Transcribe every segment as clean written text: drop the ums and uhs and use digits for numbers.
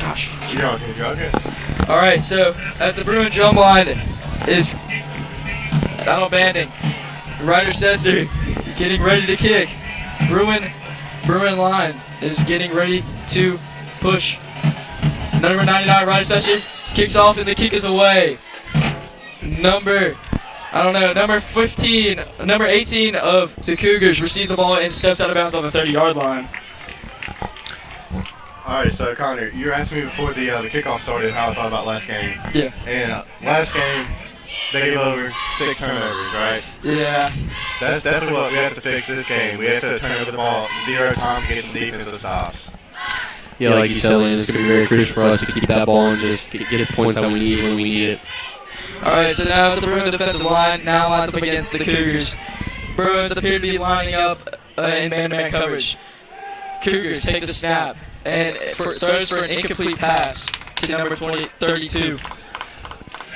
Gosh. You're okay. All right, so as the Bruin drum line is battle banding, Ryder Sesser getting ready to kick. Bruin line is getting ready to push. Number 99, Ryder Sesser kicks off and the kick is away. Number 15, number 18 of the Cougars receives the ball and steps out of bounds on the 30-yard line. All right, so Connor, you were asking me before the kickoff started how I thought about last game. Yeah. And last game, they gave over 6 turnovers, right? Yeah. That's definitely what we have to fix this game. We have to turn over the ball 0 times, get some defensive stops. Yeah, like you said, Landon, it's going to be very crucial for us to keep that ball and just get the points that we need when we need it. All right, so now the Bruins defensive line now lines up against the Cougars. Bruins appear to be lining up in man-to-man coverage. Cougars take the snap and throws for an incomplete pass to number 32.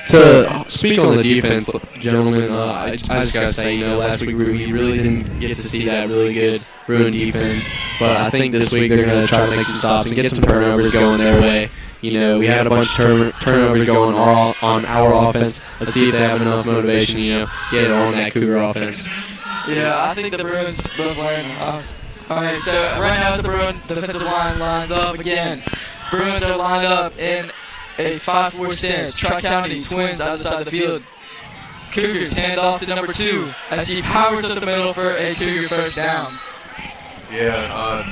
To speak on the defense, gentlemen, I just got to say, last week we really didn't get to see that really good Bruin defense. But I think this week they're going to try to make some stops and get some turnovers going their way. We had a bunch of turnovers going on our offense. Let's see if they have enough motivation, get it on that Cougar offense. Yeah, I think the Bruins both learn. Alright, so right now as the Bruin defensive line lines up again. Bruins are lined up in a 5-4 stance. Tri-County Twins outside the field. Cougars hand off to number 2 as he powers up the middle for a Cougar first down. Yeah,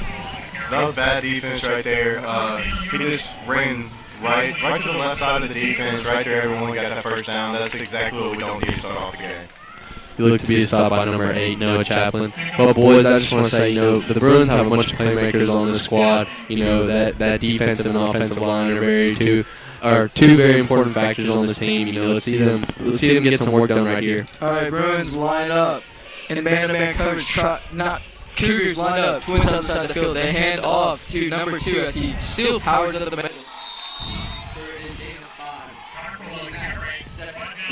that was bad defense right there. He just ran right to the left side of the defense, right there. Everyone got that first down. That's exactly what we don't need to start off the game. He looked to be stopped by number 8, Noah Chaplin. But boys, I just want to say, the Bruins have a bunch of playmakers on this squad. That defensive and offensive line are two very important factors on this team. Let's see them get some work done right here. All right, Bruins line up in man-to-man coverage. Cougars line up, Twins outside the field. They hand off to number 2 as he still powers up the middle.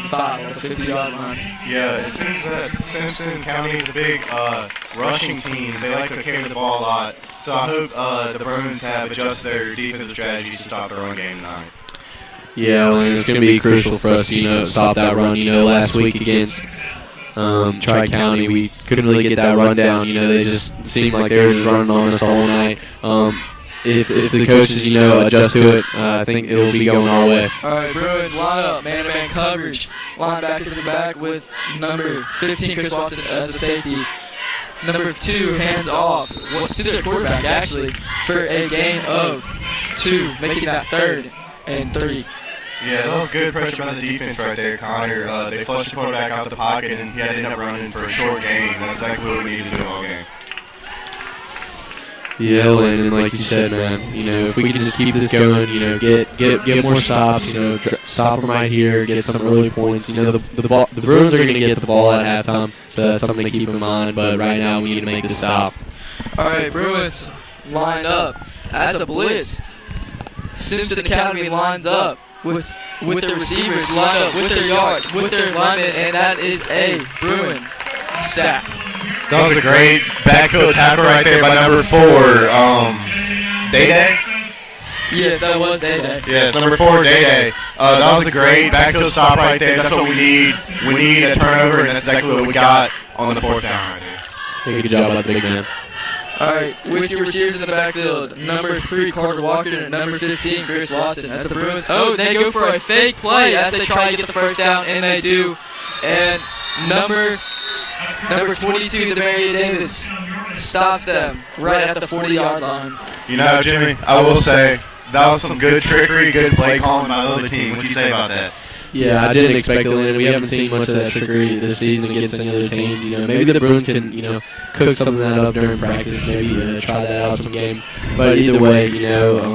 5 on the 50-yard line. Yeah, it seems that Simpson County is a big rushing team. They like to carry the ball a lot. So I hope the Bruins have adjusted their defensive strategies to stop the run game tonight. Yeah, well, it's going to be crucial for us to stop that run. Last week against Tri-County, we couldn't really get that run down. They just seemed like they were just running on us the whole night. If the coaches, adjust to it, I think it will be going our way. All right, Bruins line up, man-to-man coverage. Linebackers in the back with number 15, Chris Watson, as a safety. Number 2 hands off to their quarterback, actually, for a gain of 2, making that 3rd and 3. Yeah, that was good pressure by the defense right there, Connor. They flushed the quarterback out the pocket, and he had to end up running for a short gain. That's exactly what we needed to do all game. Yeah, Landon, like you said, man, if we can just keep this going, get more stops, stop them right here, get some early points. The Bruins are going to get the ball at halftime, so that's something to keep in mind. But right now, we need to make the stop. All right, Bruins lined up as a blitz. Simpson Academy lines up with their receivers, lined up with their linemen, and that is a Bruin sack. That was a great backfield tackle right there by number 4, Day-Day? Yes, that was Day-Day. Yes, number 4, Day-Day. That was a great backfield stop right there. That's what we need. We need a turnover, and that's exactly what we got on the 4th down right there. Good job by the big man. All right, with your receivers in the backfield, number 3, Carter Walker, and number 15, Chris Watson. As the Bruins, they go for a fake play as they try to get the first down, and they do. And number 22, Demaria Davis, stops them right at the 40-yard line. Jimmy, I will say, that was some good trickery, good play calling by the other team. What do you say about that? Yeah, I didn't expect it, Landon. We haven't seen much of that trickery this season against any other teams. Maybe the Bruins can, cook some of that up during practice, maybe try that out some games. But either way,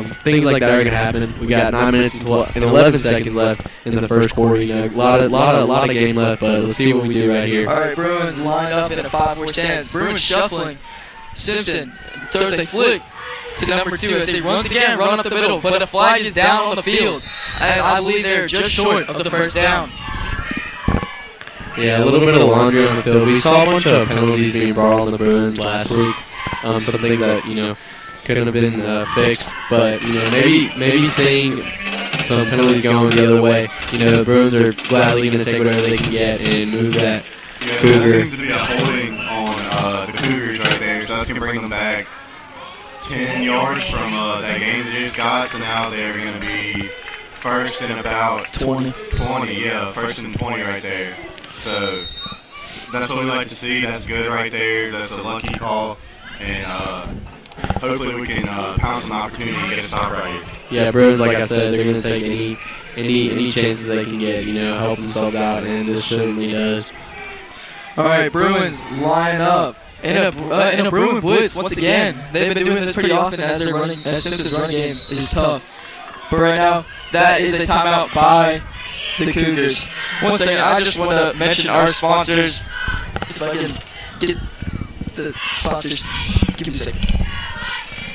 things like that are going to happen. We got 9 minutes and 11 seconds left in the first quarter. A lot of game left, but let's see what we do right here. All right, Bruins lined up in a 5-4 stance. Bruins shuffling. Simpson throws a flick to number 2 as they once again run up the middle, but a flag is down on the field. I believe they're just short of the first down. Yeah, a little bit of laundry on the field. We saw a bunch of penalties being brought on the Bruins last week. Something that, couldn't have been fixed. But maybe seeing some penalties going the other way. The Bruins are gladly going to take whatever they can get and move that. Yeah, Cougar. that seems to be a holding on the Cougars right there, so that's going to bring them back 10 yards from that game they just got, so now they're going to be first and about 20, yeah, first and 20 right there. So that's what we like to see. That's good right there. That's a lucky call, and hopefully we can pounce an opportunity and get a stop right here. Yeah, Bruins, like I said, they're going to take any chances they can get, help themselves out, and this certainly does. All right, Bruins line up in a Bruin blitz once again. They've been doing this pretty often as Simpson's running game is tough. But right now, that is a timeout by the Cougars. One second, I just want to mention our sponsors. If I can get the sponsors, give me a second.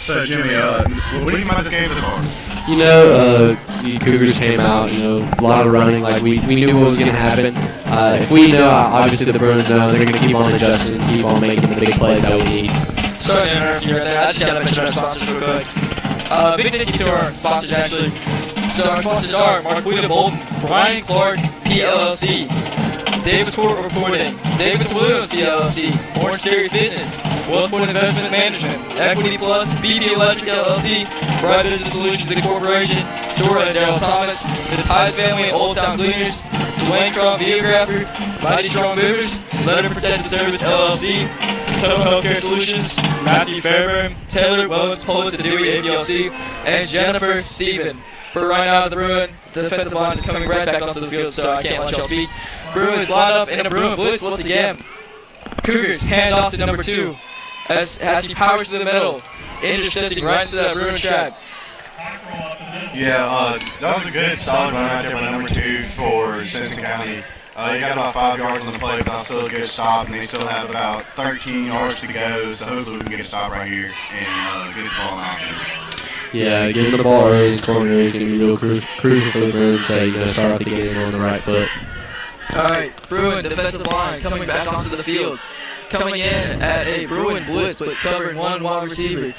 So Jimmy, what do you think about this game so far? The Cougars came out, a lot of running, like we knew what was going to happen. If we know, obviously the Bruins know, they're going to keep on adjusting, keep on making the big plays that we need. Sorry to interrupt you right there. I just got to mention our sponsors real quick. Big thank you to our sponsors, actually. So our sponsors are Marquita Bolton, Brian Clark, PLLC, Davis Court Reporting, Davis Williams PLLC, Orange Theory Fitness, Wealthpoint Investment Management, Equity Plus, BB Electric LLC, Bright Business Solutions Incorporation, Dora and Daryl Thomas, the Tice Family and Old Town Cleaners, Dwayne Crum Videographer, Mighty Strong Movers, Letter Protective Service LLC, Total Healthcare Solutions, Matthew Fairburn, Taylor Wellens, Polis and Dewey APLC, and Jennifer Stephen. But right now, the Bruin defensive line is coming right back onto the field, so I can't let y'all speak. Bruins line up in a Bruin blitz once again. Cougars hand off to number 2 as he powers to the middle, intercepting right into that Bruin trap. Yeah, that was a good solid run right there by number 2 for Simpson County. He got about 5 yards on the play, but that's still a good stop, and they still have about 13 yards to go, so hopefully we can get a stop right here and get the ball in offense. Yeah, getting the ball early and scoring early is going to be real crucial for the Bruins to start off the game on the right foot. All right, Bruin defensive line coming back onto the field. Coming in at a Bruin blitz, but covering one wide receiver.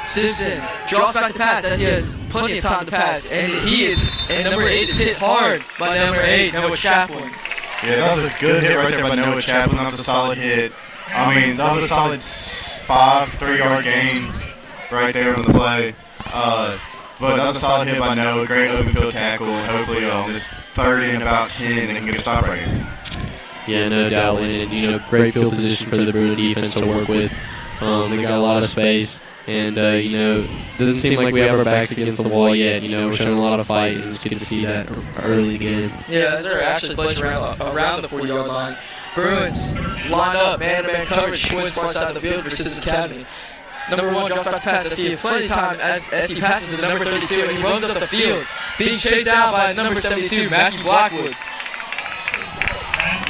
Simpson draws back to pass, as he has plenty of time to pass, and number 8 is hit hard by number 8, Noah Chaplin. Yeah, that was a good hit right there by Noah Chaplin. That was a solid hit. I mean, that was a solid 3-yard gain right there on the play. But that was a solid hit by Noah. Great open field tackle, and hopefully on this 30 and about 10, they can get a stop right here. Yeah, no doubt. And great field position for the Bruin defense to work with. They got a lot of space. And, doesn't seem like we have our backs against the wall yet. We're showing a lot of fight, and it's good to see that early again. Yeah, as they're actually placed around the 40-yard line. Bruins line up, man-to-man coverage, twins far side of the field for Simpson Academy. Number 1 drops back to pass. I see plenty of time as he passes to number 32, and he runs up the field, being chased down by number 72, Matthew Blackwood.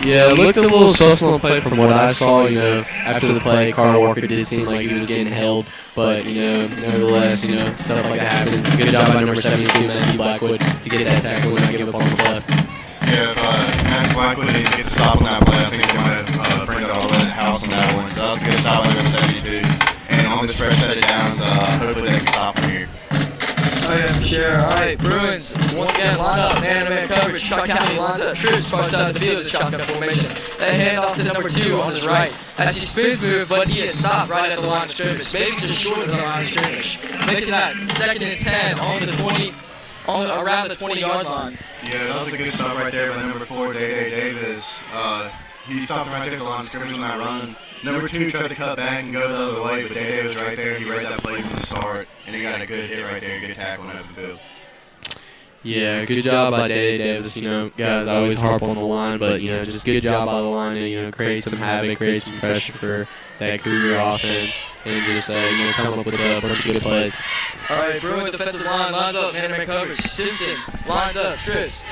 Yeah, it looked a little sus on the play from what I saw. After the play, Carl Walker did seem like he was getting held. But, nevertheless, stuff like that happens. Good job by number 72, Matthew Blackwood, to get that tackle and not give up on the play. Yeah, if Matthew Blackwood didn't get the stop on that play, I think they might have bring it all the way in the house on that one. So that was a good stop by number 72. And on this fresh set it down, so hopefully they can stop him here. Oh yeah, for sure. All right, Bruins once again line up, man-to-man coverage. Chalk County lines up troops far side of the field of the shotgun formation. They hand off to number 2 on his right as he spins move, but he is stopped right at the line of scrimmage, maybe just short of the line of scrimmage, making that 2nd and 10 on the 20, around the 20-yard line. Yeah, that was a good stop right there by number 4, Day Davis. He stopped right there at the line of scrimmage on that run. Number 2 tried to cut back and go the other way, but Day was right there. He read that play from the start, and he got a good hit right there, good tackle on the open field. Yeah, good job by Day Davis. Guys, I always harp on the line, but just good job by the line and create some havoc, create some pressure for that Cougar offense, and just come up with a bunch of good plays. All right, Bruin defensive line lines up, man-to-man coverage. Simpson lines up, trips.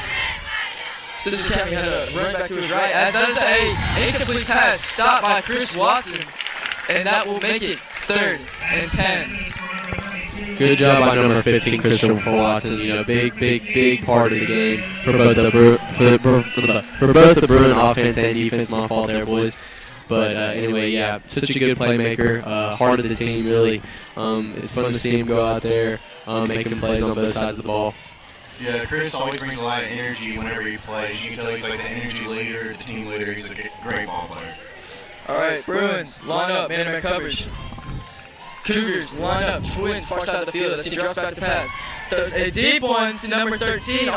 Simpson Academy had a run back to his right, as does a incomplete pass stopped by Chris Watson, and that will make it 3rd and 10. Good job by number 15, Christopher Watson. Big part of the game for both the Bruin offense and defense. My fault there, boys. But anyway, yeah, such a good playmaker, heart of the team, really. It's fun to see him go out there, making plays on both sides of the ball. Yeah, Chris always brings a lot of energy whenever he plays. You can tell he's like the energy leader, the team leader. He's a great ball player. All right, Bruins, line up, man-to-man coverage. Cougars, line up, Twins, far side of the field as he drops back to pass. There's a deep one to number 13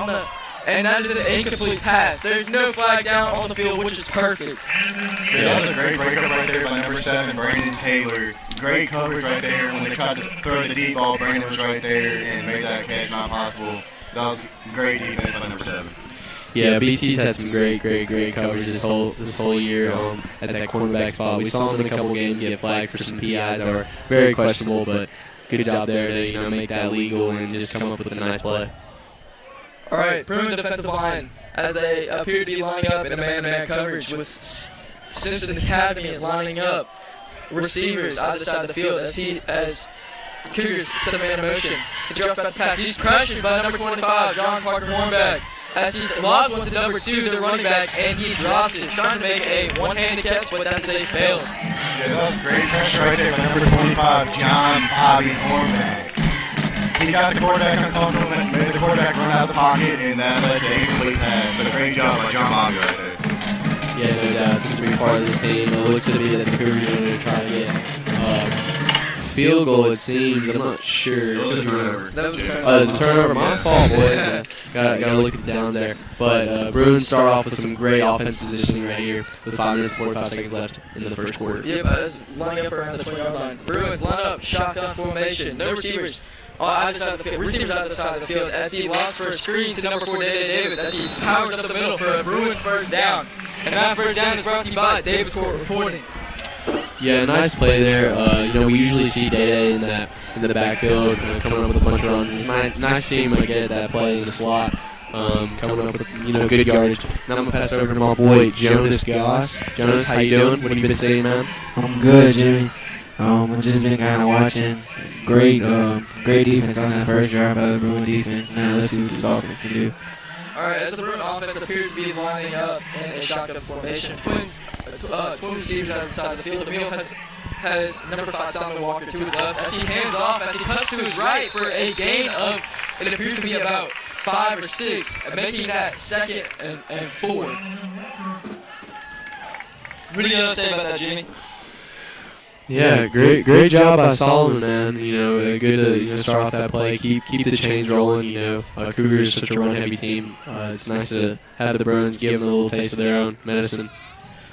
and that is an incomplete pass. There's no flag down on the field, which is perfect. Yeah, that was a great breakup right there by number 7, Brandon Taylor. Great coverage right there. When they tried to throw the deep ball, Brandon was right there and made that catch not possible. That was great defense by number 7. Yeah, BT's had some great coverage this whole year at that cornerback spot. We saw him in a couple games get flagged for some PIs that were very questionable, but good job there to make that legal and just come up with a nice play. All right, Bruin defensive line as they appear to be lining up in a man-to-man coverage with Simpson Academy lining up receivers either side of the field as Cougars set a man in motion. He drops back to pass. He's pressured by number 25, John Parker Hornback. As he lobs one to number 2, the running back, and he drops it, trying to make a one-handed catch, but that's a fail. Yeah, that was great pressure right there by number 25, John Bobby Hornback. He got the quarterback uncomfortable, made the quarterback run out of the pocket, and that led to an incomplete pass. So great job by John Bobby right there. Yeah, no doubt. It's going to be part of this team. It looks to be that the Cougars are going to try to get field goal, it seems. I'm not sure. It was a turnover. That was a turnover. It was a turnover. My fault, boys. Gotta look at the downs there. But Bruins start off with some great offensive positioning right here with 5 minutes and 45 seconds left in the first quarter. Yeah, but it's lining up around the 20-yard line. Bruins line up, shotgun formation. No receivers on either side of the field. Receivers on either side of the field as he lobs for a screen to number 4, Dede Davis, as he powers up the middle for a Bruin first down. And that first down is brought to you by Davis Court Reporting. Yeah, nice play there. We usually see Dede in the backfield coming up with a bunch of runs. It's nice to see him get that play in the slot, coming up with good yardage. Now I'm gonna pass it over to my boy Jonas Goss. Jonas, how you doing? What have you been seeing, man? I'm good, Jimmy. I've just been kind of watching. Great defense on that first drive by the Bruin defense. Now let's see what this offense can do. All right, as the Bruin offense appears to be lining up in a shotgun formation, Twins receivers on the side of the field. Emil has number 5, Solomon Walker, to his left as he hands off, as he cuts to his right for a gain of, it appears to be about 5 or 6, making that 2nd and 4. What do you got to say about that, Jimmy? Yeah, great job by Solomon, man. Good to start off that play, keep the chains rolling. Cougars is such a run-heavy team. It's nice to have the Bruins give them a little taste of their own medicine.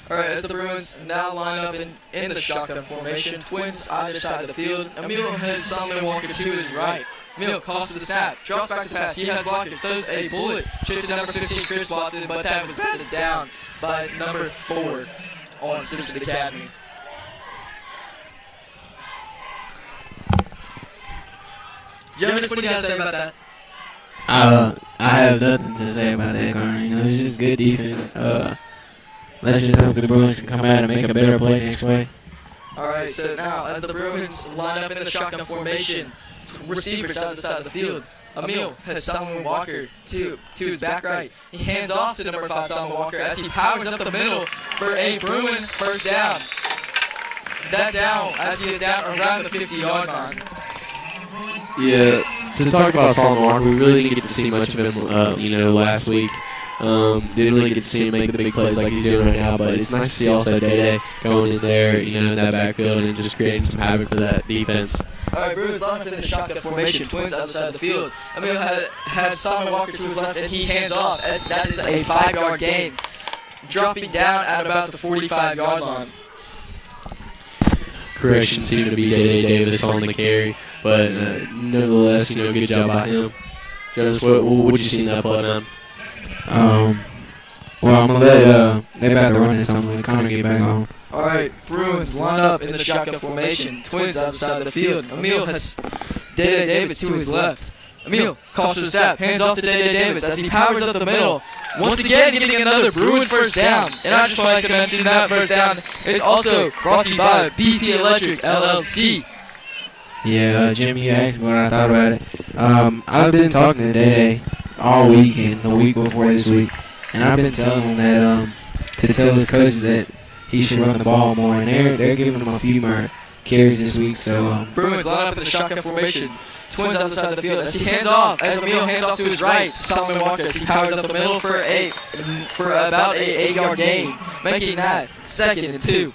All right, as the Bruins now line up in the shotgun formation, Twins either side of the field. Emil has Solomon Walker to his right. Emil calls for the snap, drops back to pass. He has blockers, throws a bullet, chips to number 15, Chris Watson, but that was batted down by number 4 on Simpson Academy. Jonas, what do you got to say about that? I have nothing to say about that, Garner. It's just good defense. Let's just hope the Bruins can come out and make a better play next way. All right, so now as the Bruins line up in the shotgun formation, receivers on the side of the field. Emil has Solomon Walker to his back right. He hands off to number 5, Solomon Walker, as he powers up the middle for a Bruin first down. That down as he is down around the 50-yard line. Yeah, to talk about Solomon Walker, we really didn't get to see much of him, last week. Didn't really get to see him make the big plays like he's doing right now, but it's nice to see also Dede going in there, in that backfield and just creating some havoc for that defense. All right, Bruins line up in the shotgun formation, Twins on the side of the field. Emil had Solomon Walker to his left, and he hands off, as that is a 5-yard gain, dropping down at about the 45-yard line. Correction seemed to be Dede Davis on the carry, but nonetheless, good job by him. Jonas, what would you see in that play, man? Well, I'm going to let they about to run this, so I'm going to let Connor get back on. All right, Bruins line up in the shotgun formation, Twins outside of the field. Emil has Dede Davis to his left. Emil calls for the snap, hands off to Dede Davis as he powers up the middle. Once again, getting another Bruin first down. And I just would like to mention that first down is also brought to you by BP Electric LLC. Yeah, Jimmy, you asked me what I thought about it. I've been talking to Dede all weekend, the week before this week, and I've been telling him that to tell his coaches that he should run the ball more. And they're giving him a few more carries this week. So Bruins line up in the shotgun formation. Twins on the side of the field. As he hands off, as Emil hands off to his right, Solomon Walker, as he powers up the middle for about a 8-yard gain, making that 2nd and 2.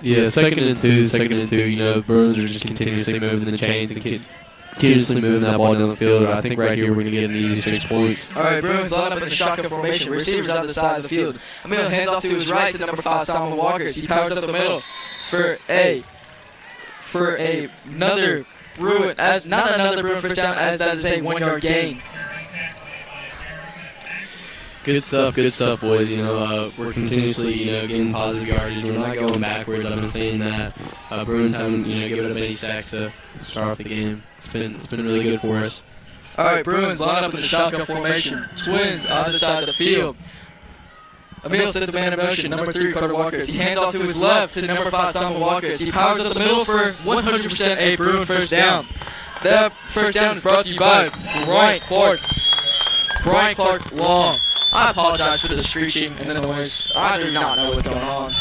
Yeah, 2nd and 2, 2nd and 2. You know, Bruins are just continuously moving the chains and continuously moving that ball down the field. I think right here we're going to get an easy 6 points. All right, Bruins line up in the shotgun formation. Receivers on the side of the field. Emil hands off to his right to number 5, Solomon Walker, as he powers up the middle for another Bruin, as not another Bruin first down, as that is a 1-yard gain. Good stuff, boys. You know, we're continuously, getting positive yardage. We're not going backwards. I've been saying that. Bruins haven't, given up any sacks to start off the game. It's been really good for us. All right, Bruins line up in the shotgun formation. Twins on the side of the field. Emil sets a man in motion, number 3, Carter Walker. He hands off to his left to number 5, Solomon Walker. He powers up the middle for 100% a Bruin first down. That first down is brought to you by Brian Clark. Brian Clark Law. I apologize for the screeching and the noise. I do not know what's going on.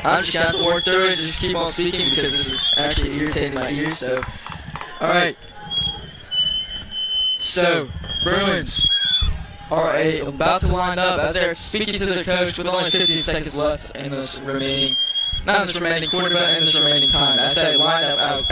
I'm just going to have to work through it, just keep on speaking because this is actually irritating my ears. So, all right. So, Bruins are about to line up as they're speaking to their coach with only 15 seconds left in this remaining, not in this remaining quarter, but in this remaining time. As they line up,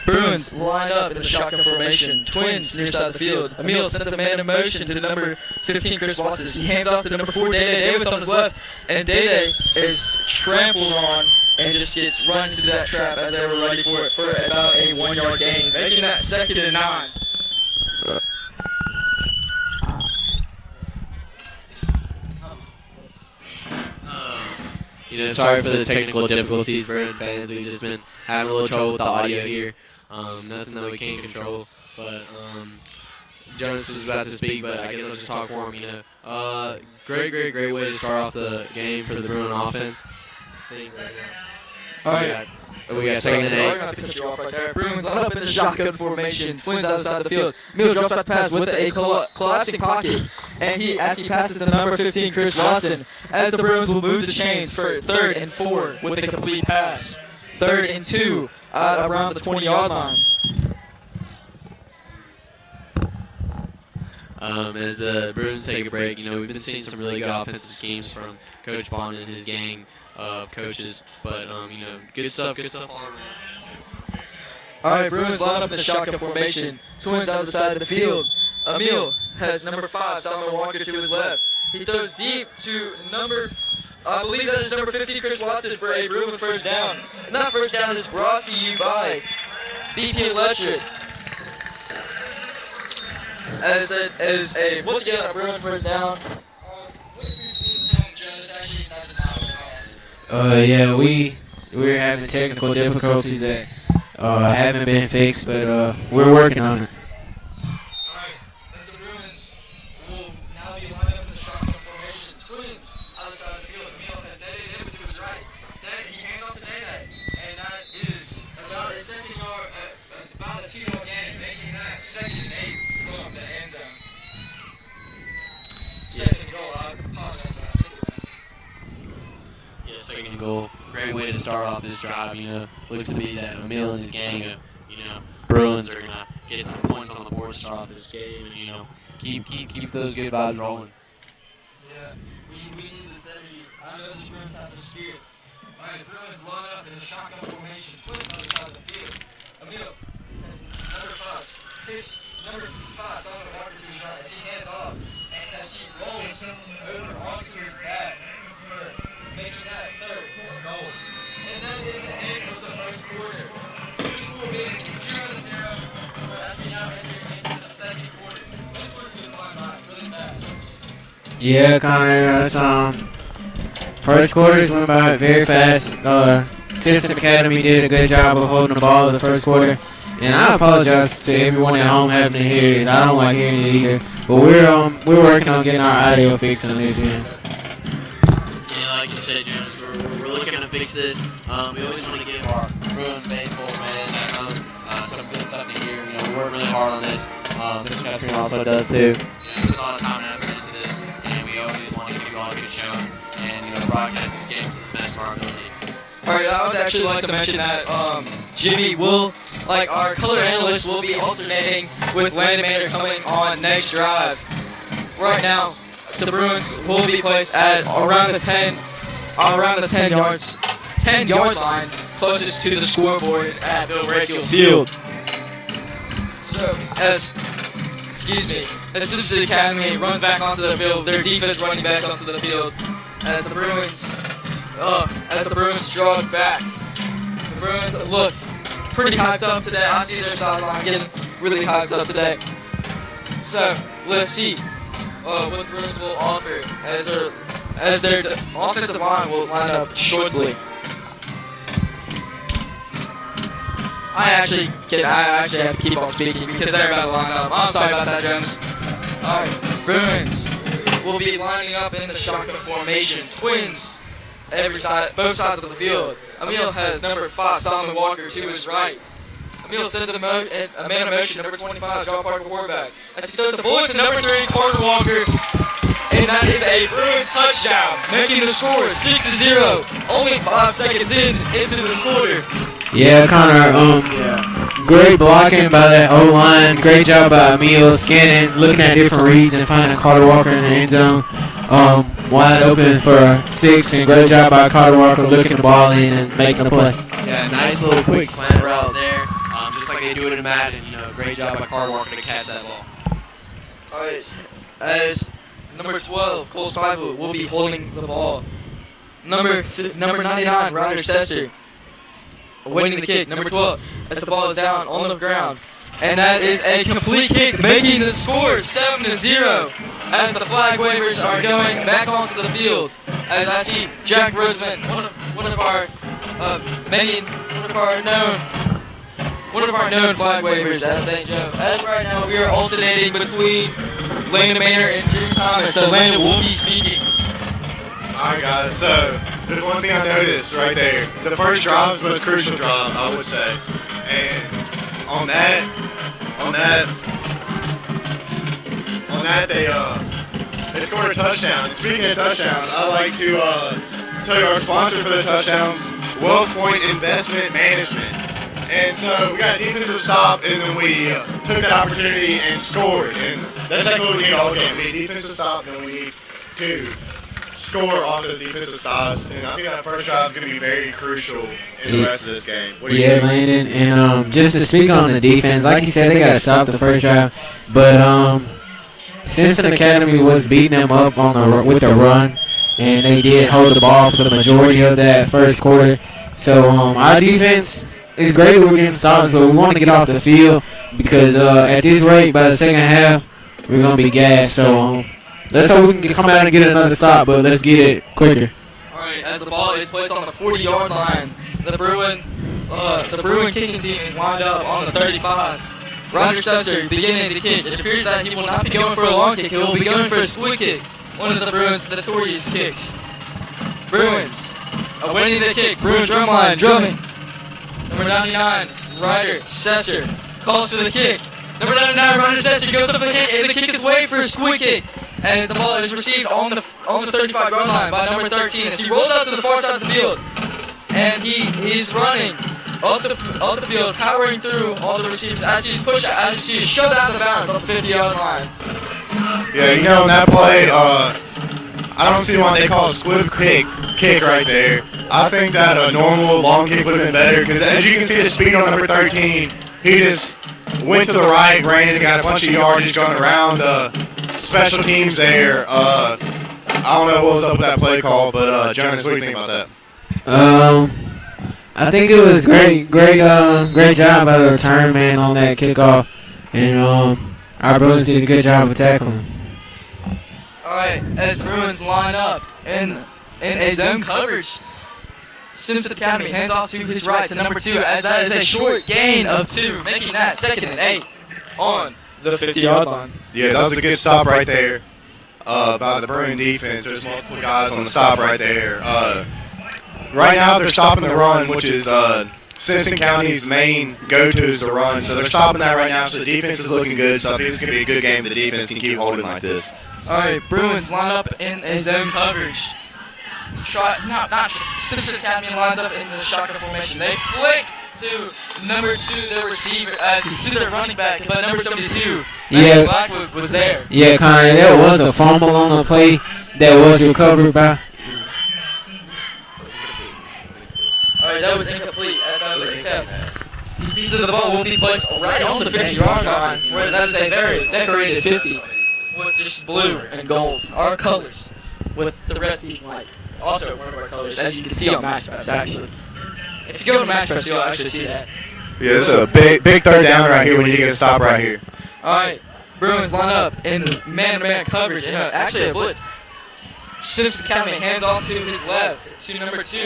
Bruins line up in the shotgun formation. Twins near side of the field. Emil sends a man in motion to number 15, Chris Watson. He hands off to number 4, Day Davis on his left, and Day is trampled on and just gets run into that trap as they were ready for it for about a 1-yard gain, making that 2nd and 9. Sorry for the technical difficulties, Bruin fans. We've just been having a little trouble with the audio here. Nothing that we can't control. But Jonas was about to speak, but I guess I'll just talk for him. Great way to start off the game for the Bruin offense. All right. We got 2nd and 8. I'm going to cut you off right there. Bruins line up in the shotgun formation. Twins outside the field. Miller drops back pass with a collapsing pocket. And as he passes to number 15, Chris Watson, as the Bruins will move the chains for 3rd and 4 with a complete pass. 3rd and 2 around the 20-yard line. As the Bruins take a break, we've been seeing some really good offensive schemes from Coach Bond and his gang of coaches, but good stuff all around. All right, Bruins line up in the shotgun formation. Twins on the side of the field. Emil has number 5, Solomon Walker, to his left. He throws deep to I believe that is number 15, Chris Watson, for a Bruin first down. And that first down is brought to you by BP Electric. Once again, a Bruin first down. Yeah, we're having technical difficulties that haven't been fixed, but we're working on it. Alright, as the Bruins will now be lined up in the shotgun formation. Twins outside the field. Emil has Day Davis to his right. He hands off to Day, and that is about a 2nd-yard, about a 2-yard gain, making that 2nd and 8 from the end zone. 2nd goal. I apologize for that. 2nd goal. Great way to start off this drive. Looks to be that Emil and his gang of, Bruins are gonna get some points on the board to start off this game, and keep those good vibes rolling. Yeah, we need this energy. I know the Bruins have the spirit. All right, Bruins line up in the shotgun formation. Twins on the side of the field. Emil has number 5. Number 5, Solomon Walker, to his right. As he hands off, and as he rolls over onto his back for making that 3rd goal. And that is the end of the first quarter. Two score being 0-0. As we now enter into the 2nd quarter. This quarter's going to fly by really fast. Yeah, Connor. First quarters went by very fast. Citizen Academy did a good job of holding the ball in the first quarter. And I apologize to everyone at home having to hear this. I don't like hearing it either. But we're working on getting our audio fixed on this end. Like you said, Jonas, we're looking to fix this. We always want to give our Bruin faithful, man, at home some good stuff to hear. We work really hard on this. Mr. Catherine also does too. Puts a lot of time and effort into this, and we always want to give you all a good show and broadcast these games to the best of our ability. Alright, I would actually like to mention that Jimmy will, our color analyst will be alternating with Landon Maynard coming on next drive. Right now, the Bruins will be placed at around the 10-yard line, closest to the scoreboard at Bill Rayfield Field. So, as Simpson Academy runs back onto the field, their defense running back onto the field, as the Bruins jog back. The Bruins look pretty hyped up today. I see their sideline getting really hyped up today. So, let's see what the Bruins will offer as their offensive line will line up shortly. I actually have to keep on speaking because they're about to line up. I'm sorry about that, Jones. Alright, Bruins will be lining up in the shotgun formation. Twins, both sides of the field. Emil has number 5, Solomon Walker, to his right. Emil sends a man of motion, number 25, John Parker, quarterback. As he throws the bullets to number 3, Carter Walker. And that is a Bruins touchdown, making the score 6-0. Only 5 seconds into the quarter. Yeah, Connor, great blocking by that O-line. Great job by Emil, scanning, looking at different reads and finding Carter Walker in the end zone. Wide open for 6, and great job by Carter Walker looking the ball in and making the play. Yeah, nice little quick slant route there, just like they do it in Madden. Great job by Carter Walker to catch that ball. All right, as number 12, Cole Spival will be holding the ball. Number 99, Ryder Sesser, winning the kick. Number 12, as the ball is down on the ground. And that is a complete kick, making the score 7-0. As the flag wavers are going back onto the field. As I see Jack Roseman, one of our known flag wavers at St. Joe. As right now we are alternating between Landon Maynard and Jimmy Thomas, so Landon will be speaking. Alright guys, so there's one thing I noticed right there. The first drive is the most crucial drive, I would say. And on that they scored a touchdown. Speaking of touchdowns, I like to tell you our sponsor for the touchdowns, WealthPoint Investment Management. And so we got a defensive stop, and then we took that opportunity and scored. And that's like what we need all game. We need defensive stop, and then we need to score off those defensive stops. And I think that first drive is going to be very crucial in the rest of this game. What do you think? Landon, and just to speak on the defense, like you said, they got to stop the first drive. But Simpson Academy was beating them up with the run, and they did hold the ball for the majority of that first quarter. So our defense is great. We're getting stops, but we want to get off the field because at this rate, by the second half, we're going to be gassed. So let's hope we can come out and get another stop, but let's get it quicker. All right, as the ball is placed on the 40-yard line, the Bruin kicking team is lined up on the 35. Roger Susser beginning to kick. It appears that he will not be going for a long kick. He will be going for a squid kick, one of the Bruins' notorious kicks. Bruins winning the kick. Bruin drumline drumming. Number 99, Ryder Sesser calls for the kick. Number 99, Ryder Sesser goes up for the kick, and the kick is away for a squid kick. And the ball is received on the 35-yard line by number 13 as he rolls out to the far side of the field. And he's running up the field, powering through all the receivers as he's shoved out of bounds on the 50-yard line. Yeah, on that play, I don't see why they call it squib kick right there. I think that a normal long kick would have been better because as you can see the speed on number 13, he just went to the right, ran and got a bunch of yardage going around the special teams there. I don't know what was up with that play call, but Jonas, what do you think about that? I think it was great job by the return man on that kickoff, and our Bruins did a good job of tackling. All right, as the Bruins line up in a zone coverage, Simpson Academy hands off to his right to number 2, as that is a short gain of 2, making that 2nd and 8 on the 50-yard line. Yeah, that was a good stop right there by the Bruin defense. There's multiple guys on the stop right there. Right now they're stopping the run, which is Simpson County's main go-to is the run, so they're stopping that right now. So the defense is looking good. So I think it's going to be a good game. The defense can keep holding like this. All right, Bruins line up in a zone coverage. Simpson Academy lines up in the shotgun formation. They flick to number 2, their receiver, to their running back, but number 72, Yeah. Blackwood was there. Yeah, Connor, there was a fumble on the play that was recovered by. All right, that was incomplete. That was incomplete. The piece of the ball will be placed right on the 50-yard line, where that is a very decorated 50 with just blue and gold, our colors, with the rest being white. Also one of our colors, as you can see on MaxPass, actually. If you go to MaxPass, you'll actually see that. Yeah, this is a big third down right here when you get a stop right here. All right, Bruins line up in man-to-man coverage, and actually a blitz. Simpson Academy hands off to his left to number 2.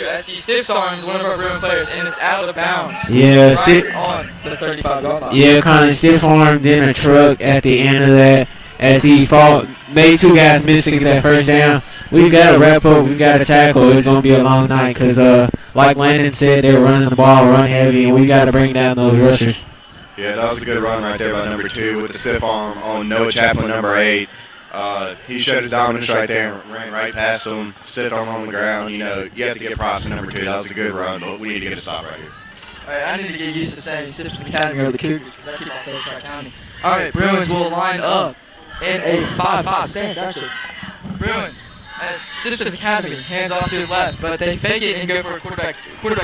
As he stiff arms one of our Bruin players and is out of bounds. Yeah, right on the 35-yard line. Yeah, Connor stiff armed in a truck at the end of that as he made 2 guys miss to get that first down. We got to wrap up. We got to tackle. It's going to be a long night because, like Landon said, they're running the ball, run heavy, and we got to bring down those rushers. Yeah, that was a good run right there by number 2 with the stiff arm on Noah Chaplin, number 8. He showed his dominance right there and ran right past him, stiff arm on the ground. You know, you have to get props to number 2. That was a good run, but we need to get a stop right here. All right, I need to get used to saying Simpson Academy over the Cougars because I keep on saying Tri-County. All right, Bruins will line up in a 5-5 stance, actually. Bruins, as Simpson Academy hands off to the left, but they fake it and go for a quarterback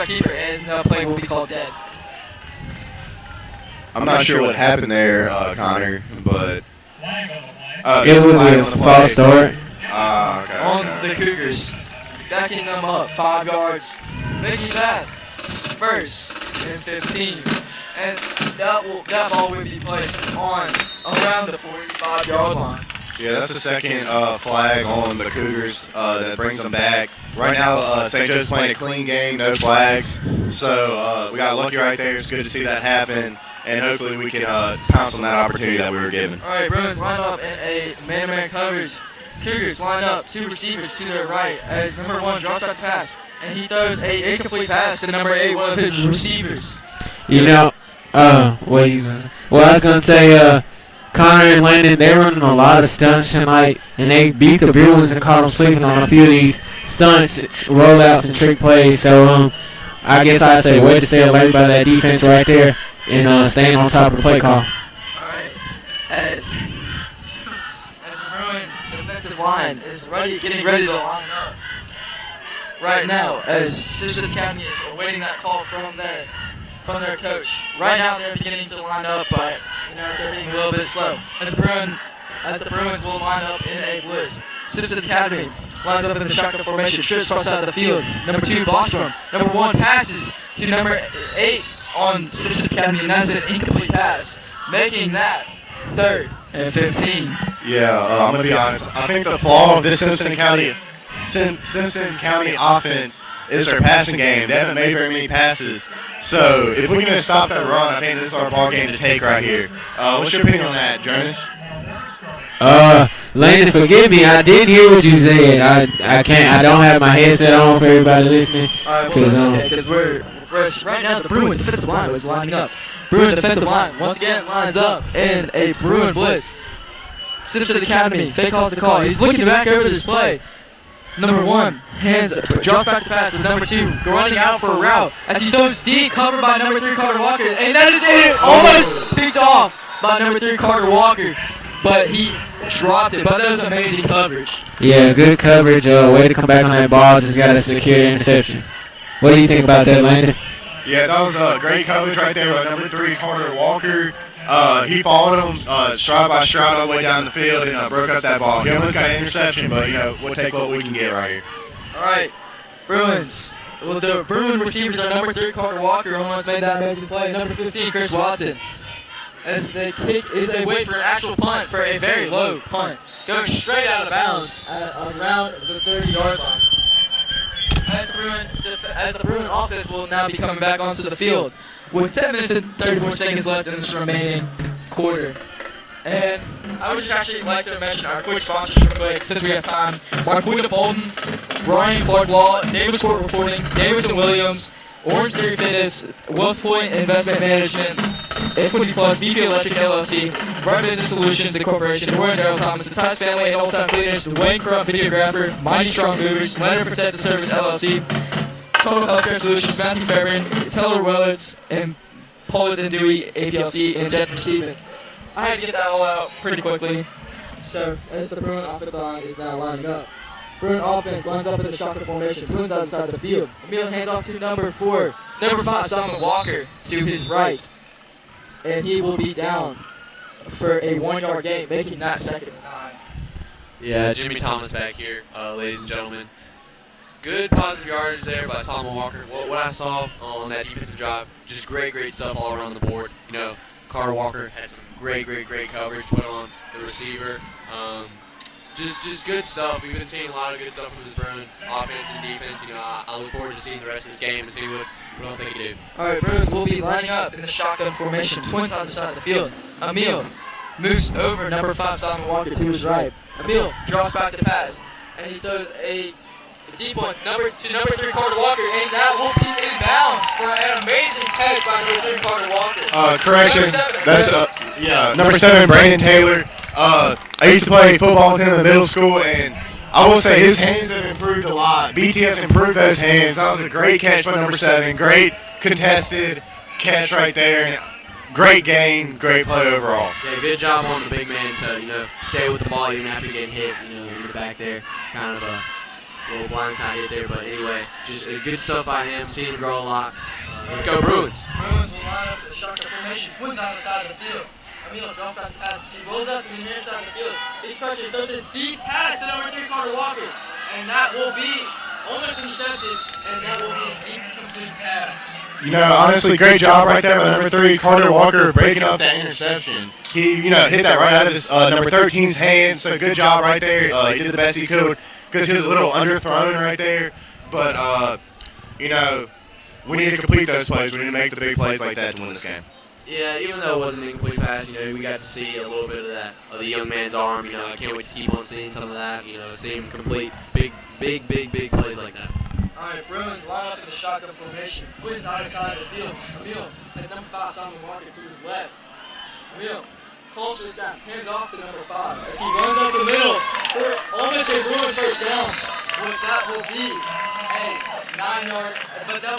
keeper, and the play will be called dead. I'm not sure what happened there, Connor, but It would be a false start. Okay. On the Cougars, backing them up 5 yards, making that first and 15, and that ball will be placed on around the 45-yard line. Yeah, that's the second flag on the Cougars that brings them back. Right now, St. Joe's playing a clean game, no flags. So we got lucky right there. It's good to see that happen. And hopefully we can pounce on that opportunity that we were given. All right, Bruins line up in a man-to-man coverage. Cougars line up 2 receivers to their right as number 1 drops back to pass. And he throws a incomplete pass to number 8, one of his receivers. You know, I was going to say, Connor and Landon, they're running a lot of stunts tonight, and they beat the Bruins and caught them sleeping on a few of these stunts, rollouts, and trick plays. So, I guess I'd say way to stay alert by that defense right there and staying on top of the play call. All right, as the Bruin defensive line is getting ready to line up right now, as Simpson County is awaiting that call from their coach. Right now, they're beginning to line up, but they're being a little bit slow. As the Bruins will line up in a blitz. Simpson Academy lines up in the shotgun formation, trips far side of the field. Number 2 blocks from. Number 1 passes to number 8 on Simpson Academy, and that's an incomplete pass, making that 3rd and 15. Yeah, I'm going to be honest. I think the flaw of this Simpson County offense is their passing game. They haven't made very many passes. So if we can stop that run, I think this is our ball game to take right here. What's your opinion on that, Jonas? Landon, forgive me. I did hear what you said. I don't have my headset on for everybody listening. All right, because we're right now the Bruin defensive line is lining up. Bruin defensive line once again lines up in a Bruin blitz. Simpson Academy fake calls the call. He's looking back over this play. Number 1 drops back to pass with number 2 running out for a route as he throws deep, covered by number 3 Carter Walker, and that is it. Almost picked off by number 3 Carter Walker, but he dropped it. But that was amazing coverage. Yeah, good coverage. Way to come back on that ball. Just got a secure interception. What do you think about that, Landon? Yeah, that was a great coverage right there by number 3 Carter Walker. He followed him stride by stride all the way down the field and broke up that ball. He almost got an interception, but we'll take what we can get right here. All right, Bruins. Well, the Bruin receivers are number 3 Carter Walker, almost made that amazing play. Number 15 Chris Watson. As the kick is a wait for an actual punt, for a very low punt, going straight out of bounds at around the 30-yard line. As the Bruin offense will now be coming back onto the field with 10 minutes and 34 seconds left in this remaining quarter. And I would just actually like to mention our quick sponsors real quick since we have time. Marquita Bolton, Brian Clark Law, Davis Court Reporting, Davis & Williams, Orange Theory Fitness, Wealth Point Investment Management, Equity Plus, BP Electric LLC, Right Business Solutions Incorporation, Roy and Daryl Thomas, the Tice Family and Old Time Cleaners, Dwayne Crump Videographer, Mighty Strong Movers, Leonard Protective Service LLC, Total Healthcare Solutions, Matthew Fairbairn, Teller Willards, and Paulitz and Dewey APLC, and Jennifer Stephen. I had to get that all out pretty quickly. So, as the Bruin offensive line is now lining up. Bruin offense lines up in the shotgun formation. Bruin's outside the field. Emil hands off to number 4. Number 5, Solomon Walker, to his right. And he will be down for a 1-yard gain, making that 2nd and 9. Yeah, Jimmy Thomas back here, ladies and gentlemen. Good positive yardage there by Solomon Walker. What I saw on that defensive drive, just great stuff all around the board. You know, Carter Walker had some great coverage put on the receiver. Just good stuff. We've been seeing a lot of good stuff from this Bruin offense and defense. You know, I look forward to seeing the rest of this game and see what else they can do. All right, Bruins will be lining up in the shotgun formation, twins on the side of the field. Emil moves over number 5, Solomon Walker, to his right. Emil draws back to pass, and he throws a deep one to number 3, Carter Walker, and that will be in bounds for an amazing catch by number 3, Carter Walker. Correction. Number 7. Number 7, Brandon Taylor. I used to play football with him in middle school, and I will say his hands have improved a lot. BT has improved those hands. That was a great catch by number 7. Great contested catch right there. Great game, great play overall. Yeah, good job on the big man to, you know, stay with the ball even after getting hit, you know, in the back there. Kind of a little blindside hit there, but anyway, just good stuff by him. Seen him grow a lot. Let's go Bruins. Bruins will line up in the shotgun formation, twins on the side of the field. Emil drops back to pass. He rolls out to the near side of the field. He's pressured, throws a deep pass to number 3, Carter Walker. And that will be almost intercepted, and that will be an incomplete pass. You know, honestly, great job right there by number 3, Carter Walker, breaking up that interception. He, hit that right out of his number 13's hands, so good job right there. He did the best he could because he was a little underthrown right there. But, we need to complete those plays. We need to make the big plays like that to win this game. Yeah, even though it wasn't an incomplete pass, we got to see a little bit of that, of the young man's arm. I can't wait to keep on seeing some of that, see him complete big plays like that. All right, Bruins line up in the shotgun formation. Twins on the side of the field. Emil has number 5, Solomon Walker, to his left. Emil calls for the snap, hands off to number 5 as he runs up the middle for almost a Bruin first down. But that will be a 9-yard, but that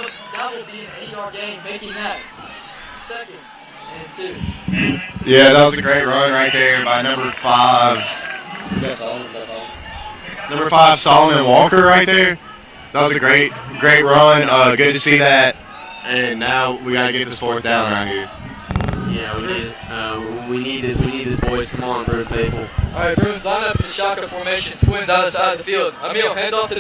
will be an 8-yard gain, making that 2nd and 2. Yeah, that was a great run right there by number 5. Is that Solomon? Number 5, Solomon Walker right there. That was a great run. Good to see that. And now we got to get this 4th down right here. Yeah, we need this, boys. Come on, Bruins faithful. All right, Bruins line up in the shotgun formation. Twins out of the side of the field. Emil hands off to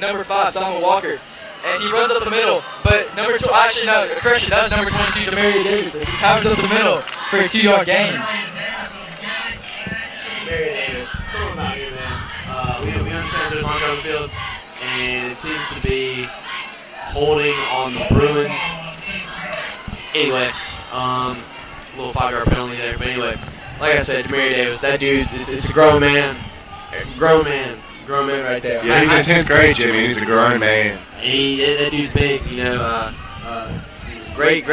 number 5, Solomon Walker. And he runs up the middle, but number 2, actually no, correction, that was number 22, Demario Davis. He powers up the middle for a 2-yard gain. Demario Davis, throw him out here, man. We understand there's one on the field, and it seems to be holding on the Bruins. Anyway, little 5-yard penalty there, but anyway, like I said, Demario Davis, that dude, it's a grown man right there. Yeah, he's in 10th grade, Jimmy. He's a grown man. That dude's big, great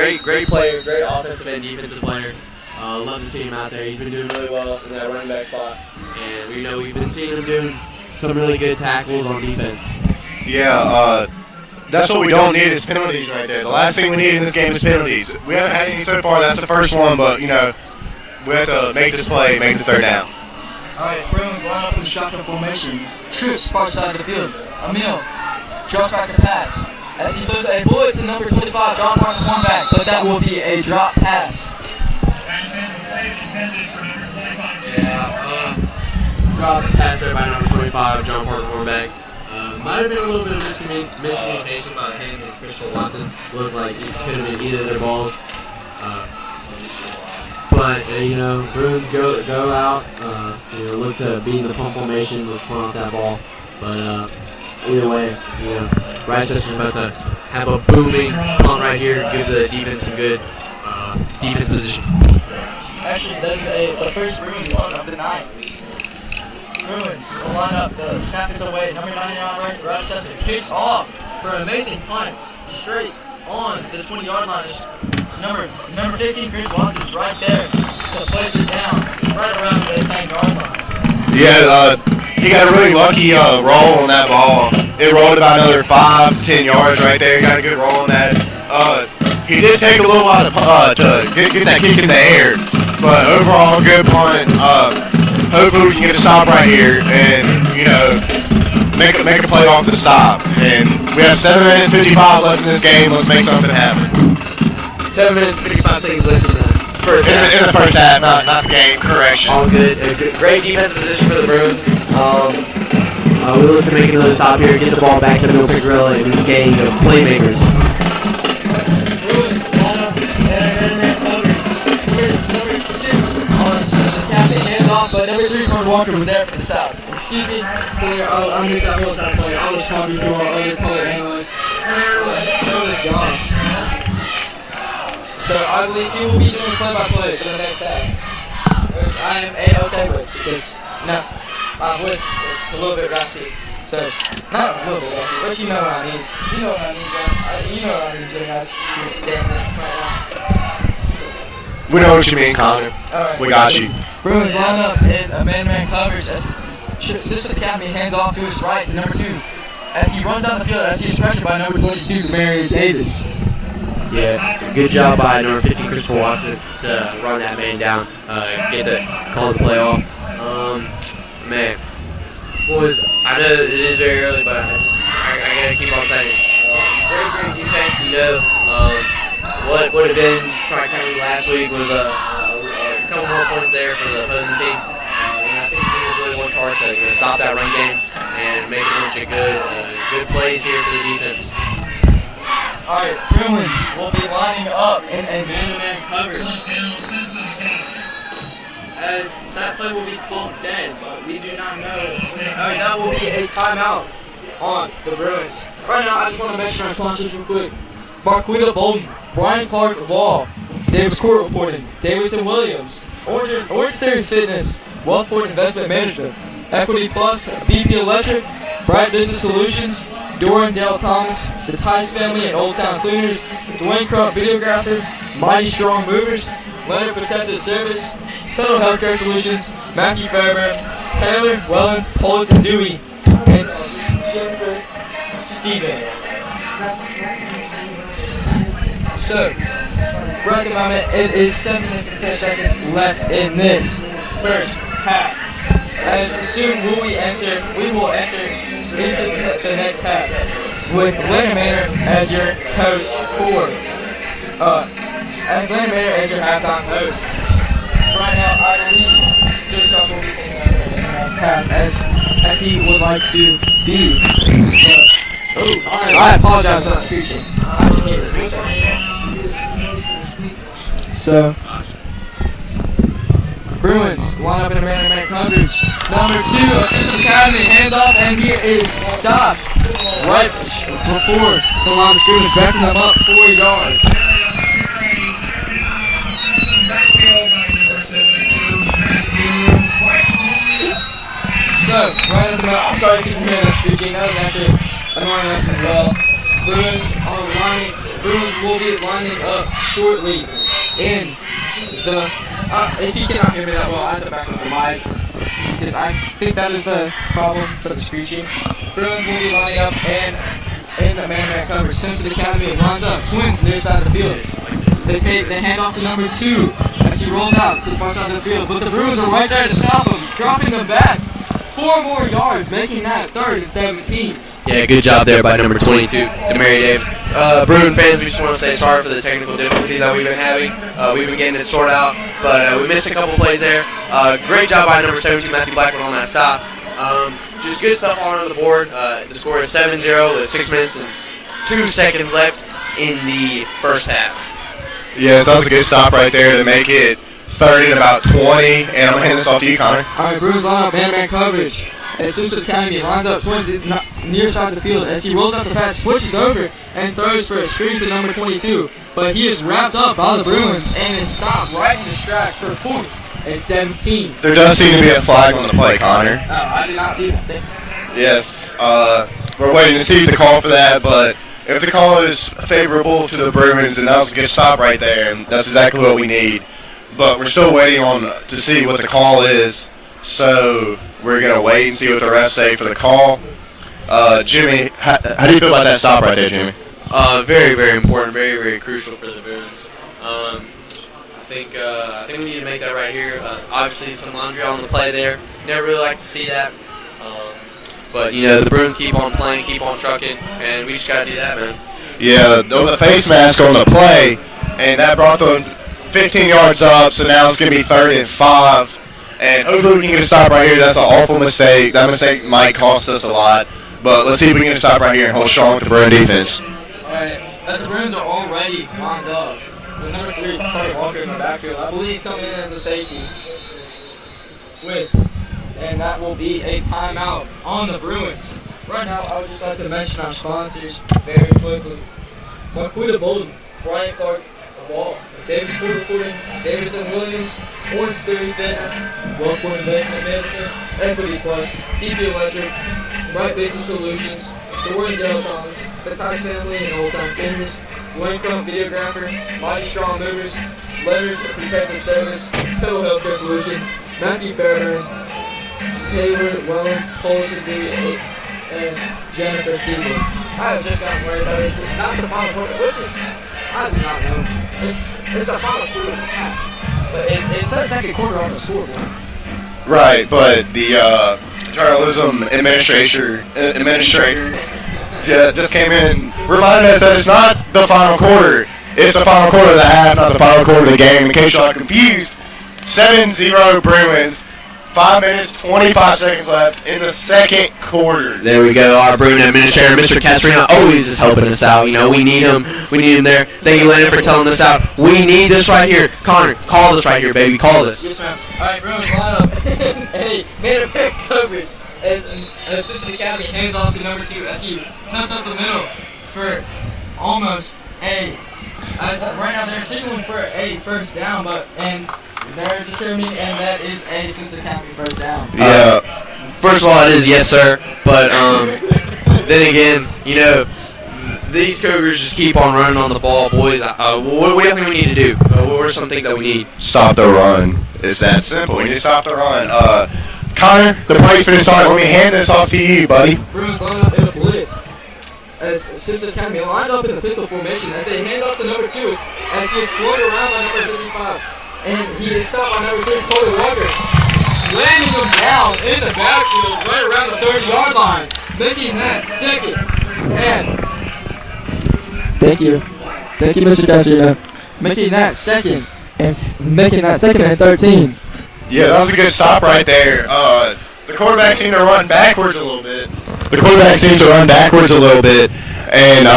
player, great offensive and defensive player. Love to see him out there. He's been doing really well in that running back spot, and we've been seeing him doing some really good tackles on defense. Yeah, that's what we don't need is penalties right there. The last thing we need in this game is penalties. We haven't had any so far. That's the first one, but we have to make this play, make this 3rd down. All right, Bruins line up in the shotgun formation. Troops far side of the field. Emil drops back to pass as he throws a bullet to number 25, John Parker, cornerback, but that will be a drop pass. Drop pass there by number 25, John Parker, cornerback. Might have been a little bit of miscommunication by him and Christopher Watson. Looked like it could have been either of their balls. But, Bruins go out, look to be in the pump formation, look to pull off that ball. But either way, Rice's about to have a booming punt right here, give the defense some good defense position. Actually, that is the first Bruins punt of the night. Bruins will line up, the snap is away, number 99, Rochester kicks off for an amazing punt, straight on the 20-yard line. Number 15, Chris Watson, is right there to place it down right around the 10-yard line. Yeah, he got a really lucky roll on that ball. It rolled about another 5 to 10 yards right there. He got a good roll on that. He did take a little while to get that kick in the air, but overall, good punt. Hopefully, we can get a stop right here and make a play off the stop. And we have 7 minutes 55 left in this game. Let's make something happen. 7 minutes, 55 seconds left in the first half. In the first half, not the game. Correction. All good. Great defense position for the Bruins. We look to make another stop here, get the ball back to Bill Picarella, and we gain playmakers. Bruins, line up, and covers. Number 2 on Captain hands off, but number 3, Connor Walker, was there for the stop. Excuse me, I missed that real time play. I was talking to our other color analyst. Show is gone. So I believe he will be doing play-by-play for the next half, which I am A-okay with, because my voice is a little bit raspy. So, not a little bit raspy, but you know what I need. You know what I need, John. You know what I need, Jay House. Dancing right now. We know what you mean, Connor. Alright. We got you. Bruins line up in a man-to-man coverage as Simpson Academy hands off to his right to number 2. As he runs down the field, as he is pressured by number 22, Marion Davis. Yeah, good job by number 15, Christopher Watson, to run that man down, call the play off. Man, boys, I know it is very early, but I gotta keep on saying, great defense. What would have been Tri-County last week was a couple more points there for the opposing team. And I think the team really worked hard to stop that run game and make a bunch of good plays here for the defense. Alright, Bruins will be lining up in a man-to-man coverage. As that play will be called dead, but we do not know. Alright, that will be a timeout on the Bruins. Right now, I just want to mention our sponsors real quick. Marquita Bolden, Brian Clark Law, Davis Court Reporting, Davidson Williams, Orange Theory Fitness, Wealthport Investment Management, Equity Plus, BP Electric, Bright Business Solutions, Doran Dale Thomas, the Tice Family and Old Town Cleaners, Dwayne Crump Videographer, Mighty Strong Movers, Leonard Protective Service, Total Healthcare Solutions, Matthew Fairburn, Taylor, Wellens, Polis, and Dewey, and Jennifer Steven. So, right at the moment, it is 7 minutes and 10 seconds left in this first half. As soon we will enter into the next half with Leonard Manor as your host Leonard Manor as your halftime host. Right now, I believe Joe Scott will be taking over in the next half as he would like to be. I apologize for not screeching. I can hear it. So, Bruins line up in a man-to-man coverage. Number 2, Assistant Academy, hands off, and he is stopped right before the line of scrimmage, backing them up 4 yards. So, right at the moment, I'm sorry if you can hear the screeching, that was actually annoying us as well. Bruins will be lining up shortly in the, if you cannot hear me that well, I have to back up the mic, because I think that is the problem for the screeching. Bruins will be lining up in the man-to-man coverage. Simpson Academy lines up, twins near side of the field. They hand off to number 2 as he rolls out to the far side of the field, but the Bruins are right there to stop him, dropping them back 4 more yards, making that 3rd and 17. Yeah, good job there by number 22, Demary Davis. Bruin fans, we just want to say sorry for the technical difficulties that we've been having. We've been getting it sorted out, but we missed a couple plays there. Great job by number 17, Matthew Blackman, on that stop. Just good stuff all around the board. The score is 7-0 with 6 minutes and 2 seconds left in the first half. Yeah, so that was a good stop right there to make it 30 and about 20, and I'm going to hand this off to you, Connor. Alright, Bruins line up man-to-man coverage. As Simpson Academy lines up twins near side of the field. As he rolls out the pass, switches over, and throws for a screen to number 22. But he is wrapped up by the Bruins and is stopped right in his tracks for 4th and 17. There does seem to be a flag on the play, Connor. Oh, I did not see that. Yes, we're waiting to see the call for that, but if the call is favorable to the Bruins, then that was a good stop right there, and that's exactly what we need. But we're still waiting on to see what the call is, so we're going to wait and see what the refs say for the call. Jimmy, how do you feel about that stop right there, Jimmy? Very, very important, very, very crucial for the Bruins. I think we need to make that right here. Obviously, some laundry on the play there. Never really like to see that. But, the Bruins keep on playing, keep on trucking, and we just got to do that, man. Yeah, there was a face mask on the play, and that brought them 15 yards up, so now it's going to be 3rd and 5. And hopefully we can get a stop right here. That's an awful mistake. That mistake might cost us a lot. But let's see if we can get a stop right here and hold strong with the Bruin defense. All right, as the Bruins are already lined up, with number 3, Carter Walker in the backfield, I believe coming in as a safety. And that will be a timeout on the Bruins. Right now, I would just like to mention our sponsors very quickly. Marquita Bolden, Brian Clark, The Wall, Davis Pool Recording, Davison Williams, Orange Theory Fitness, Wealthport Investment Management, Equity Plus, DP Electric, Right Business Solutions, Jordan Dale Thomas, the Tice Family and Old Time Famous, Wayne Crump Videographer, Mighty Strong Movers, Letters of Protective Service, Total Healthcare Solutions, Matthew Fairburn, Taylor Wellens, Colton D. and Jennifer Steele. I have just gotten worried that it's not the final quarter, which is, I do not know. It's the final quarter, but it says second quarter on the scoreboard. Right, but the journalism administrator just came in and reminded us that it's not the final quarter. It's the final quarter of the half, not the final quarter of the game. In case y'all are confused, 7-0 Bruins. 5 minutes, 25 seconds left in the second quarter. There we go. Our Bruin administrator, Mr. Castrina, always is helping us out. We need him. We need him there. Thank you, Landon, for telling us out. We need this right here. Connor, call this right here, baby. Call this. Yes, ma'am. All right, Bruins line up. Hey, man-to-man coverage as Assistant Academy hands off to number 2 as he cuts up the middle for almost a. Right now they're signaling for a first down, they're determining, and that is a Cincinnati Academy first down. Yeah. First of all, it is yes, sir. But then again, these Cougars just keep on running on the ball, boys. What do you think we need to do? What are some things that we need? Stop the run. It's that simple. We need to stop the run. Connor, the play's finished starting. Let me hand this off to you, buddy. Bruins line up in a blitz. As Simpson Academy lined up in the pistol formation as they hand off to number 2 as he is slowed around by number 55. And he is stopped by number 3, Cody Walker, slamming him down in the backfield right around the 30-yard line, making that second. And thank you, Mr. Castrina. Making that second and 13. Yeah, that was a good stop right there. The quarterback seemed to run backwards a little bit. And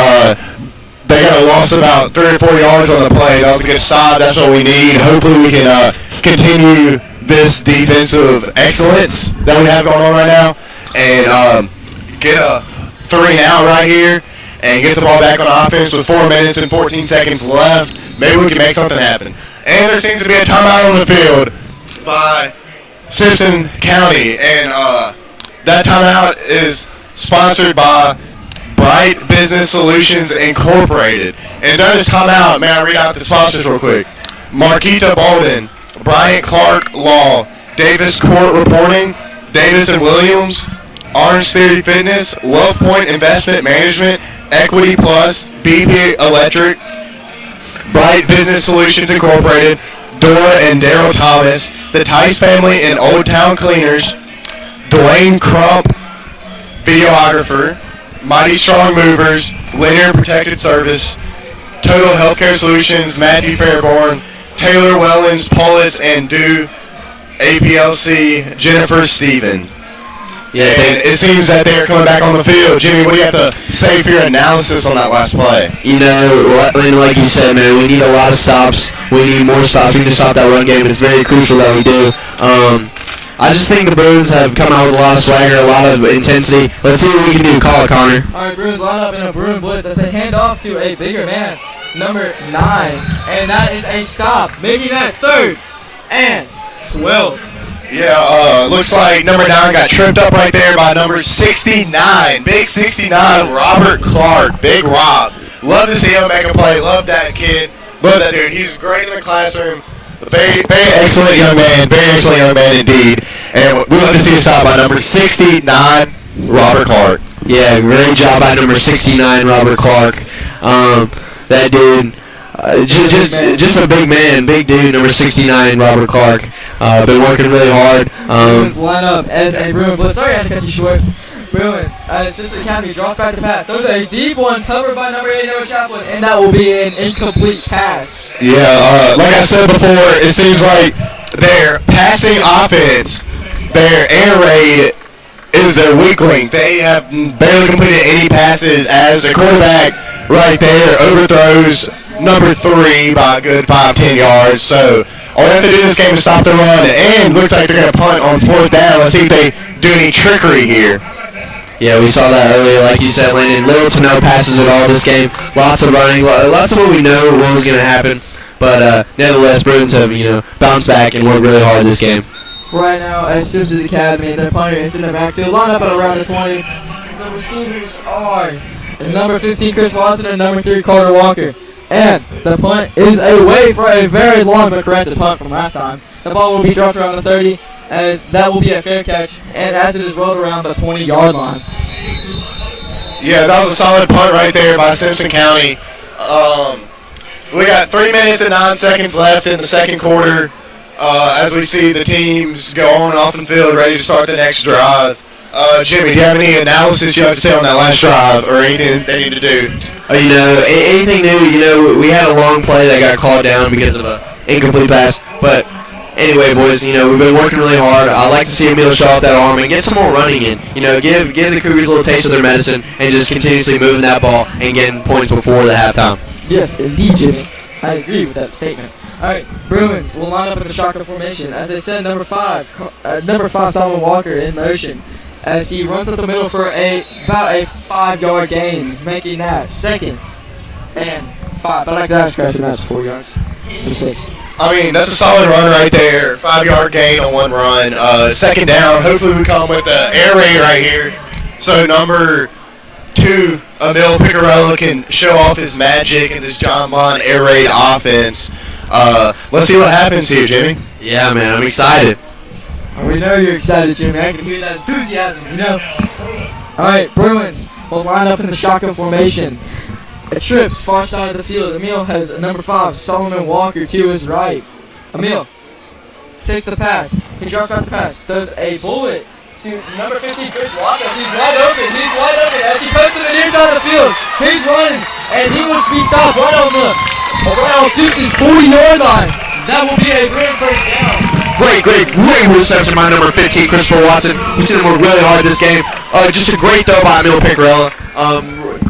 they got a loss about 3 or 4 yards on the play. That was a good stop. That's what we need. Hopefully we can continue this defensive excellence that we have going on right now and get a 3 and out right here and get the ball back on offense with 4 minutes and 14 seconds left. Maybe we can make something happen. And there seems to be a timeout on the field by Simpson County. And that timeout is sponsored by Bright Business Solutions Incorporated. And during this timeout, may I read out the sponsors real quick? Marquita Bolden, Bryant Clark Law, Davis Court Reporting, Davis and Williams, Orange Theory Fitness, Wealth Point Investment Management, Equity Plus, BP Electric, Bright Business Solutions Incorporated, Dora and Daryl Thomas, the Tice Family and Old Town Cleaners, Dwayne Crump, Videographer, Mighty Strong Movers, Linear Protected Service, Total Healthcare Solutions, Matthew Fairborn, Taylor Wellens, Paulitz, and Dew, APLC, Jennifer Stephen. Yeah, and it seems that they're coming back on the field. Jimmy, what do you have to say for your analysis on that last play? Like you said, man, we need a lot of stops. We need more stops. We need to stop that run game. It's very crucial that we do. I just think the Bruins have come out with a lot of swagger, a lot of intensity. Let's see what we can do. Call it, Connor. All right, Bruins line up in a Bruin blitz as they hand off to a bigger man, number 9, and that is a stop, making that 3rd and 12. Yeah, looks like number 9 got tripped up right there by number 69. Big 69, Robert Clark. Big Rob. Love to see him make a play. Love that kid. Love that dude. He's great in the classroom. Very, very excellent young man. Very excellent young man indeed. And we love to see him stop by number 69, Robert Clark. Yeah, great job by number 69, Robert Clark. That dude, just a big man, big dude, number 69, Robert Clark. Been working really hard. Bruins line up as a Bruin blitz. Sorry, I had to cut you short. Bruins, Simpson Academy drops back to pass. There's a deep one covered by number 8, Noah Chaplin, and that will be an incomplete pass. Yeah, like I said before, it seems like their passing offense, their air raid is their weak link. They have barely completed any passes as the quarterback right there overthrows number 3 by a good 5-10 yards. So all they have to do in this game is stop the run, and looks like they're going to punt on 4th down. Let's see if they do any trickery here. Yeah, we saw that earlier, like you said, Landon. Little to no passes at all this game. Lots of running, lots of what we know what was going to happen. But nevertheless, Bruins have, bounced back and worked really hard this game. Right now at Simpson Academy, their punter is in the backfield, line up at around the 20. The receivers are number 15, Chris Watson, and number 3, Carter Walker. And the punt is away for a very long but corrected punt from last time. The ball will be dropped around the 30, as that will be a fair catch, and as it is rolled around the 20-yard line. Yeah, that was a solid punt right there by Simpson County. We got 3 minutes and 9 seconds left in the second quarter as we see the teams go on and off the field ready to start the next drive. Jimmy, do you have any analysis you have to say on that last drive or anything they need to do? Anything new, we had a long play that got called down because of an incomplete pass. But anyway, boys, we've been working really hard. I'd like to see Emil show off that arm and get some more running in. Give the Cougars a little taste of their medicine and just continuously moving that ball and getting points before the halftime. Yes, indeed, Jimmy. I agree with that statement. All right, Bruins will line up in the shotgun formation. As I said, number 5, Solomon Walker in motion, as he runs up the middle for about a 5-yard gain, making that 2nd and 5. But I can scratch and that's 4 yards. So 6. I mean, that's a solid run right there. 5-yard gain on one run. 2nd down. Hopefully we come with the air raid right here. So number 2, Emil Picarella can show off his magic in this John Bond air raid offense. Let's see what happens here, Jimmy. Yeah, man, I'm excited. We know you're excited, Jimmy. I can hear that enthusiasm, All right, Bruins will line up in the shotgun formation. It trips far side of the field. Emil has number 5, Solomon Walker, to his right. Emil takes the pass. He drops back the pass. Does a bullet to number 15, Chris Watson. He's wide open. As he comes to the near side of the field. He's running, and he must be stopped right on Simpson's 40-yard line. That will be a great first down. Great reception by number 15, Christopher Watson. We've seen him work really hard this game. Just a great throw by Emil Picarella.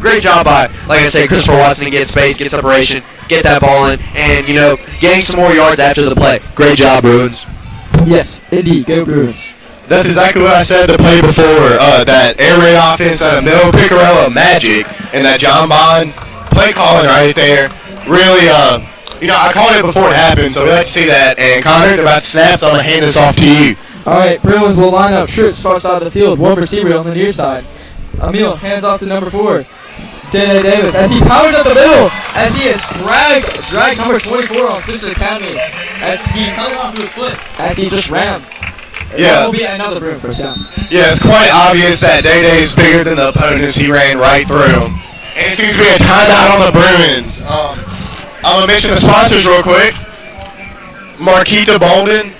Great job by, like I say, Christopher Watson to get space, get separation, get that ball in, and, getting some more yards after the play. Great job, Bruins. Yes, indeed. Go Bruins. That's exactly what I said the play before. That air raid offense, that Emil Picarella magic, and that John Bond play calling right there. Really, I called it before it happened, so we like to see that. And Connor, about to snap, so I'm going to hand this off to you. All right, Bruins will line up trips far side of the field. One receiver on the near side. Emil hands off to number 4, Dene Davis, as he powers up the middle, as he is dragged number 24 on Simpson Academy, as he hung onto his foot, as he just ran. Yeah. That will be another Bruin first down. Yeah, it's quite obvious that Day is bigger than the opponents. He ran right through him. And it seems to be a timeout on the Bruins. I'm going to mention the sponsors real quick. Marquita Bolden,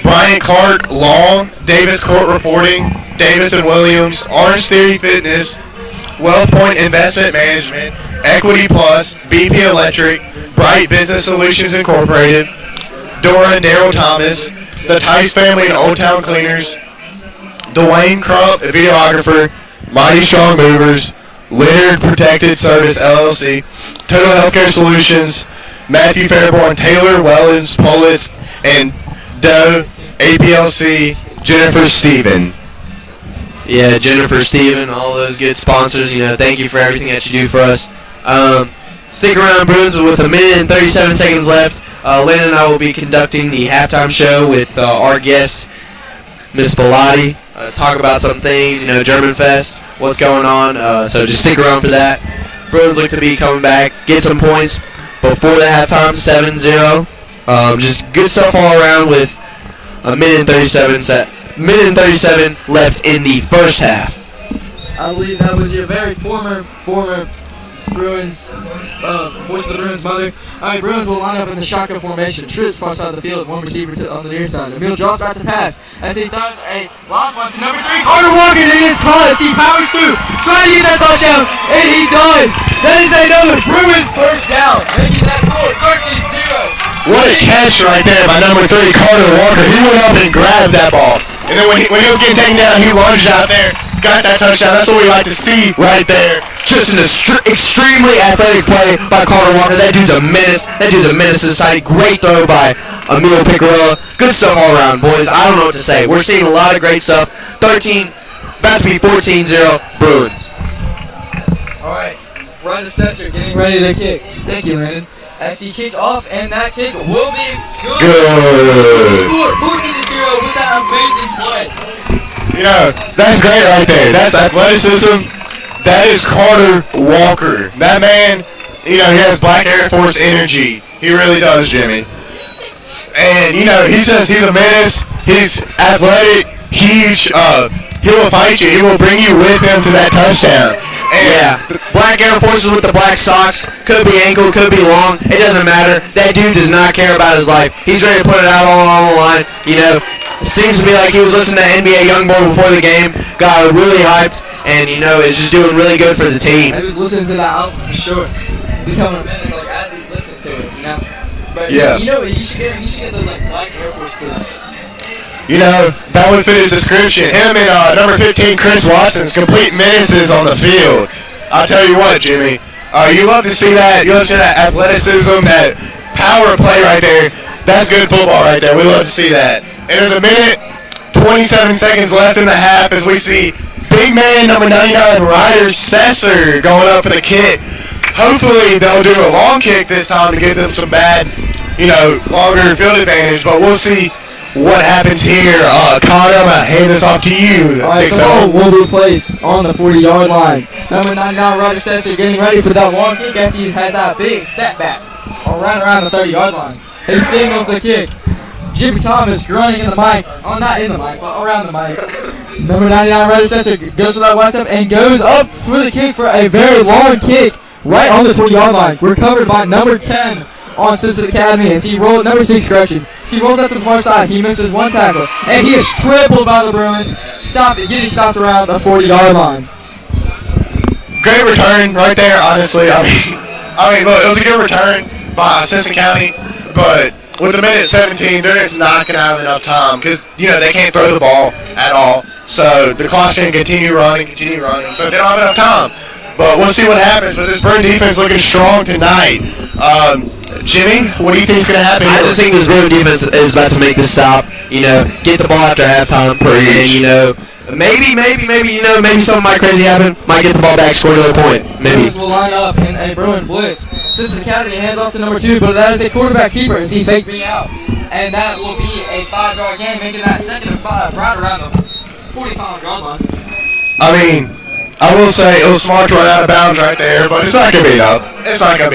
Bryant Clark, Long, Davis Court Reporting, Davis and Williams, Orange Theory Fitness, Wealth Point Investment Management, Equity Plus, BP Electric, Bright Business Solutions Incorporated, Dora and Daryl Thomas, the Tice Family and Old Town Cleaners, Dwayne Crump, a videographer, Mighty Strong Movers, Leonard Protected Service LLC, Total Healthcare Solutions, Matthew Fairborn, Taylor Wellens, Pullitz, and Doe, APLC, Jennifer Stephen. Yeah, Jennifer, Steven, all those good sponsors, thank you for everything that you do for us. Stick around, Bruins, with a minute and 37 seconds left. Lynn and I will be conducting the halftime show with our guest, Miss Bellotti, talk about some things, German Fest, what's going on. So just stick around for that. Bruins look to be coming back, get some points before the halftime, 7-0. Just good stuff all around with a minute and 37 left in the first half. I believe that was your very former Bruins, voice of the Bruins mother. All right, Bruins will line up in the shotgun formation. Trips far side of the field, one receiver on the near side. Emil draws back to pass as he throws a lost one to number 3, Carter Walker, and it is caught as he powers through, trying to get that touchdown, and he does. That is another Bruin first down, making that score 13-0. What a catch right there by number 3, Carter Walker. He went up and grabbed that ball. And then when he was getting taken down, he lunged out there, got that touchdown. That's what we like to see right there. Just an extremely athletic play by Carter Walker. That dude's a menace. That dude's a menace to society. Great throw by Emilio Picarella. Good stuff all around, boys. I don't know what to say. We're seeing a lot of great stuff. 13, about to be 14-0, Bruins. All right, Ryan Assessor getting ready to kick. Thank you, Landon. As he kicks off, and that kick will be good. Good. Score 14-0 with that amazing play. That's great right there. That's athleticism. That is Carter Walker. That man, he has Black Air Force energy. He really does, Jimmy. And, he's a menace. He's athletic, huge. He will fight you. He will bring you with him to that touchdown. Yeah, Black Air Forces with the black socks. Could be ankle, could be long. It doesn't matter. That dude does not care about his life. He's ready to put it out all on the line. It seems to be like he was listening to NBA Youngboy before the game. Got really hyped, and it's just doing really good for the team. He was listening to that album for sure. It's becoming a minute as he's listening to it. But yeah. You should get those Black Air Force goods. That would fit his description. Him and number 15, Chris Watson's complete menaces on the field. I'll tell you what, Jimmy. You love to see that. You love to see that athleticism, that power play right there. That's good football right there. We love to see that. And there's a minute, 27 seconds left in the half as we see big man number 99, Ryder Sesser, going up for the kick. Hopefully they'll do a long kick this time to give them some longer field advantage. But we'll see what happens here. Connor, I'm going to hand this off to you. All right, the ball will be placed on the 40-yard line. Number 99, Ryder Sesser, getting ready for that long kick as he has that big step back right around the 30-yard line. He signals the kick. Jimmy Thomas grunting in the mic. Oh, not in the mic, but around the mic. Number 99, Ryder Sesser, goes for that wide step and goes up for the kick for a very long kick right on the 20-yard line. Recovered by number 10 on Simpson Academy as he rolls, number 6 correction. As he rolls out to the far side, he misses one tackle, and he is tripled by the Bruins, getting stopped around the 40-yard line. Great return right there, honestly. I mean, look, it was a good return by Simpson County, but with the minute 17, they're just not going to have enough time because, they can't throw the ball at all. So the clock's going to continue running, so they don't have enough time. But we'll see what happens. But this Bruin defense looking strong tonight. Jimmy, what do you think is going to happen here? I just think this Bruin defense is about to make this stop. Get the ball after halftime. And, maybe something might crazy happen. Might get the ball back, score another point. Maybe. Bruins will line up in a Bruin blitz. Simpson Academy hands off to number 2, but that is a quarterback keeper as he faked me out. And that will be a 5-yard gain, making that 2nd and 5 right around the 45-yard line. I mean, I will say it was smart to run out of bounds right there, but it's not going to be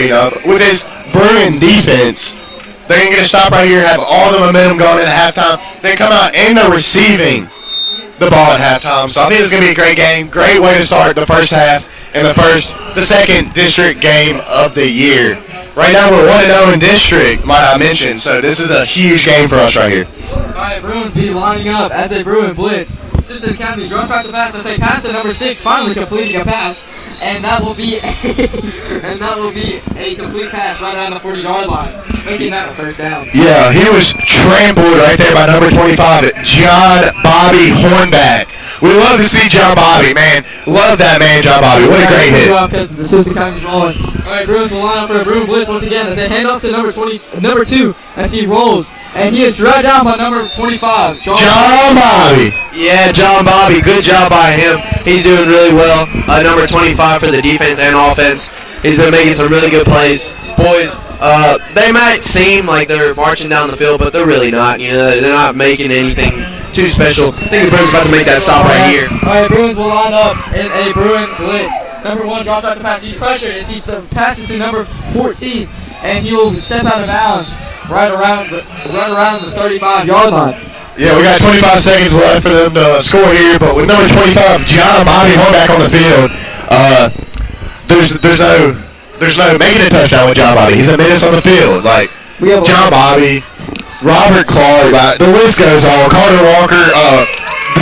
enough. With this Bruin defense, they're going to get a stop right here, have all the momentum going into halftime, then come out and they're receiving the ball at halftime. So I think it's going to be a great game. Great way to start the first half and the second district game of the year. Right now we're 1-0 in district, might I mention. So this is a huge game for us right here. All right, Bruins be lining up as a Bruin blitz. Simpson Academy draws back the pass. I say pass to number 6, finally completing a pass, and that will be a complete pass right around the 40-yard line, making that a first down. Yeah, he was trampled right there by number 25, John Bobby Hornback. We love to see John Bobby, man. Love that man, John Bobby. What a great hit. Because the Simpson Academy's rolling. All right, Bruins will line up for a Bruin blitz once again as they hand off to number 2 as he rolls, and he is dragged down by number 25, John Bobby. Yeah, John Bobby. Good job by him. He's doing really well. Number 25 for the defense and offense. He's been making some really good plays. Boys, they might seem like they're marching down the field, but they're really not. They're not making anything too special. I think the Bruins are about to make that stop right here. All right, Bruins will line up in a Bruin blitz. Number 1 drops back to pass. He's pressured as he passes to number 14, and he will step out of bounds right around the 35-yard line. Yeah, we got 25 seconds left for them to score here, but with number 25, John Bobby back on the field, there's no making a touchdown with John Bobby. He's a menace on the field. Like John Bobby, Robert Clark, the list goes on. Carter Walker,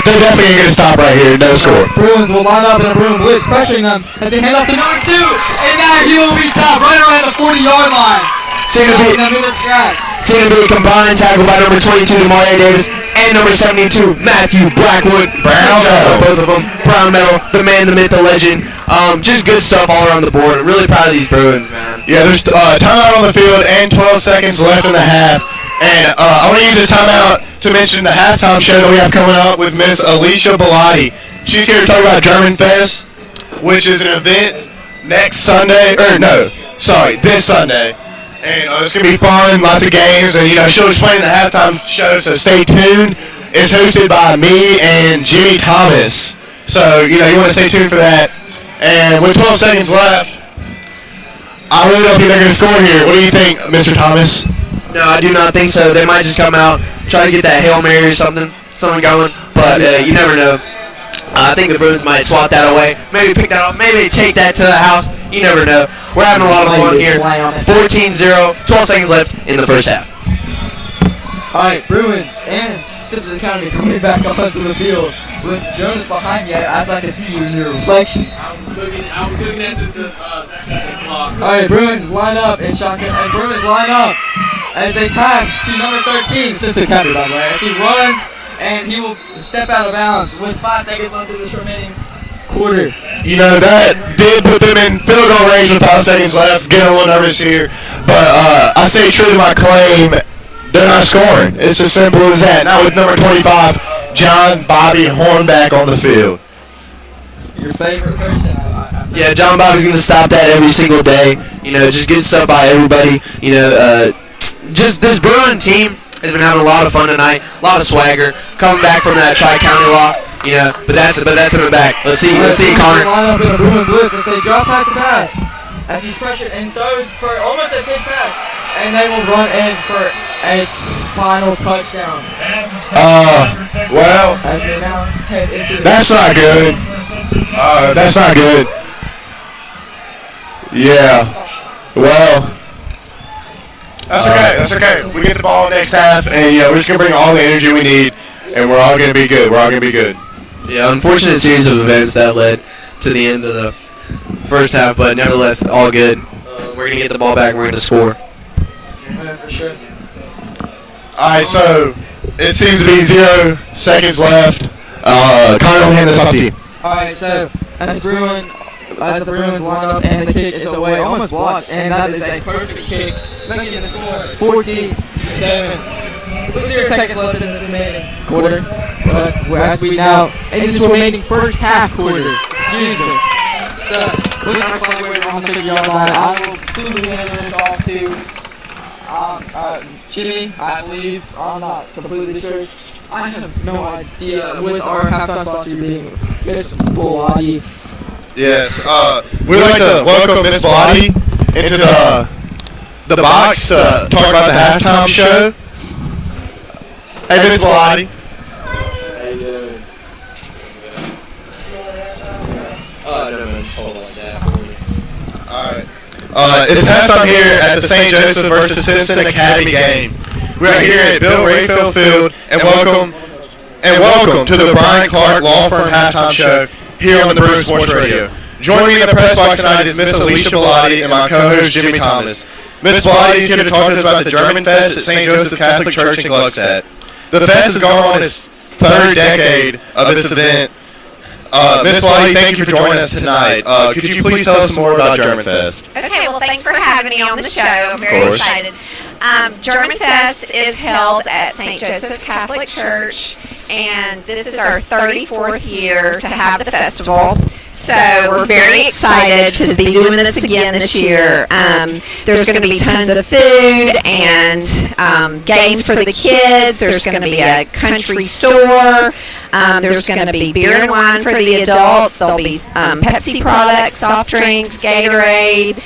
they're definitely going to stop right here. No score. Bruins will line up in a Bruin blitz, pressuring them as they hand off to number 2, and now he will be stopped right around the 40-yard line. It's going to be a combined tackle by number 22, Demario Davis, and number 72, Matthew Blackwood. Brown medal. Both of them. Brown medal, the man, the myth, the legend. Just good stuff all around the board. Really proud of these Bruins, man. Yeah, there's timeout on the field and 12 seconds left in the half. And I want to use the timeout to mention the halftime show that we have coming up with Miss Alicia Bellotti. She's here to talk about German Fest, which is an event this Sunday. And it's going to be fun, lots of games, and she'll explain the halftime show, so stay tuned. It's hosted by me and Jimmy Thomas. So, you want to stay tuned for that. And with 12 seconds left, I really don't think they're going to score here. What do you think, Mr. Thomas? No, I do not think so. They might just come out, try to get that Hail Mary or something going, but you never know. I think the Bruins might swat that away. Maybe pick that up. Maybe take that to the house. You never know. We're having a lot of fun here. 14-0, 12 seconds left in the first half. All right, Bruins and Simpson Academy coming back onto the field with Jonas behind you, as I can see you in your reflection. I was looking at the clock. All right, Bruins line up in shotgun, and Bruins line up as they pass to number 13, Simpson Academy, by the way, as he runs. And he will step out of bounds with 5 seconds left in this remaining quarter. That did put them in field goal range with 5 seconds left. Getting a little nervous here. But I say true to my claim, they're not scoring. It's as simple as that. Now with number 25, John Bobby Hornback on the field. Your favorite person? Yeah, John Bobby's going to stop that every single day. Just good stuff by everybody. Just this Bruin team has been having a lot of fun tonight, a lot of swagger, coming back from that Tri-County loss, but that's in the back. Let's see, Connor. Line up in a Bruin blitz as they drop back to pass, as he's pressured and throws for almost a big pass, and they will run in for a final touchdown. As they now head into the that's not good. That's not good. Yeah. Well. That's okay. We get the ball next half, and we're just gonna bring all the energy we need, and we're all gonna be good. Yeah, unfortunate series of events that led to the end of the first half, but nevertheless, all good. We're gonna get the ball back. And we're gonna score. Yeah, for sure. All right, so it seems to be 0 seconds left. Connor, I'll hand this off to you. All right, so as the Bruins line up and the kick is away, almost blocked, and that is a perfect kick, making the score 14-7. With 0 seconds left in this remaining quarter. As we now in this remaining first half quarter. Excuse me. So, with our flag waiver on the 50-yard line, I will soon be handing this off to Jimmy, I believe. I'm not completely sure. I have no idea. With our halftime sponsor being Miss Bellotti. Yes, we'd like to welcome Miss Bellotti into the box to talk about the halftime show. Hey, Miss Bellotti. How you doing? Alright. It's halftime here at the St. Joseph versus Simpson Academy game. We are here at Bill Rayfield Field, and welcome to the Brian Clark Law Firm halftime show here on the Bruin Sports Radio. Joining me in the press box tonight is Miss Alicia Bellotti and my co-host Jimmy Thomas. Miss Bellotti is here to talk to us about the German Fest at St. Joseph Catholic Church in Gluckstadt. The fest has gone on its 3rd decade of this event. Miss Bellotti, thank you for joining us tonight. Could you please tell us more about German Fest? Okay, well, thanks for having me on the show. I'm very excited. German Fest is held at St. Joseph Catholic Church, and this is our 34th year to have the festival. So we're very excited to be doing this again this year. There's going to be tons of food and games for the kids. There's going to be a country store. There's going to be beer and wine for the adults. There'll be Pepsi products, soft drinks, Gatorade.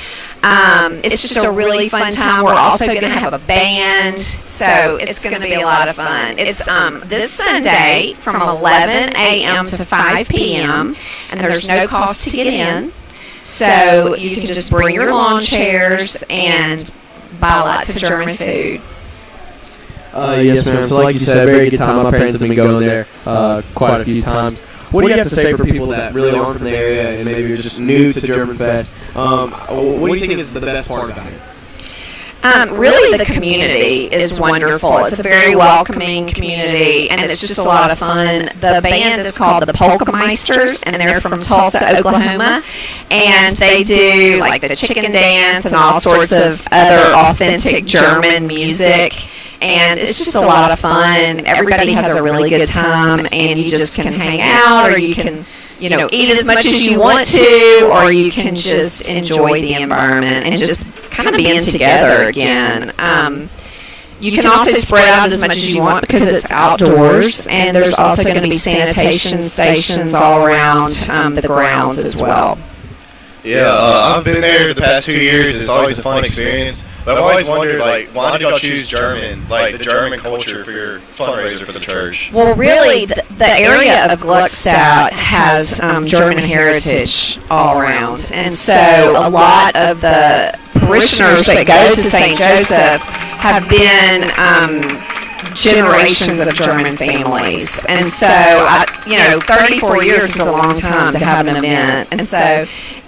It's just a really fun time. We're also going to have a band, so it's going to be a lot of fun. It's this Sunday from 11 a.m. to 5 p.m., and there's no cost to get in. So you can just bring your lawn chairs and buy lots of German food. Yes, ma'am. So like you said, very good time. My parents have been going there quite a few times. What do you have to say for people that really aren't from the area and maybe are just new to German Fest? What do you think is the best part about it? Really, the community is wonderful. It's a very welcoming community, and it's just a lot of fun. The band is called the Polkameisters, and they're from Tulsa, Oklahoma, and they do like the chicken dance and all sorts of other authentic German music. And it's just a lot of fun. Everybody has a really good time, and you just can hang out, or you can, eat as much as you want to, or you can just enjoy the environment and just kind of being together again. You can also spread out as much as you want because it's outdoors, and there's also going to be sanitation stations all around the grounds as well. Yeah, I've been there the past 2 years. It's always a fun experience. But I've always wondered, why did y'all choose German, the German culture for your fundraiser for the church? Well, really, the area of Gluckstadt has German heritage all around. And so a lot of the parishioners that go to St. Joseph have been generations of German families. And so, 34 years is a long time to have an event. And so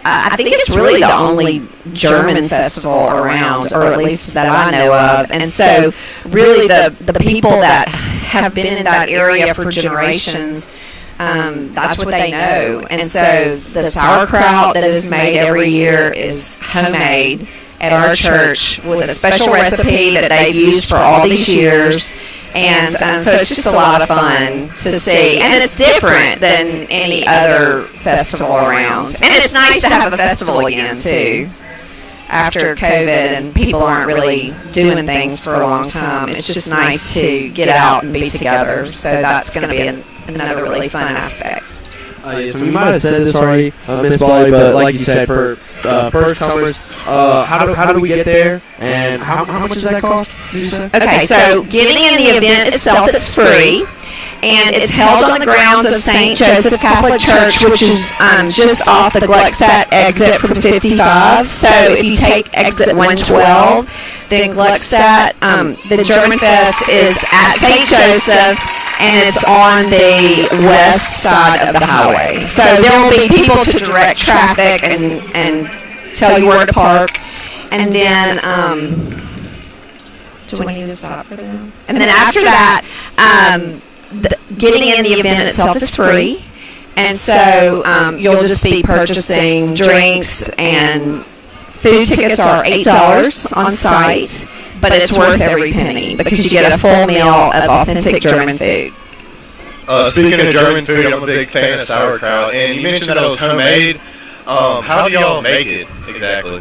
I think it's really the only German festival around, or at least that I know of. And so really the people that have been in that area for generations, that's what they know. And so the sauerkraut that is made every year is homemade at our church with a special recipe that they've used for all these years. And so it's just a lot of fun to see. And it's different than any other festival around. And it's nice to have a festival again, too. After COVID and people aren't really doing things for a long time, it's just nice to get out and be together. So that's going to be another really fun aspect. Yes, we might have said this already, Ms. Bolly, but like you said, for first comers, how do we get there, and how much does that cost? Did you say? Okay, so getting in the event itself, it's free, and it's held on the grounds of St. Joseph Catholic Church, which is just off the Gluckstadt exit from 55. So if you take exit 112, then Gluckstadt, the German Fest is at St. Joseph, and it's on the west side of the highway. So there will be people to direct traffic and tell you where to park. And then, do we need to stop for them? And then after that, getting in the event itself is free. And so you'll just be purchasing drinks, and food tickets are $8 on site. But it's worth every penny because you get a full meal of authentic German food. Speaking of German food, I'm a big fan of sauerkraut, and you mentioned that it was homemade. How do y'all make it exactly?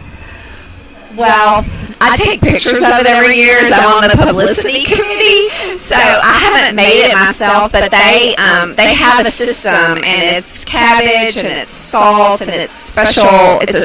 Well, I take pictures of it every year as I'm on the publicity committee, so I haven't made it myself, but they have a system, and it's cabbage, and it's salt, and it's a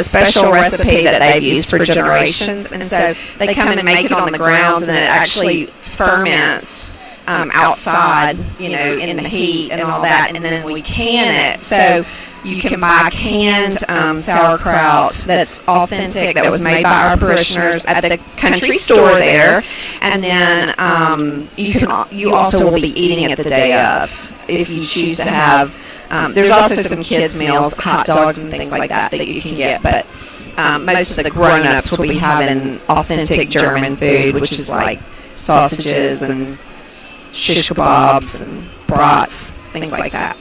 special recipe that they've used for generations, and so they come and make it on the grounds, and it actually ferments outside, in the heat and all that, and then we can it. So you can buy canned sauerkraut that's authentic, that was made by our parishioners at the country store there, and then you also will be eating it the day of if you choose to have. There's also some kids' meals, hot dogs and things like that you can get, but most of the grown-ups will be having authentic German food, which is like sausages and shish kebabs and brats, things like that.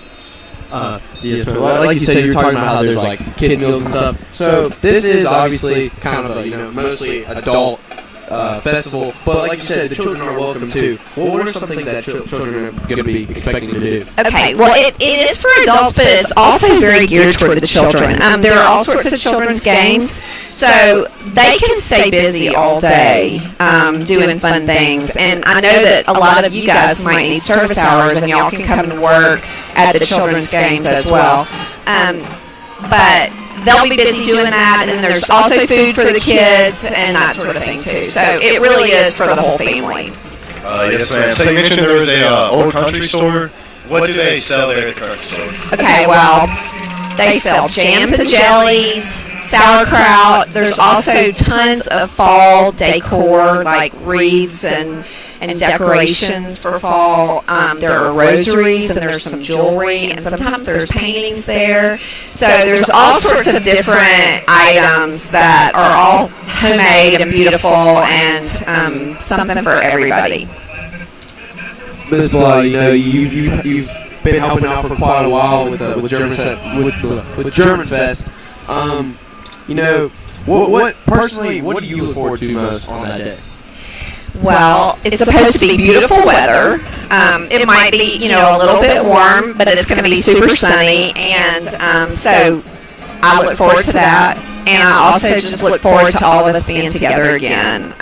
Yes, ma'am. Well, like you said, you were talking about how there's like kids meals and stuff. So this is obviously kind of a mostly adult festival, but like you said, the children are welcome too. Well, what are some things that children are going to be expecting to do? Okay, well, it is for adults, but it's also very geared toward the children. There are all sorts of children's games, so they can stay busy all day doing fun things. And I know that a lot of you guys might need service hours, and y'all can come and work at the children's games as well. But they'll be busy doing that, and then there's also food for the kids and that sort of thing too. So it really is for the whole family. Yes, ma'am. So you mentioned there was a old country store. What do they sell there at the country store? Okay, well, they sell jams and jellies, sauerkraut. There's also tons of fall decor, like wreaths and decorations for fall. There are rosaries, and there's some jewelry, and sometimes there's paintings there. So there's all sorts of different items that are all homemade and beautiful, and something for everybody. Miss Blah, you know, you've been helping out for quite a while with German Fest. You know, what personally, what do you look forward to most on that day? Well, it's supposed to be beautiful weather. It might be, a little bit warm, but it's going to be super sunny, and so I look forward to that. And I also just look forward to all of us being together again.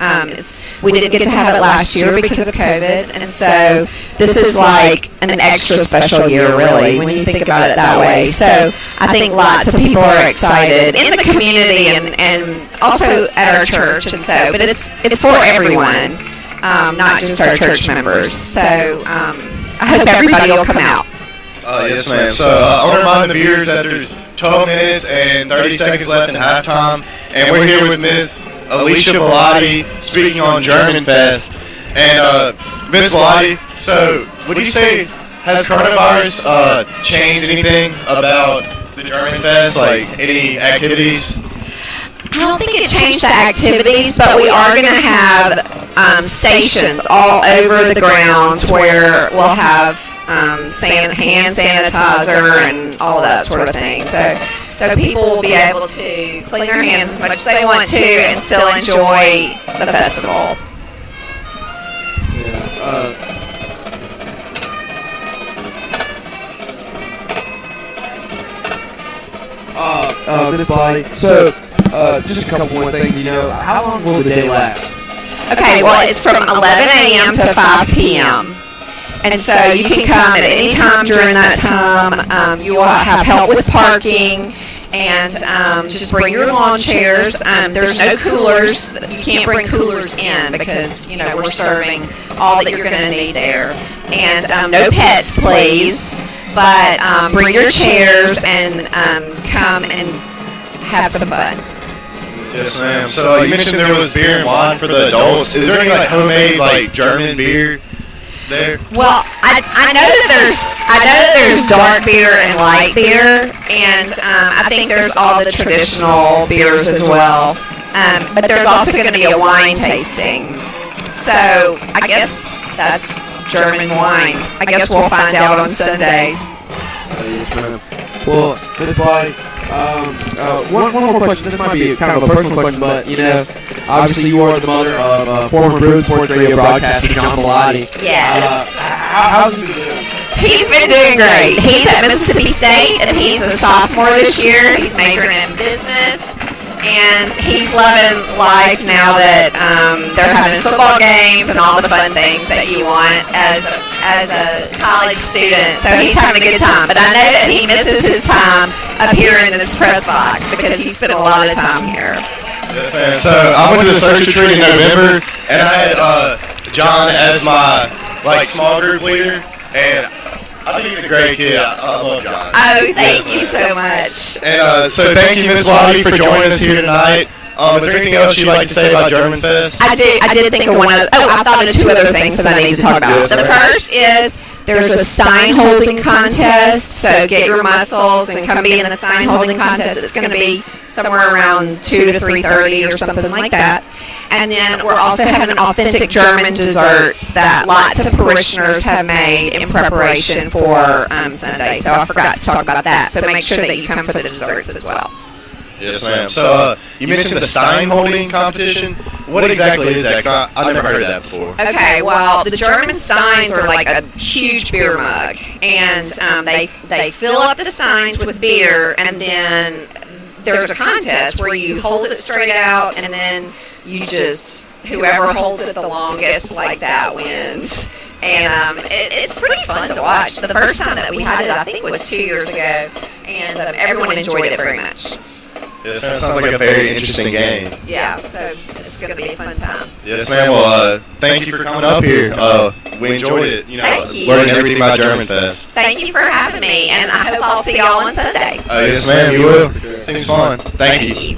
We didn't get to have it last year because of COVID, and so this is like an extra special year, really, when you think about it that way. So I think lots of people are excited in the community and also at our church, and so. But it's for everyone, not just our church members. So I hope everybody will come out. Yes, ma'am. So I want to remind the viewers that there's 12 minutes and 30 seconds left in halftime, and we're here with Miss Alicia Bellotti speaking on German Fest. And Miss Bellotti, so would you say has coronavirus changed anything about the German Fest, like any activities? I don't think it changed the activities, but we are going to have stations all over the grounds where we'll have hand sanitizer and all that sort of thing. So people will be able to clean their hands as much as they want to and still enjoy the festival. Miss Body. So, just a couple more things. How long will the day last? Okay, well, it's from 11 a.m. to 5 p.m. And so you can come at any time during that time. You will have help with parking, and just bring your lawn chairs. There's no coolers. You can't bring coolers in because, we're serving all that you're going to need there. And no pets, please. But bring your chairs and come and have some fun. Yes, ma'am. So you mentioned there was beer and wine for the adults. Is there any homemade German beer there? Well, I know that there's dark beer and light beer, and I think there's all the traditional beers as well. But there's also going to be a wine tasting. So I guess that's German wine. I guess we'll find out on Sunday. Yes, ma'am. Well, Miss Body, one more question. This might be kind of a personal question, but obviously you are the mother of former Bruin Sports Radio broadcaster John Bellotti. Yes. How's he been doing? He's been doing great. He's at Mississippi State, and he's a sophomore this year. He's majoring in business, and he's loving life now that they're having football games and all the fun things that you want as a college student. So he's having a good time. But I know that he misses his time up here in this press box because he spent a lot of time here. Yes, ma'am. So I went to the search retreat in November, and I had John as my small group leader, and I think he's a great kid. I love John. Oh, thank you so much. And so thank you, Ms. Bellotti, for joining us here tonight. Is there anything else you'd like to say about German Fest? I did think of I thought of two other things that I need to talk about. The first is there's a Stein holding contest, so get your muscles and come be in the Stein holding contest. It's going to be somewhere around 2 to 3:30 or something like that. And then we're also having authentic German desserts that lots of parishioners have made in preparation for Sunday. So I forgot to talk about that. So make sure that you come for the desserts as well. Yes, ma'am. So you mentioned the sign holding competition. What exactly is that? 'Cause I've never heard of that before. Okay, well, the German steins are like a huge beer mug, and they fill up the steins with beer, and then there's a contest where you hold it straight out, and then you just whoever holds it the longest, like that wins. And it's pretty fun to watch. The first time that we had it, I think, was 2 years ago, and everyone enjoyed it very much. Yes, ma'am. Sounds like a very interesting game. Yeah, so it's going to be a fun time. Yes, ma'am. Well, thank you for coming up here. We enjoyed it. Thank you. Learning everything about German Fest. Thank you for having me, and I hope I'll see y'all on Sunday. Yes, ma'am. You will. Seems fun. Thank you.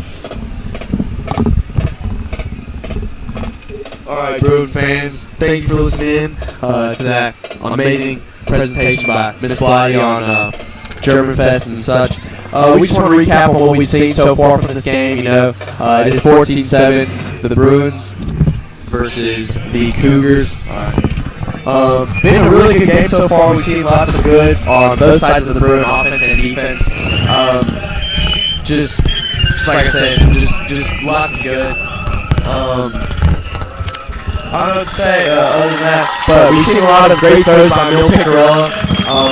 All right, Bruin fans, thank you for listening to that amazing presentation by Miss Blighty on German Fest and such. We just want to recap on what we've seen so far from this game. It is 14-7, the Bruins versus the Cougars. Been a really good game so far. We've seen lots of good on both sides of the Bruin offense and defense. Just like I said, just lots of good. I don't know what to say other than that, but we've seen a lot of great throws by Mil Picarella.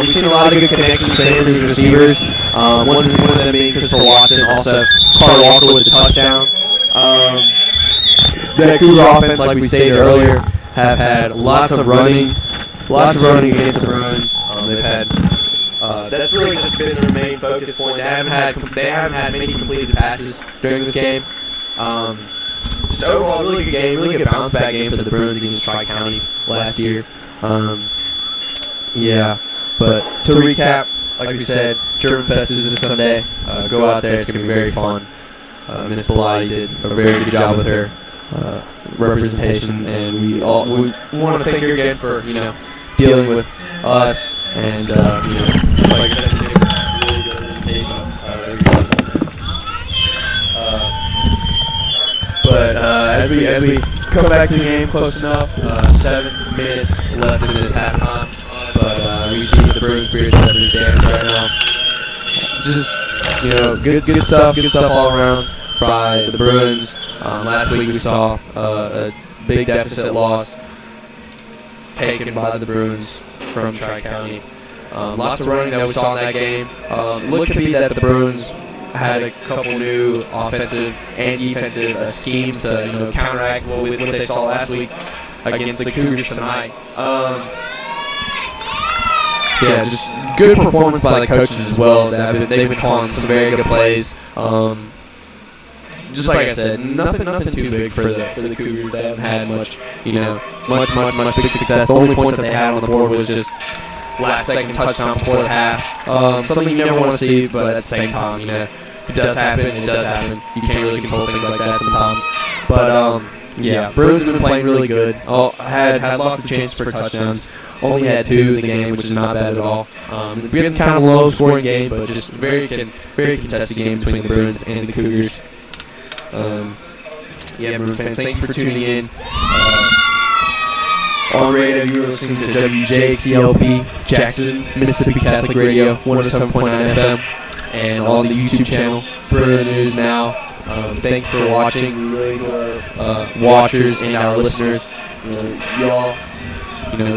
We've seen a lot of good connections to Andrew's receivers. One of them being Christopher Watson, also Carter Walker with the touchdown. The Cougar offense, like we stated earlier, have had lots of running against the Bruins. They've had that's really just been their main focus point. They haven't had many completed passes during this game. Just overall, really good game, really good bounce back game for the Bruins against Tri-County last year. Yeah, but to recap, like we said, German Fest is this Sunday. Go out there; it's going to be very fun. Miss Blighty did a very good job with her representation, and we want to thank her again for dealing with us and like I said, she did a really good representation. But as we come back to the game close enough, 7 minutes left in this halftime. But we see the Bruins Spears setting the dance right now. Just good stuff all around by the Bruins. Last week we saw a big deficit loss taken by the Bruins from Tri-County. Lots of running that we saw in that game. It looked to be that the Bruins had a couple new offensive and defensive schemes to counteract what they saw last week against the Cougars tonight. Yeah, just good performance by the coaches as well. They've been calling some very good plays. Just like I said, nothing too big for the Cougars. They haven't had much big success. The only points that they had on the board was just last second touchdown before the half. Something you never want to see, but at the same time, if it does happen, it does happen. You can't really control things like that sometimes. But yeah, Bruins have been playing really good. Had lots of chances for touchdowns. Only had 2 in the game, which is not bad at all. It's been kind of a low-scoring game, but just very contested game between the Bruins and the Cougars. Yeah, Bruins fans, thank you for tuning in. On radio, you're listening to WJCLP Jackson, Mississippi Catholic Radio, 107.9 FM, and on the YouTube channel, Bruin News Now. Thank you for watching. We really enjoy our watchers and our listeners. Y'all,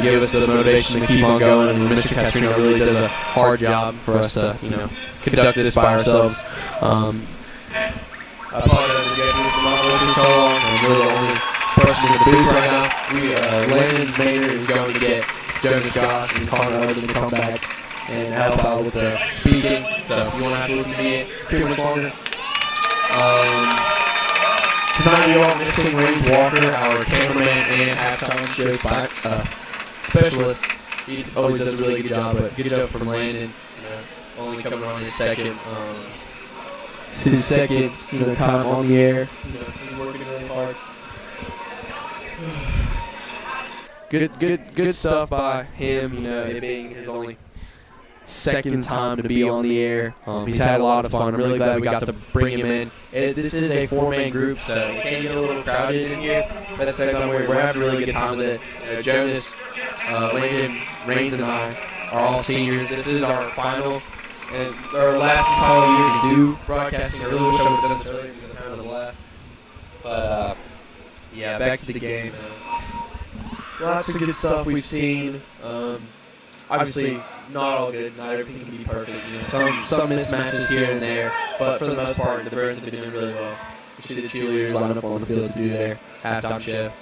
give us the motivation to keep on going. And Mr. Castrino really does a hard job for us to, conduct this by ourselves. I apologize again for listening so long. I'm really the only person in the booth right now. Landon Maynard is going to get Jonas Goss and Connor Odom to come back and help out with the speaking. So if you want to have to listen to me too much longer. Tonight we are missing Rains Walker, our cameraman and halftime show specialist. He always does a really good job, but good job from Landon. Only coming on his second. His second, time on the air. He's working really hard. Good stuff by him. It being his only second time to be on the air. He's had a lot of fun. I'm really glad we got to bring him in. This is a 4-man group, so it can get a little crowded in here. But at the same time, we're having a really good time with it. Jonas, Landon, Rains, and I are all seniors. This is our final and our last entire year to do broadcasting. I really wish I would have done this earlier because I kind of left. But yeah, back to the game. Lots of good stuff we've seen. Obviously, not all good. Not everything can be perfect. You know, some mismatches here and there, but for the most part, the Bruins have been doing really well. You see the cheerleaders line up on the field to do their halftime show.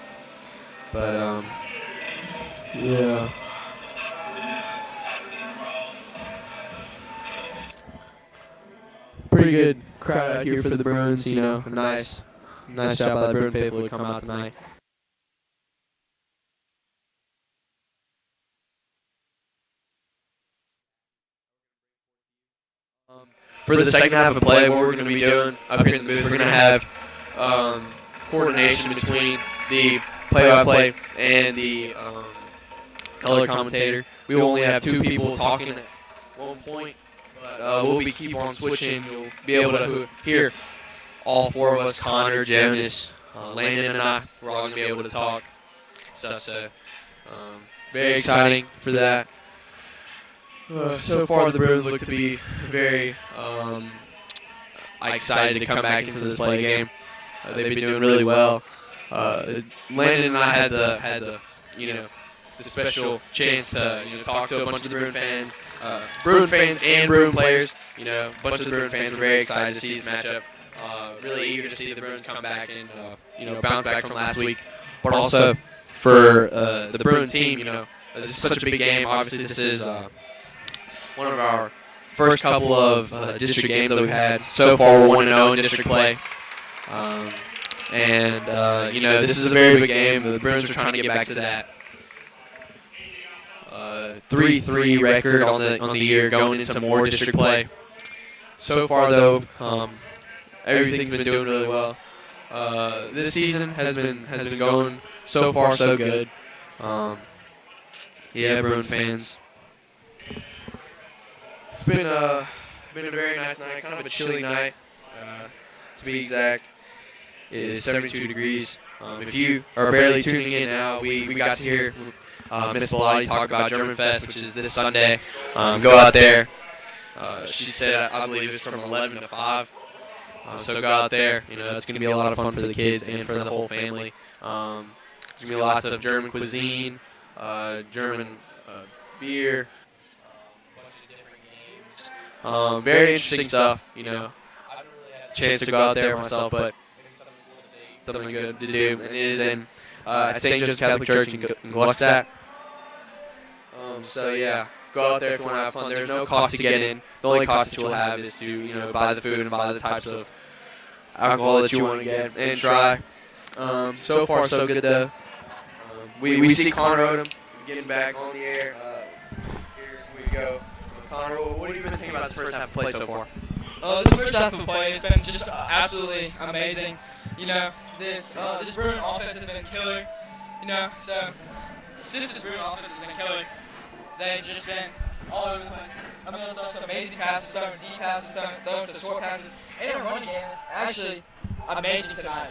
But yeah. Pretty good crowd out here for the Bruins. You know, nice job by the Bruin faithful to come out tonight. For the second half of play, what we're going to be doing up here in the booth, we're going to have coordination between the play-by-play and the color commentator. We will only have 2 people talking at one point, but we'll be keep on switching. You'll be able to hear all 4 of us, Connor, Jonas, Landon, and I. We're all going to be able to talk stuff. So very exciting for that. So far, the Bruins look to be very excited to come back into this play game. They've been doing really well. Landon and I had the special chance to talk to a bunch of the Bruin fans and Bruin players. A bunch of the Bruin fans were very excited to see this matchup. Really eager to see the Bruins come back and bounce back from last week. But also for the Bruin team, this is such a big game. Obviously, this is one of our first couple of district games that we've had. So far, we're 1-0 in district play. This is a very big game. The Bruins are trying to get back to that 3-3 record on the year, going into more district play. So far, though, everything's been doing really well. This season has been going so far so good. Bruin fans. It's been a very nice night, kind of a chilly night, to be exact. It is 72 degrees. If you are barely tuning in now, we got to hear Miss Bellotti talk about German Fest, which is this Sunday. Go out there. She said, I believe it's from 11 to 5. So go out there. It's going to be a lot of fun for the kids and for the whole family. There's going to be lots of German cuisine, German beer. Very interesting stuff, I haven't really had a chance to go out there myself, but something good to do. And it is in at St. Joseph's Catholic Church in Gluckstadt. Go out there if you want to have fun. There's no cost to get in. The only cost that you'll have is to buy the food and buy the types of alcohol that you want to get and try. So far, so good though. We see Connor Odom getting back on the air. Here we go. Connor, what have you been thinking about the first half of play so far? This first half of play has been just absolutely amazing. This Bruin offense has been killer. So since this Bruin offense has been killer, they've just been all over the place. Those are some amazing passes, some deep passes, those are short passes, and their running game is actually amazing tonight.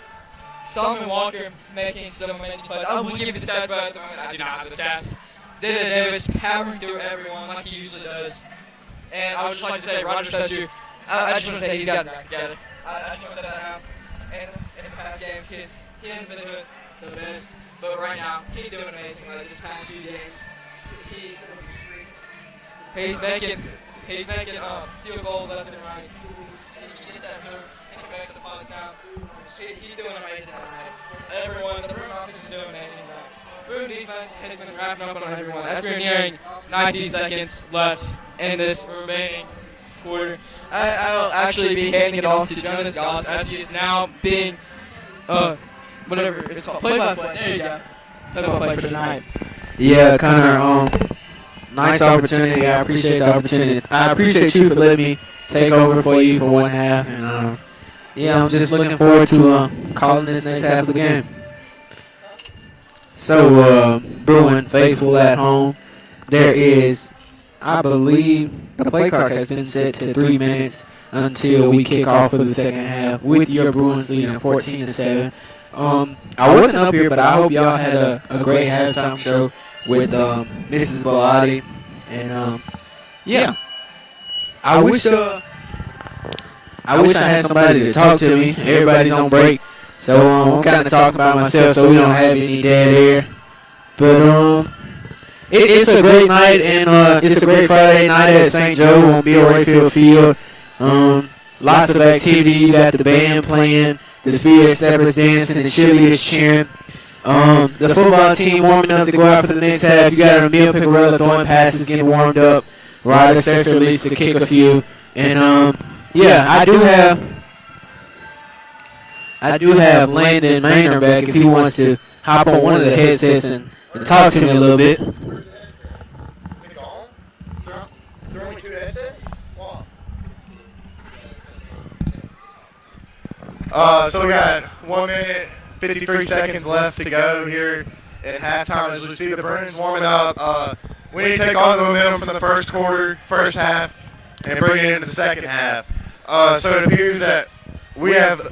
Solomon Walker making some amazing plays. I will give you the stats, but at the moment I do not have the stats. Dana Davis powering through everyone like he usually does. And I would just like to say, Roger Sessu, I just want to say he's got it back together. I just want to say that now. And in the past games, he hasn't been doing the best, but right now, he's doing amazing. Like this past few games, he's making field goals left and right. He can get that move, and he makes the pucks down. He's doing amazing tonight. Everyone, the Bruin offense is doing amazing tonight. Bruin defense has been wrapping up on everyone. As we're nearing 19 seconds left in this remaining quarter, I'll actually be handing it off to Jonas Goss as he is now being, whatever it's called, play-by-play. There you go. Play-by-play for tonight. Yeah, Connor, nice opportunity. I appreciate the opportunity. I appreciate you for letting me take over for you for one half. And I'm just looking forward to calling this next half of the game. So, Bruin faithful at home, there is, I believe, the play clock has been set to 3 minutes until we kick off for the second half with your Bruins leading 14-7. I wasn't up here, but I hope y'all had a great halftime show with Mrs. Bellotti. And, I wish I had somebody to talk to me. Everybody's on break, so I'm kind of talking about myself, so we don't have any dead air. But it's a great night, and it's a great Friday night at St. Joe on Bill Rayfield Field. Lots of activity. You got the band playing, the Spirit Steppers dancing, the cheerleaders cheering. The football team warming up to go out for the next half. You got Emil Picarella throwing passes, getting warmed up. Ryder Sexer released to kick a few. And yeah, I do have Landon Maynard back if he wants to hop on one of the headsets and talk to me a little bit. Is it gone? Is there only 2 headsets? So we got 1 minute, 53 seconds left to go here at halftime as we see the Bruins warming up. We need to take all the momentum from the first half, and bring it into the second half. So it appears that we have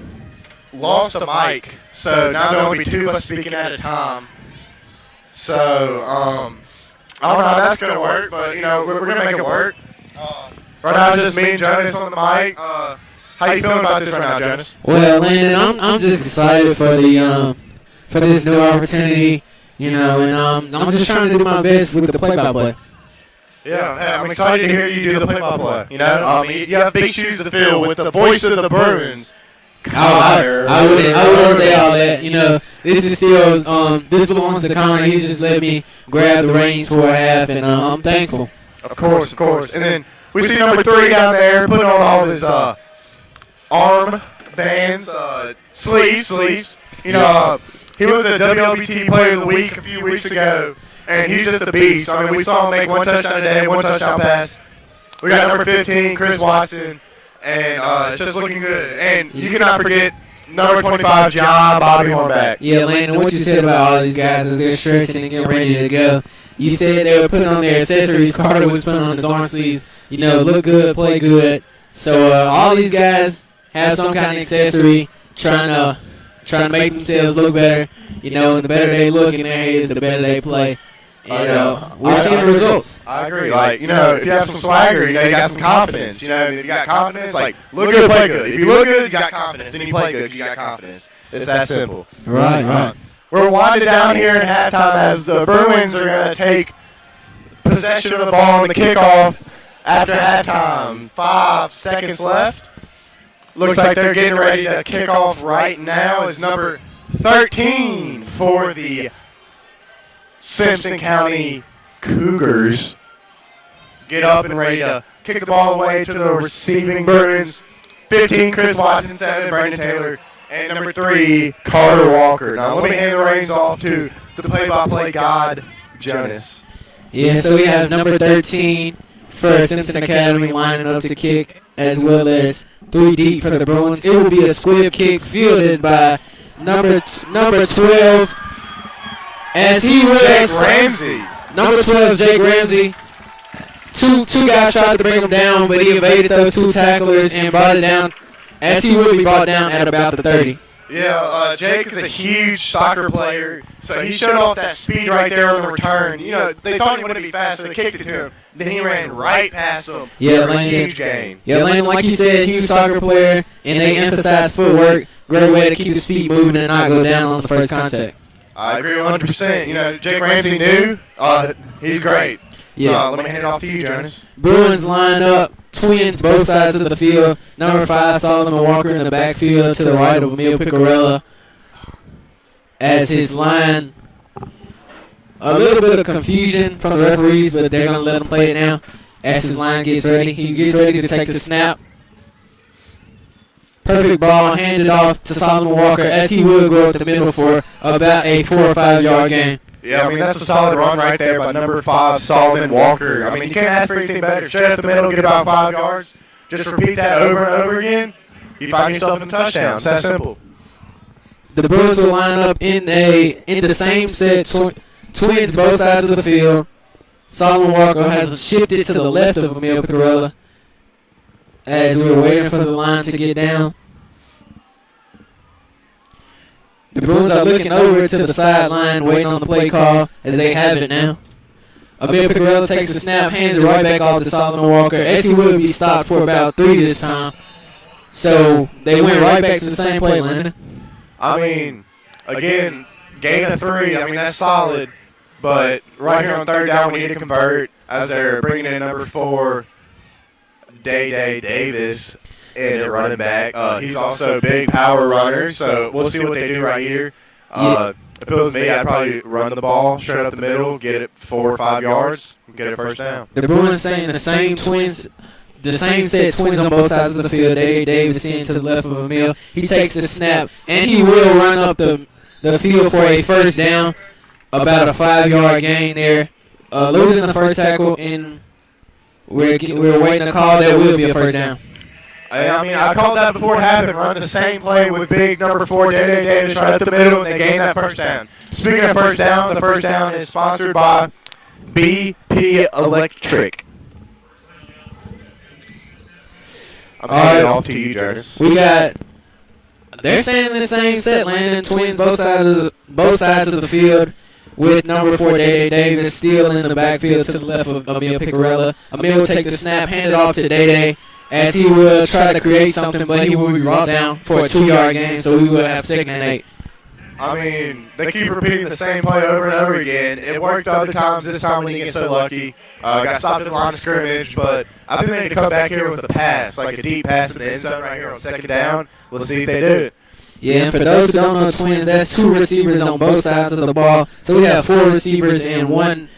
lost a mic, so now there will only be 2 of us speaking at a time. So I don't know how that's going to work, but we're going to make it work. Right now, just me and Jonas on the mic. How you feeling about this right now, Jonas? Well, Landon, I'm just excited for this new opportunity, and I'm just trying to do my best with the play-by-play. Yeah, I'm excited to hear you do the play-by-play. You have big shoes to fill with the voice of the Bruins. I wouldn't say all that. This is still this belongs to Connor. He's just let me grab the reins for a half, and I'm thankful. Of course. And then we see number 3 down there putting on all of his arm bands, sleeves. He was a WLBT Player of the Week a few weeks ago, and he's just a beast. I mean, we saw him make 1 touchdown today, 1 touchdown pass. We got number 15, Chris Watson, and it's just looking good. And you cannot forget number 25, John Bobby Hornback. Yeah, Landon, what you said about all these guys as they're stretching and getting ready to go. You said they were putting on their accessories. Carter was putting on his arm sleeves. Look good, play good. So all these guys have some kind of accessory, trying to make themselves look better. And the better they look in their heads, the better they play. And we're seeing the results. I agree. If you have some swagger, you got some confidence. If you got confidence, look good, play good. If you look good, you got confidence. And you play good, you got confidence. It's that simple. Right. We're winding down here in halftime as the Bruins are going to take possession of the ball in the kickoff after halftime. 5 seconds left. Looks like they're getting ready to kick off right now. Is number 13 for the Simpson County Cougars. Get up and ready to kick the ball away to the receiving Bruins. 15, Chris Watson, 7, Brandon Taylor, and number 3, Carter Walker. Now let me hand the reins off to the play-by-play god, Jonas. Yeah, so we have number 13 for Simpson Academy lining up to kick, as well as 3 deep for the Bruins. It will be a squib kick fielded by number 12, as he was Jake Ramsey. Number 12, Jake Ramsey. Two guys tried to bring him down, but he evaded those 2 tacklers and brought it down, as he will be brought down at about the 30. Yeah, Jake is a huge soccer player, so he showed off that speed right there on the return. They thought he wouldn't be fast, so they kicked it to him. Then he ran right past them. Yeah, a huge game. Yeah, Lane, like you said, huge soccer player, and they emphasize footwork. Great way to keep his feet moving and not go down on the first contact. I agree 100%. Jake Ramsey knew. He's great. Yeah. Let me hand it off to you, Jonas. Bruins line up, twins both sides of the field. Number 5, Solomon Walker in the backfield to the right of Emil Picarella. As his line, a little bit of confusion from the referees, but they're going to let him play it now. As his line gets ready, he gets ready to take the snap. Perfect ball, handed off to Solomon Walker, as he would go up the middle for about a 4 or 5 yard gain. Yeah, that's a solid run right there by number 5, Solomon Walker. You can't ask for anything better. Straight up the middle, get about 5 yards. Just repeat that over and over again. You find yourself in a touchdown. It's that simple. The Bruins will line up in the same set, twins both sides of the field. Solomon Walker has shifted to the left of Emil Picarella as we were waiting for the line to get down. The Bruins are looking over to the sideline, waiting on the play call as they have it now. Emil Picarella takes the snap, hands it right back off to Solomon Walker, as he will be stopped for about 3 this time. So they went right back to the same play, Landon. I mean, again, gain of 3. I mean, that's solid. But right here on 3rd down, we need to convert as they're bringing in number 4, Day Davis, and they're running back. He's also a big power runner, so we'll see what they do right here. If it was me, I'd probably run the ball straight up the middle, get it 4 or 5 yards, and get a first down. The Bruins saying the same set twins on both sides of the field. Day Davis in to the left of Emil. He takes the snap, and he will run up the field for a first down. About a 5-yard gain there. Losing the first tackle, and we're waiting to call. That will be a first down. I mean, I called that before it happened. Run the same play with big number 4, Day Davis, right up the middle, and they gain that first down. Speaking of first down, the first down is sponsored by BP Electric. I'm handing it off to you, Jonas. They're staying in the same set, Landon. Twins both sides of the field. With number 4, Day Davis still in the backfield to the left of Emil Picarella. Emil will take the snap, hand it off to Day as he will try to create something, but he will be brought down for a 2-yard gain, so we will have 2nd and 8. I mean, they keep repeating the same play over and over again. It worked other times. This time we didn't get so lucky. Got stopped at the line of scrimmage, but I think they need to come back here with a pass, like a deep pass in the end zone right here on 2nd down. We'll see if they do it. Yeah, and for those who don't know Twins, that's 2 receivers on both sides of the ball. So we have 4 receivers and 1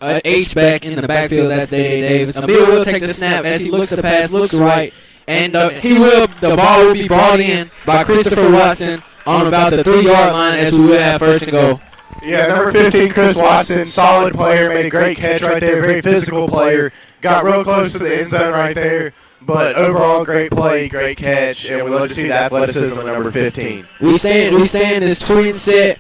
H-back in the backfield. That's Day Davis. Emil will take the snap as he looks to pass, looks right, and the ball will be brought in by Christopher Watson on about the 3-yard line as we will have 1st and goal. Yeah, number 15, Chris Watson, solid player, made a great catch right there, very physical player. Got real close to the end zone right there. But overall, great play, great catch, and we love to see the athleticism of number 15. We stand this twin set.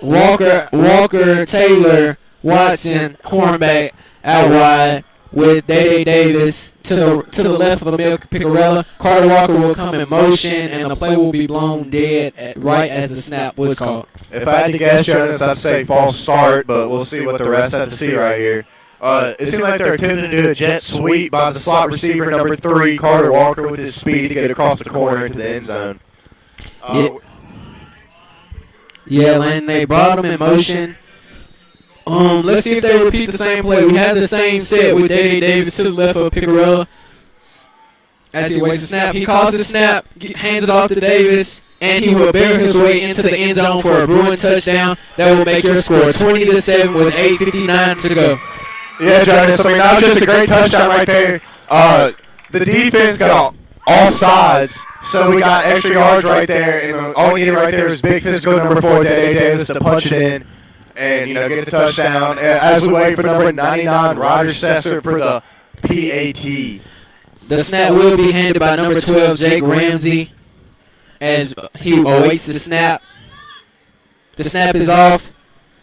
Walker, Taylor, Watson, Hornback out wide with Day Davis to the left of Emil Picarella. Carter Walker will come in motion, and the play will be blown dead right as the snap was called. If I had to guess, Jonas, I'd say false start, but we'll see what the rest have to see right here. It seemed like they're attempting to do a jet sweep by the slot receiver, number 3, Carter Walker, with his speed to get across the corner into the end zone. And they brought him in motion. Let's see if they repeat the same play. We have the same set with Day Davis to the left of Picarella. As he waits the snap, he calls the snap, hands it off to Davis, and he will bear his way into the end zone for a Bruin touchdown that will make your score 20-7 with 8:59 to go. Yeah, Jonas, I mean, that was just a great touchdown right there. The defense got all sides, so we got extra yards right there, and all we needed right there was big physical number 4, Day Davis, to punch it in and, get the touchdown. As we wait for number 99, Ryder Sesser, for the PAT. The snap will be handed by number 12, Jake Ramsey, as he awaits the snap. The snap is off.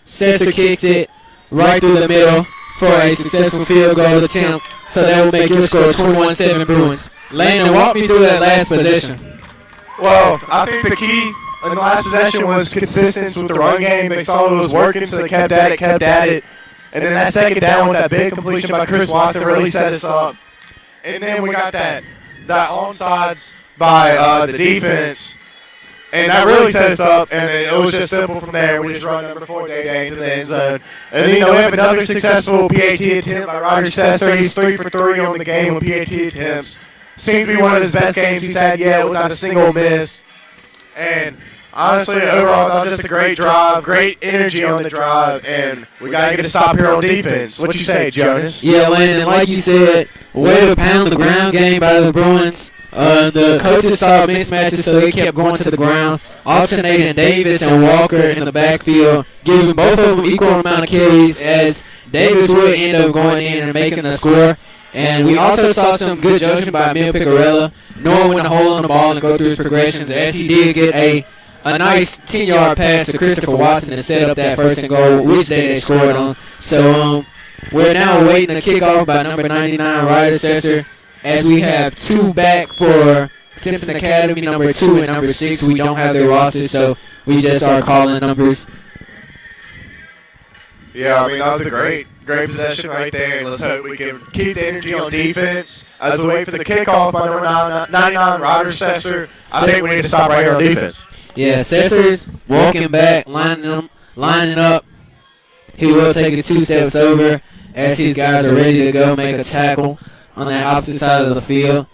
Sesser kicks it right through the middle for a successful field goal attempt. So that will make your score 21-7 Bruins. Landon, walk me through that last possession. Well, I think the key in the last possession was consistency with the run game. They saw it was working, so they kept at it. And then that 2nd down with that big completion by Chris Watson really set us up. And then we got that onside by the defense. And that really set us up, and it was just simple from there. We just run number 4, Day into the end zone. And then, we have another successful PAT attempt by Ryder Sesser. He's 3 for 3 on the game with PAT attempts. Seems to be one of his best games he's had yet without a single miss. And honestly, overall, that was just a great drive, great energy on the drive, and we got to get a stop here on defense. What you say, Jonas? Yeah, Landon, like you said, way to pound the ground game by the Bruins. The coaches saw mismatches, so they kept going to the ground, alternating Davis and Walker in the backfield, giving both of them equal amount of carries, as Davis would end up going in and making a score. And we also saw some good judgment by Emil Picarella, knowing when to hold on the ball and go through his progressions, as he did get a nice 10-yard pass to Christopher Watson to set up that 1st and goal, which they scored on. So we're now awaiting a kickoff by number 99, Ryder Sesser, as we have 2 back for Simpson Academy, number 2 and number 6. We don't have their rosters, so we just are calling numbers. Yeah, I mean, that was a great possession right there. Let's hope we can keep the energy on defense as we wait for the kickoff by number 99, Ryder Sesser. I think we need to stop right here on defense. Yeah, Sesser's walking back, lining up. He will take his 2 steps over as his guys are ready to go make a tackle on the opposite side of the field.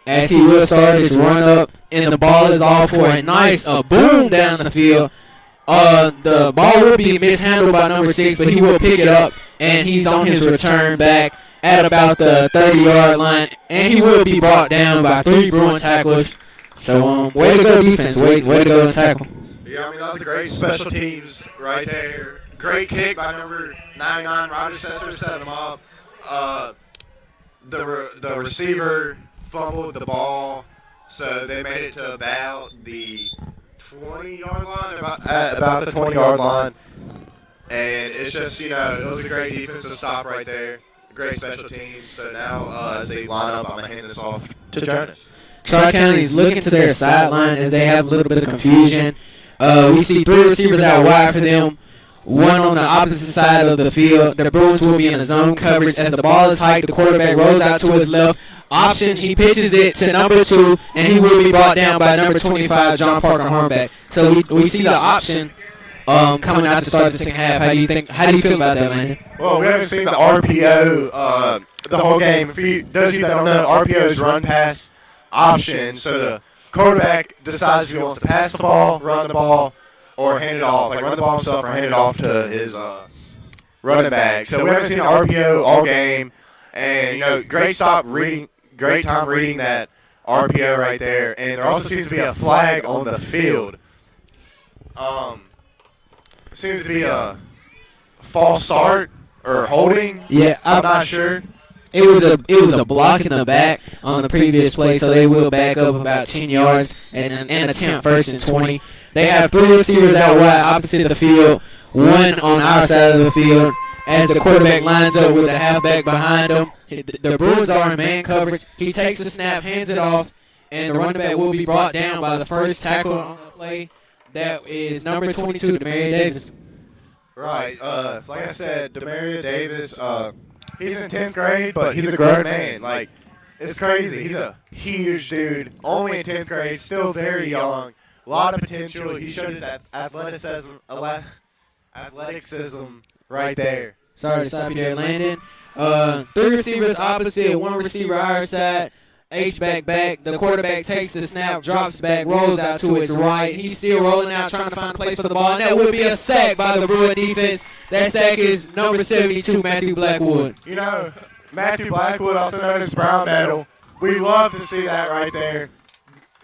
As he will start his run up, and the ball is off for a nice boom down the field. The ball will be mishandled by number 6, but he will pick it up, and he's on his return back at about the 30-yard line, and he will be brought down by 3 Bruin tacklers. So, way to go defense, way to go and tackle. Yeah, I mean, that was a great special teams right there. Great kick by number 99, Ryder Sesser, to set him up. The receiver fumbled the ball, so they made it to about the 20-yard line, about the 20-yard line. And it's just, it was a great defensive stop right there. Great special teams. So now as they line up, I'm going to hand this off to Jonas. Tri-County's looking to their sideline as they have a little bit of confusion. We see 3 receivers out wide for them, 1 on the opposite side of the field. The Bruins will be in a zone coverage. As the ball is hiked, the quarterback rolls out to his left. Option, he pitches it to number 2, and he will be brought down by number 25, John Parker Hornback. So we see the option coming out to start the second half. How do you feel about that, Landon? Well, we haven't seen the RPO the whole game. For those of you that don't know, RPO is run pass option. So the quarterback decides if he wants to pass the ball, run the ball, or hand it off. Like run the ball himself or hand it off to his running back. So we haven't seen the RPO all game. And, great time reading that RPO right there. And there also seems to be a flag on the field. Seems to be a false start or holding. Yeah, I'm not sure. It was a block in the back on the previous play, so they will back up about 10 yards and attempt 1st and 20. They have 3 receivers out wide opposite the field, 1 on our side of the field. As the quarterback lines up with the halfback behind him, the Bruins are in man coverage. He takes the snap, hands it off, and the running back will be brought down by the first tackle on the play. That is number 22, Demaria Davis. Right. Like I said, Demaria Davis, he's in 10th grade, but he's a grown man. Like, it's crazy. He's a huge dude, only in 10th grade, still very young. A lot of potential. He showed his athleticism right there. Sorry to stop you there, Landon. 3 receivers opposite, 1 receiver our side. H-back back. The quarterback takes the snap, drops back, rolls out to his right. He's still rolling out, trying to find a place for the ball. And that would be a sack by the Bruin defense. That sack is number 72, Matthew Blackwood. Matthew Blackwood, also known as Brown Medal. We love to see that right there.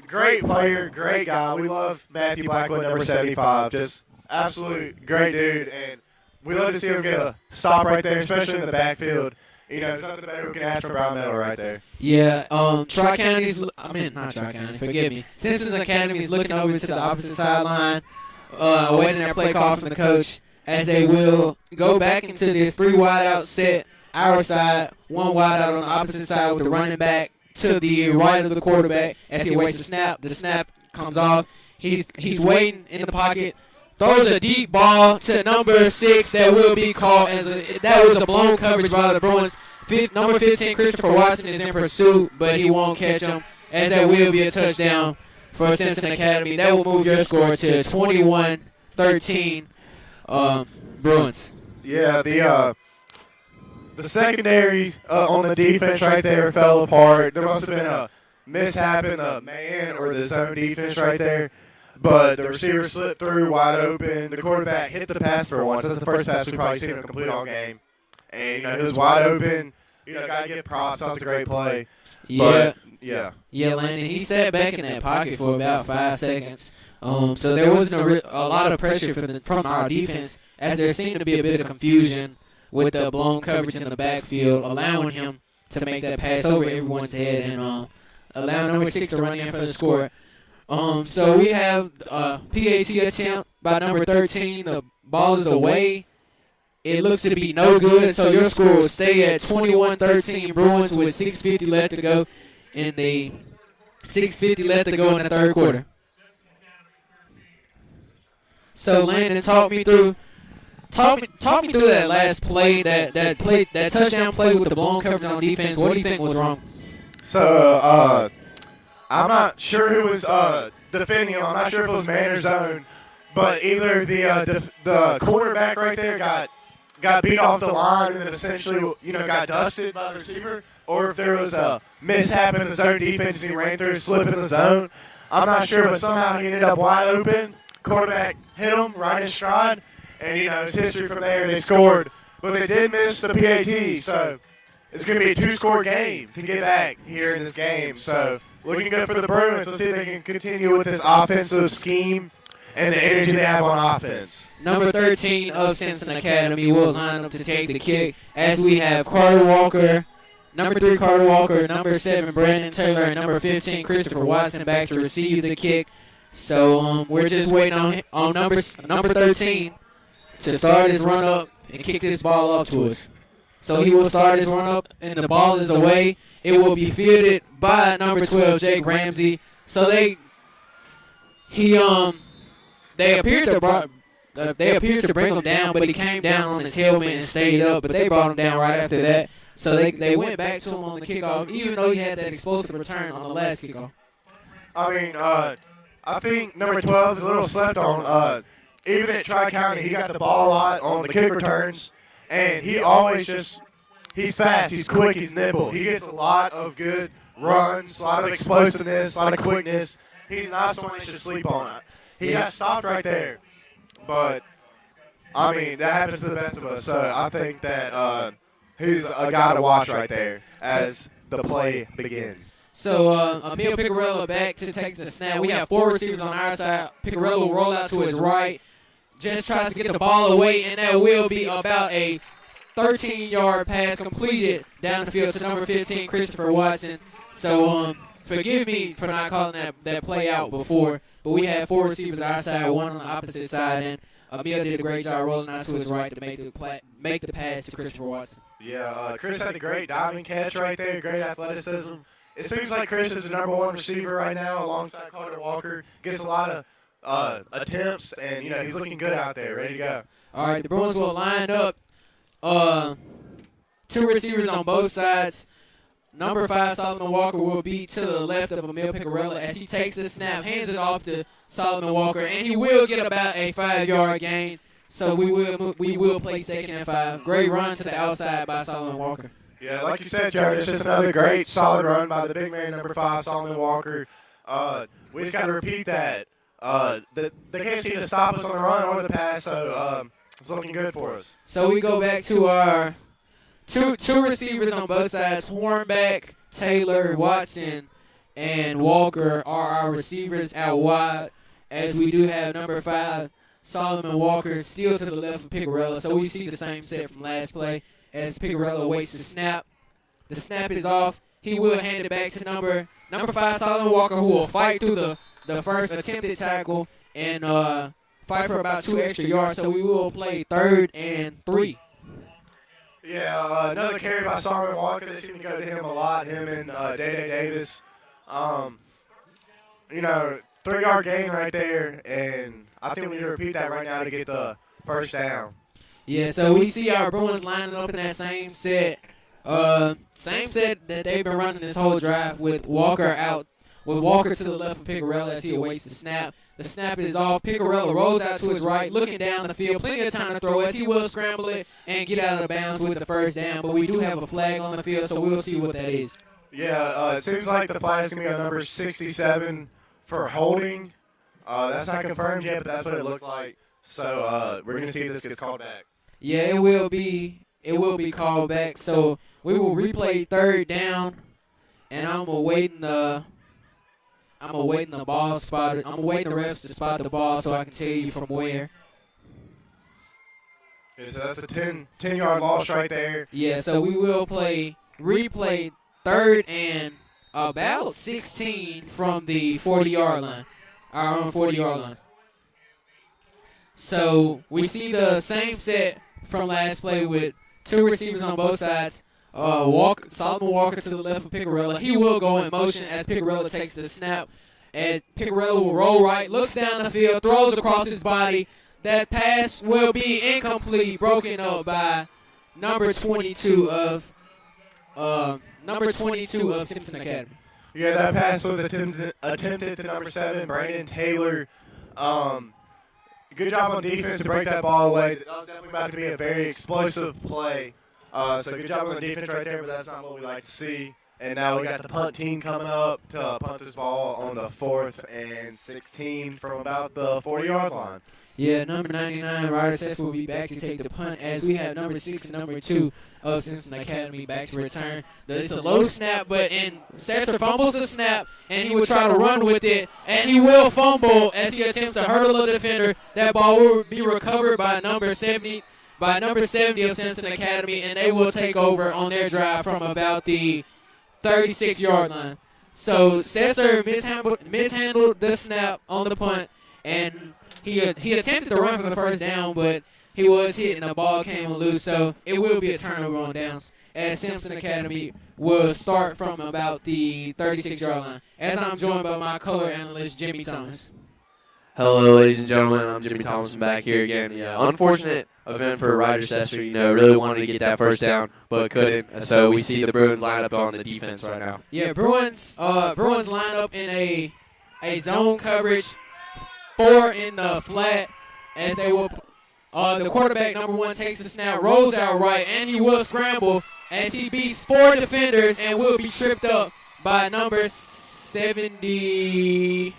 Great player, great guy. We love Matthew Blackwood, number 75. Just absolute great dude. And we love to see him get a stop right there, especially in the backfield. There's nothing better we can ask for Brown Medal right there. Yeah, Tri-County's, not Tri-County, forgive me. Simpsons Academy is looking over to the opposite sideline, awaiting their play call from the coach, as they will go back into this 3 wide out set, our side, 1 wide out on the opposite side with the running back to the right of the quarterback as he waits the snap. The snap comes off. He's waiting in the pocket. Throws a deep ball to number 6 that will be called that was a blown coverage by the Bruins. Number 15, Christopher Watson, is in pursuit, but he won't catch him, as that will be a touchdown for Simpson Academy. That will move your score to 21-13 Bruins. Yeah, the secondary on the defense right there fell apart. There must have been a mishap in the man or the zone defense right there. But the receiver slipped through wide open. The quarterback hit the pass for once. That's the first pass we've probably seen him complete all game. And, he was wide open. Got to give props. That was a great play. Yeah. But, yeah. Yeah, Landon, he sat back in that pocket for about 5 seconds. So there wasn't a lot of pressure from our defense, as there seemed to be a bit of confusion with the blown coverage in the backfield, allowing him to make that pass over everyone's head and allowing number 6 to run in for the score. So we have a PAT attempt by number 13. The ball is away. It looks to be no good, so your score will stay at 21-13 Bruins with 6:50 left to go in the 6:50 left to go in the third quarter. So Landon, talk me through talk me through that last play, that touchdown play with the blown coverage on defense. What do you think was wrong? So, I'm not sure who was defending him. I'm not sure if it was man or zone, but either the quarterback right there got beat off the line and then essentially got dusted by the receiver, or if there was a mishap in the zone defense and he ran through a slip in the zone. I'm not sure, but somehow he ended up wide open. Quarterback hit him right in stride, and it's history from there. They scored, but they did miss the PAT, so it's going to be a 2-score game to get back here in this game. So looking good for the Bruins. Let's see if they can continue with this offensive scheme and the energy they have on offense. Number 13 of Simpson Academy will line up to take the kick, as we have Carter Walker, number 3 Carter Walker, number 7 Brandon Taylor, and number 15 Christopher Watson back to receive the kick. So we're just waiting on number 13 to start his run up and kick this ball off to us. So he will start his run up, and the ball is away. It will be fielded by number 12 Jake Ramsey. So they appeared to bring him down, but he came down on his helmet and stayed up. But they brought him down right after that. So they went back to him on the kickoff, even though he had that explosive return on the last kickoff. I mean, I think number 12 is a little slept on. Even at Tri-County, he got the ball a lot on the kick returns, and he always he's fast, he's quick, he's nimble. He gets a lot of good runs, a lot of explosiveness, a lot of quickness. He's not someone that should sleep on. He got stopped right there, but, I mean, that happens to the best of us. So I think that he's a guy to watch right there as the play begins. So Emil Picarella back to take the snap. We have 4 receivers on our side. Picarella will roll out to his right. Just tries to get the ball away, and that will be about a 13-yard pass completed down the field to number 15, Christopher Watson. So forgive me for not calling that play out before, but we had 4 receivers on our side, 1 on the opposite side, and Emil did a great job rolling out to his right to make the pass to Christopher Watson. Yeah, Chris had a great diving catch right there, great athleticism. It seems like Chris is the number 1 receiver right now alongside Carter Walker. Gets a lot of attempts, and, he's looking good out there, ready to go. All right, the Bruins will line up 2 receivers on both sides. Number 5, Solomon Walker, will be to the left of Emil Picarella as he takes the snap, hands it off to Solomon Walker, and he will get about a 5-yard gain. So we will play 2nd and 5. Great run to the outside by Solomon Walker. Yeah, like you said, Jared, it's just another great, solid run by the big man, number 5, Solomon Walker. We just got to repeat that. They can't seem to stop us on the run or the pass, so it's looking good for us. So we go back to our two receivers on both sides. Hornback, Taylor, Watson, and Walker are our receivers out wide, as we do have number 5, Solomon Walker, still to the left of Picarella. So we see the same set from last play as Picarella waits the snap. The snap is off. He will hand it back to number 5, Solomon Walker, who will fight through the first attempted tackle and fight for about 2 extra yards. So we will play 3rd and 3. Yeah, another carry by Solomon Walker. They seem to go to him a lot, him and Day-Day Davis. 3-yard gain right there, and I think we need to repeat that right now to get the first down. Yeah, so we see our Bruins lining up in that same set that they've been running this whole drive with Walker to the left of Picarella as he awaits the snap. The snap is off. Picarella rolls out to his right, looking down the field. Plenty of time to throw as he will scramble it and get out of bounds with the first down. But we do have a flag on the field, so we'll see what that is. Yeah, it seems like the flag is going to be on number 67 for holding. That's not confirmed yet, but that's what it looked like. So we're going to see if this gets called back. Yeah, it will be called back. So we will replay 3rd down, and I'm awaiting the ball spot. I'm awaiting the refs to spot the ball so I can tell you from where. Yeah, so that's a 10-yard loss right there. Yeah, so we will replay 3rd and about 16 from the 40-yard line, our own 40-yard line. So we see the same set from last play with 2 receivers on both sides. Solomon Walker to the left of Picarella. He will go in motion as Picarella takes the snap. And Picarella will roll right, looks down the field, throws across his body That pass will be incomplete, broken up by number 22 of Simpson Academy. Yeah, that pass was attempted to number 7, Brandon Taylor. Good job on defense to break that ball away. That was definitely about to be a very explosive play. So good job on the defense right there, but that's not what we like to see. And now we got the punt team coming up to punt this ball on the 4th and 16 from about the 40-yard line. Yeah, number 99, Ryder Sess will be back to take the punt as we have number 6 and number 2 of Simpson Academy back to return. It's a low snap, but Sesser fumbles the snap, and he will try to run with it, and he will fumble as he attempts to hurdle the defender. That ball will be recovered by number 70 of Simpson Academy, and they will take over on their drive from about the 36-yard line. So Sesser mishandled the snap on the punt, and he attempted to run for the first down, but he was hit and the ball came loose. So it will be a turnover on downs as Simpson Academy will start from about the 36-yard line. As I'm joined by my color analyst, Jimmy Thomas. Hello, ladies and gentlemen. I'm Jimmy Thompson back here again. Yeah, unfortunate event for Ryder Sesser. Really wanted to get that first down, but couldn't. So we see the Bruins line up on the defense right now. Yeah, Bruins line up in a zone coverage, 4 in the flat, as they will. The quarterback, number 1, takes the snap, rolls out right, and he will scramble as he beats 4 defenders and will be tripped up by number 70.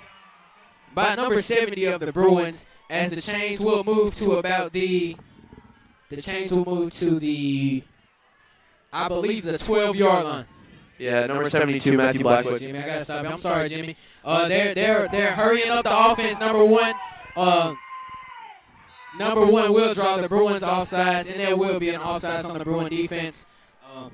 By number 70 of the Bruins, as the chains will move to about the I believe the 12-yard line. Yeah, number 72, Matthew Blackwood. Jimmy, I gotta stop you. I'm sorry, Jimmy. They're hurrying up the offense. Number one will draw the Bruins offsides, and there will be an offsides on the Bruin defense.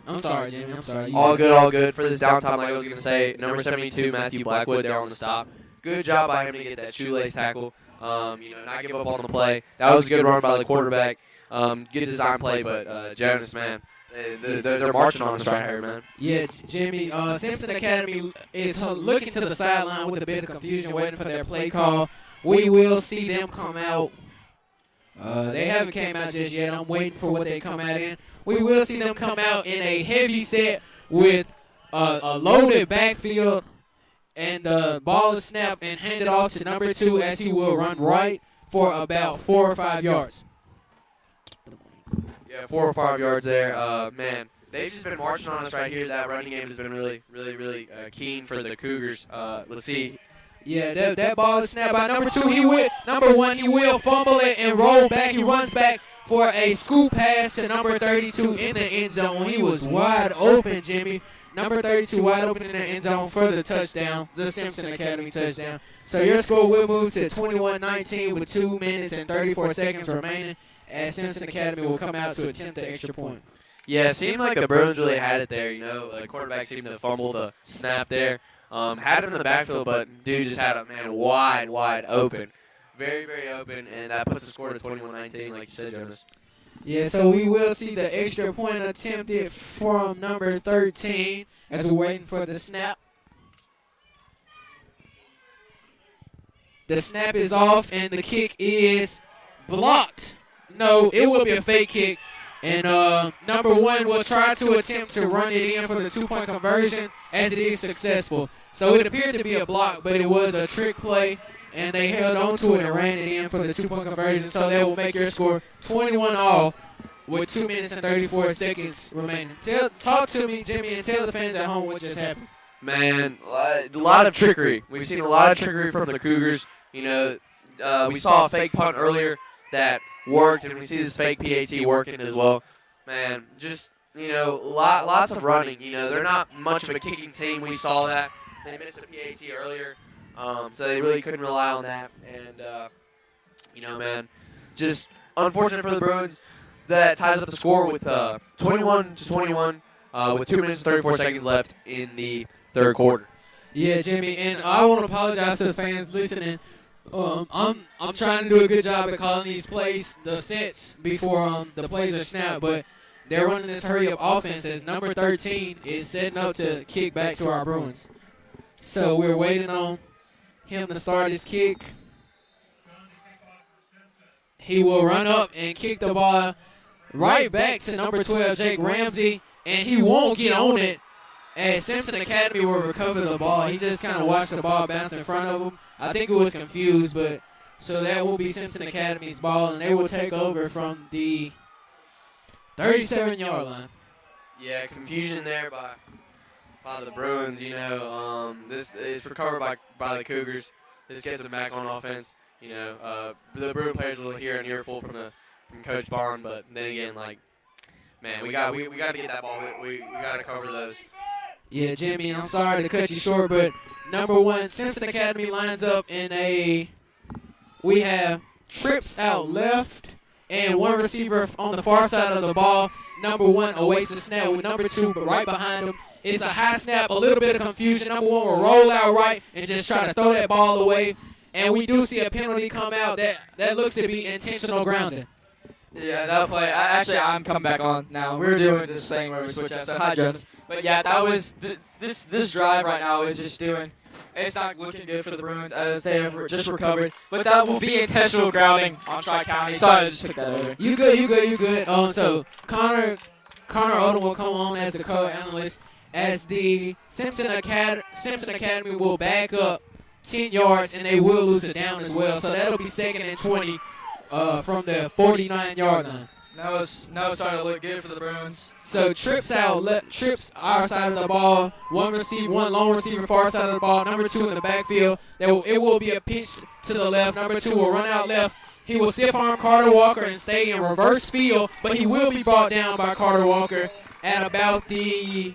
I'm sorry, Jimmy. I'm sorry. All good for this downtime. Like I was going to say, number 72, Matthew Blackwood, there on the stop. Good job by him to get that shoelace tackle. Not give up on the play. That was a good run by the quarterback. Good design play, but Jonas, man, they're marching on us right here, man. Yeah, Jimmy. Simpson Academy is looking to the sideline with a bit of confusion, waiting for their play call. We will see them come out. They haven't came out just yet. I'm waiting for what they come out in. We will see them come out in a heavy set with a loaded backfield, and the ball is snapped and handed off to number 2 as he will run right for about 4 or 5 yards. Yeah, 4 or 5 yards there. Man, they've just been marching on us right here. That running game has been really keen for the Cougars. Let's see. Yeah, that ball is snapped by number 2. Number 1, he will fumble it and roll back. He runs back for a scoop pass to number 32 in the end zone. He was wide open, Jimmy. Number 32 wide open in the end zone for the touchdown, the Simpson Academy touchdown. So your score will move to 21-19 with 2 minutes and 34 seconds remaining, as Simpson Academy will come out to attempt the extra point. Yeah, it seemed like the Bruins really had it there. The quarterback seemed to fumble the snap there. Had him in the backfield, but dude just had him, man, wide open. Very open, and that puts the score to 21-19, like you said, Jonas. Yeah, so we will see the extra point attempted from number 13 as we're waiting for the snap. The snap is off, and the kick is blocked. No, it will be a fake kick. And number 1 will try to attempt to run it in for the 2-point conversion, as it is successful. So it appeared to be a block, but it was a trick play, and they held on to it and ran it in for the 2-point conversion. So that will make your score 21-all with 2 minutes and 34 seconds remaining. Talk to me, Jimmy, and tell the fans at home what just happened. Man, a lot of trickery. We've seen a lot of trickery from the Cougars. We saw a fake punt earlier that worked, and we see this fake PAT working as well. Man, just, lots of running. They're not much of a kicking team. We saw that. They missed a PAT earlier, so they really couldn't rely on that. And, man, just unfortunate for the Bruins. That ties up the score with 21-21 with 2 minutes and 34 seconds left in the third quarter. Yeah, Jimmy, and I want to apologize to the fans listening. I'm trying to do a good job at calling these plays, the sets, before the plays are snapped, but they're running this hurry-up offense as number 13 is setting up to kick back to our Bruins. So we're waiting on him to start his kick. he will run up and kick the ball right back to number 12, Jake Ramsey, and he won't get on it as Simpson Academy will recover the ball. He just kind of watched the ball bounce in front of him. I think it was confused, but so that will be Simpson Academy's ball, and they will take over from the 37-yard line. Yeah, confusion there by the Bruins. This is recovered by the Cougars. This gets them back on offense. The Bruin players will hear an earful from Coach Barn, but then again, we got to get that ball. We got to cover those. Yeah, Jimmy, I'm sorry to cut you short, but number 1, Simpson Academy lines up in we have trips out left and one receiver on the far side of the ball. Number 1 awaits the snap with number 2, but right behind him. It's a high snap, a little bit of confusion. Number 1 will roll out right and just try to throw that ball away. And we do see a penalty come out that looks to be intentional grounding. Yeah, that play. I'm coming back on now. We're doing this thing where we switch out. So hi, Jonas. But yeah, that was this drive right now is just doing. It's not looking good for the Bruins as they have just recovered. But that will be intentional grounding on Tri-County. Sorry, I just took that over. You good. So Connor Odom will come on as the co-analyst as the Simpson Academy will back up 10 yards and they will lose it down as well. So that'll be 2nd and 20 from the 49-yard line. Now it's starting to look good for the Bruins. So trips our side of the ball. One lone receiver far side of the ball. Number 2 in the backfield. It will be a pitch to the left. Number 2 will run out left. He will stiff arm Carter Walker and stay in reverse field, but he will be brought down by Carter Walker at about the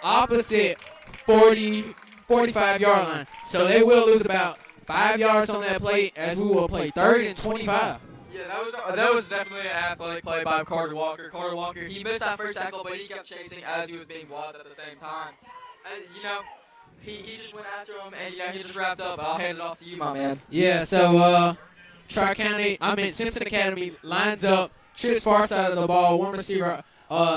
opposite 45-yard line. So they will lose about 5 yards on that play as we will play 3rd and 25. Yeah, that was definitely an athletic play by Carter Walker. Carter Walker, he missed that first tackle, but he kept chasing as he was being blocked at the same time. And, he just went after him, and, he just wrapped up. I'll hand it off to you, my man. Yeah, so Simpson Academy lines up, trips far side of the ball, one receiver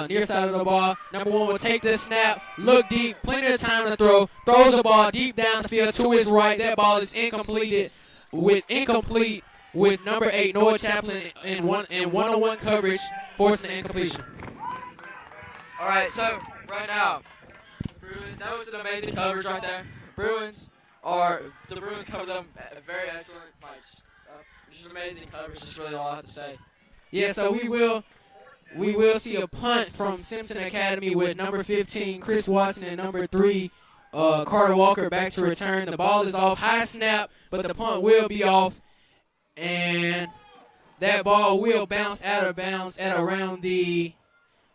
near side of the ball. Number 1 will take the snap, look deep, plenty of time to throw, throws the ball deep down the field to his right. That ball is incomplete with number 8, Noah Chaplin, in one-on-one coverage, forcing the incompletion. All right, so right now, that was an amazing coverage right there. The Bruins covered them very excellent. Just amazing coverage. That's really all I have to say. Yeah, so we will see a punt from Simpson Academy with number 15, Chris Watson, and number 3, Carter Walker back to return. The ball is off, high snap, but the punt will be off. And that ball will bounce out of bounds at around the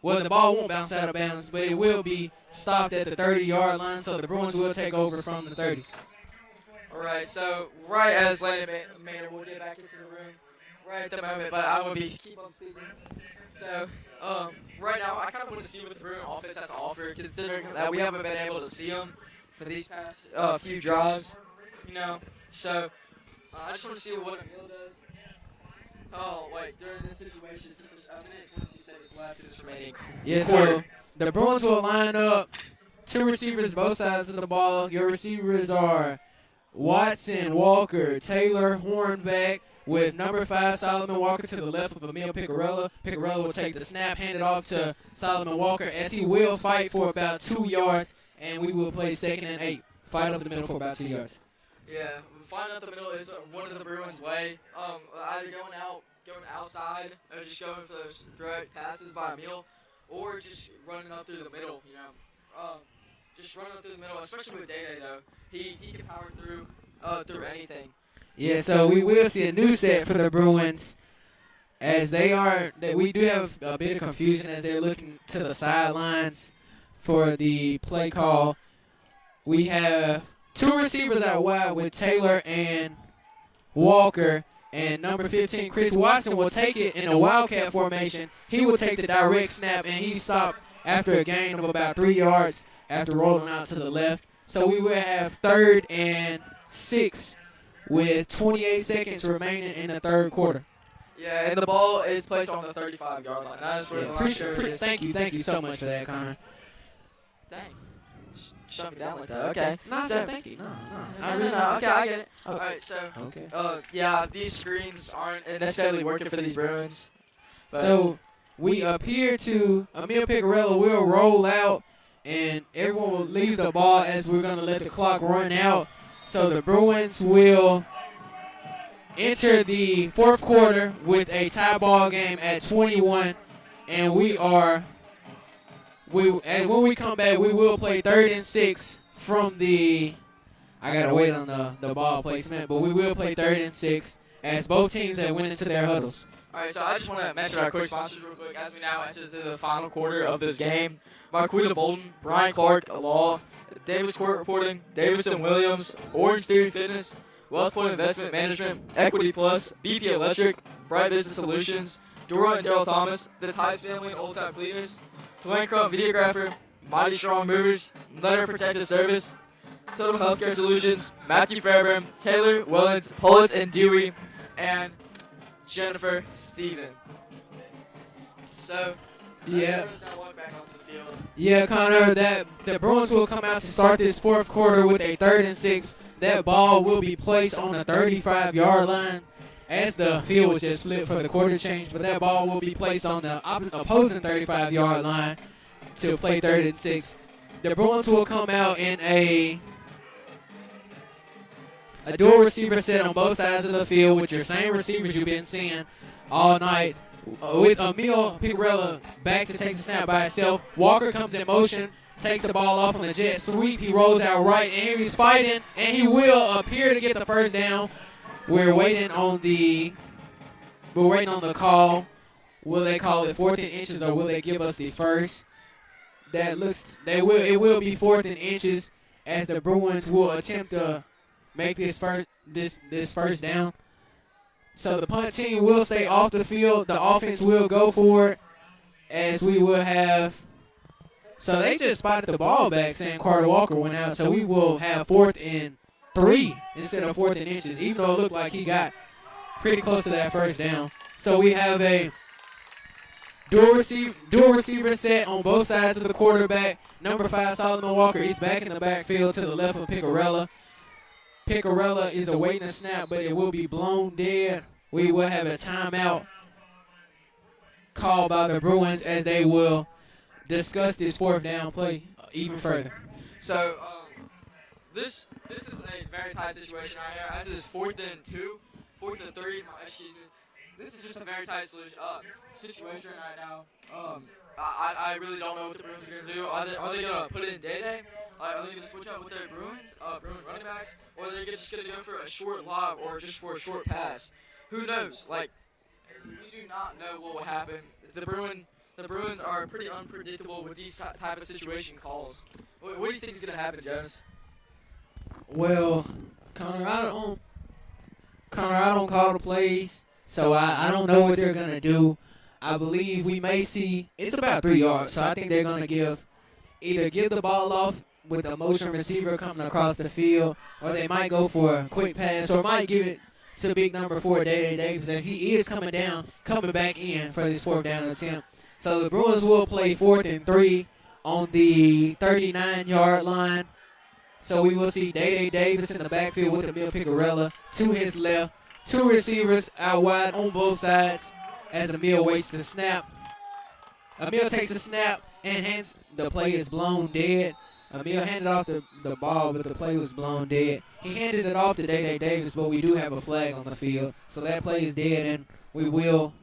ball won't bounce out of bounds, but it will be stopped at the 30-yard line, so the Bruins will take over from the 30. All right, so right as Landon Maynard will get back into the room right at the moment, but I will keep on speaking. So right now, I kind of want to see what the Bruin offense has to offer, considering that we haven't been able to see them for these past few drives, So I just want to see what Emil does. Oh, wait, during this situation, since there's a minute 22 seconds left in this remaining quarter. So the Bruins will line up 2 receivers both sides of the ball. Your receivers are Watson, Walker, Taylor, Hornback, with number 5, Solomon Walker, to the left of Emil Picarella. Picarella will take the snap, hand it off to Solomon Walker, as he will fight for about 2 yards, and we will play 2nd and 8. Fight up the middle for about 2 yards. Yeah, fighting up the middle is one of the Bruins' way. Either going outside, or just going for those direct passes by Emil, or just running up through the middle. Just running up through the middle, especially with Day though. He can power through anything. Yeah, so we will see a new set for the Bruins, as we do have a bit of confusion as they're looking to the sidelines for the play call. We have 2 receivers out wide with Taylor and Walker, and number 15, Chris Watson, will take it in a wildcat formation. He will take the direct snap, and he stopped after a gain of about 3 yards after rolling out to the left. So we will have 3rd and 6 with 28 seconds remaining in the 3rd quarter. Yeah, and the ball is placed on the 35-yard line. That is where the line is. Thank you so much for that, Connor. Dang. shut me down like that. Okay. No, So- thank you. No. Okay, I get it. Oh. Alright, so, Okay. yeah, these screens aren't necessarily working for these Bruins. But So we appear to Emil Picarella will roll out, and everyone will leave the ball as we're gonna let the clock run out. So the Bruins will enter the fourth quarter with a tie ball game at 21, and when we come back, we will play 3rd and 6 from the. I gotta wait on the ball placement, but we will play 3rd and 6 as both teams have went into their huddles. Alright, so I just want to mention our quick sponsors real quick as we now enter the final quarter of this game. Marquita Bolton, Brian Clark, Law, Davis Court Reporting, Davison Williams, Orange Theory Fitness, Wealthpoint Investment Management, Equity Plus, BP Electric, Bright Business Solutions, Dora and Daryl Thomas, the Tice Family Old Time Cleaners, Dwayne Crump Videographer, Mighty Strong Movers, Letter Protective Service, Total Healthcare Solutions, Matthew Fairburn, Taylor, Wellens, Pullitz, and Dewey, and Jennifer Steven. So, Yeah. Bruins now walk back onto the field. Yeah, Connor, that the Bruins will come out to start this fourth quarter with a 3rd and 6. That ball will be placed on the 35-yard line as the field was just flipped for the quarter change, but that ball will be placed on the opposing 35-yard line to play 3rd and 6. The Bruins will come out in a dual receiver set on both sides of the field with your same receivers you've been seeing all night. With Emil Picarella back to take the snap by himself, Walker comes in motion, takes the ball off on the jet sweep. He rolls out right, and he's fighting, and he will appear to get the first down. We're waiting on the call. Will they call it 4th and inches, or will they give us the first? It will be 4th and inches as the Bruins will attempt to make this first down. So the punt team will stay off the field. The offense will go for it, as we will have. So they just spotted the ball back, saying Carter Walker went out. So we will have 4th and 3 instead of 4th and inches, even though it looked like he got pretty close to that first down. So we have a dual receiver set on both sides of the quarterback. Number 5, Solomon Walker, is back in the backfield to the left of Picarella. Picarella is awaiting a snap, but it will be blown dead. We will have a timeout called by the Bruins as they will discuss this 4th down play even further. So, this is a very tight situation right here. As is 4th and 2, 4th and 3, excuse me. This is just a very tight situation right now. I really don't know what the Bruins are going to do. Are they going to put it in day-day? Are they going to switch up with their Bruin running backs? Or are they just going to go for a short lob or just for a short pass? Who knows? Like, we do not know what will happen. The Bruins are pretty unpredictable with these type of situation calls. What do you think is going to happen, Jonas? Well, Connor, I don't call the plays, so I don't know what they're gonna do. I believe we may see it's about 3 yards, so I think they're gonna either give the ball off with a motion receiver coming across the field, or they might go for a quick pass, or might give it to big number 4, Day Davis, as he is coming back in for this 4th down attempt. So the Bruins will play 4th and 3 on the 39-yard line. So we will see Day Davis in the backfield with Emil Picarella to his left. 2 receivers out wide on both sides as Emil waits the snap. Emil takes the snap and the play is blown dead. Emil handed off the ball, but the play was blown dead. He handed it off to Day Davis, but we do have a flag on the field. So that play is dead, and it will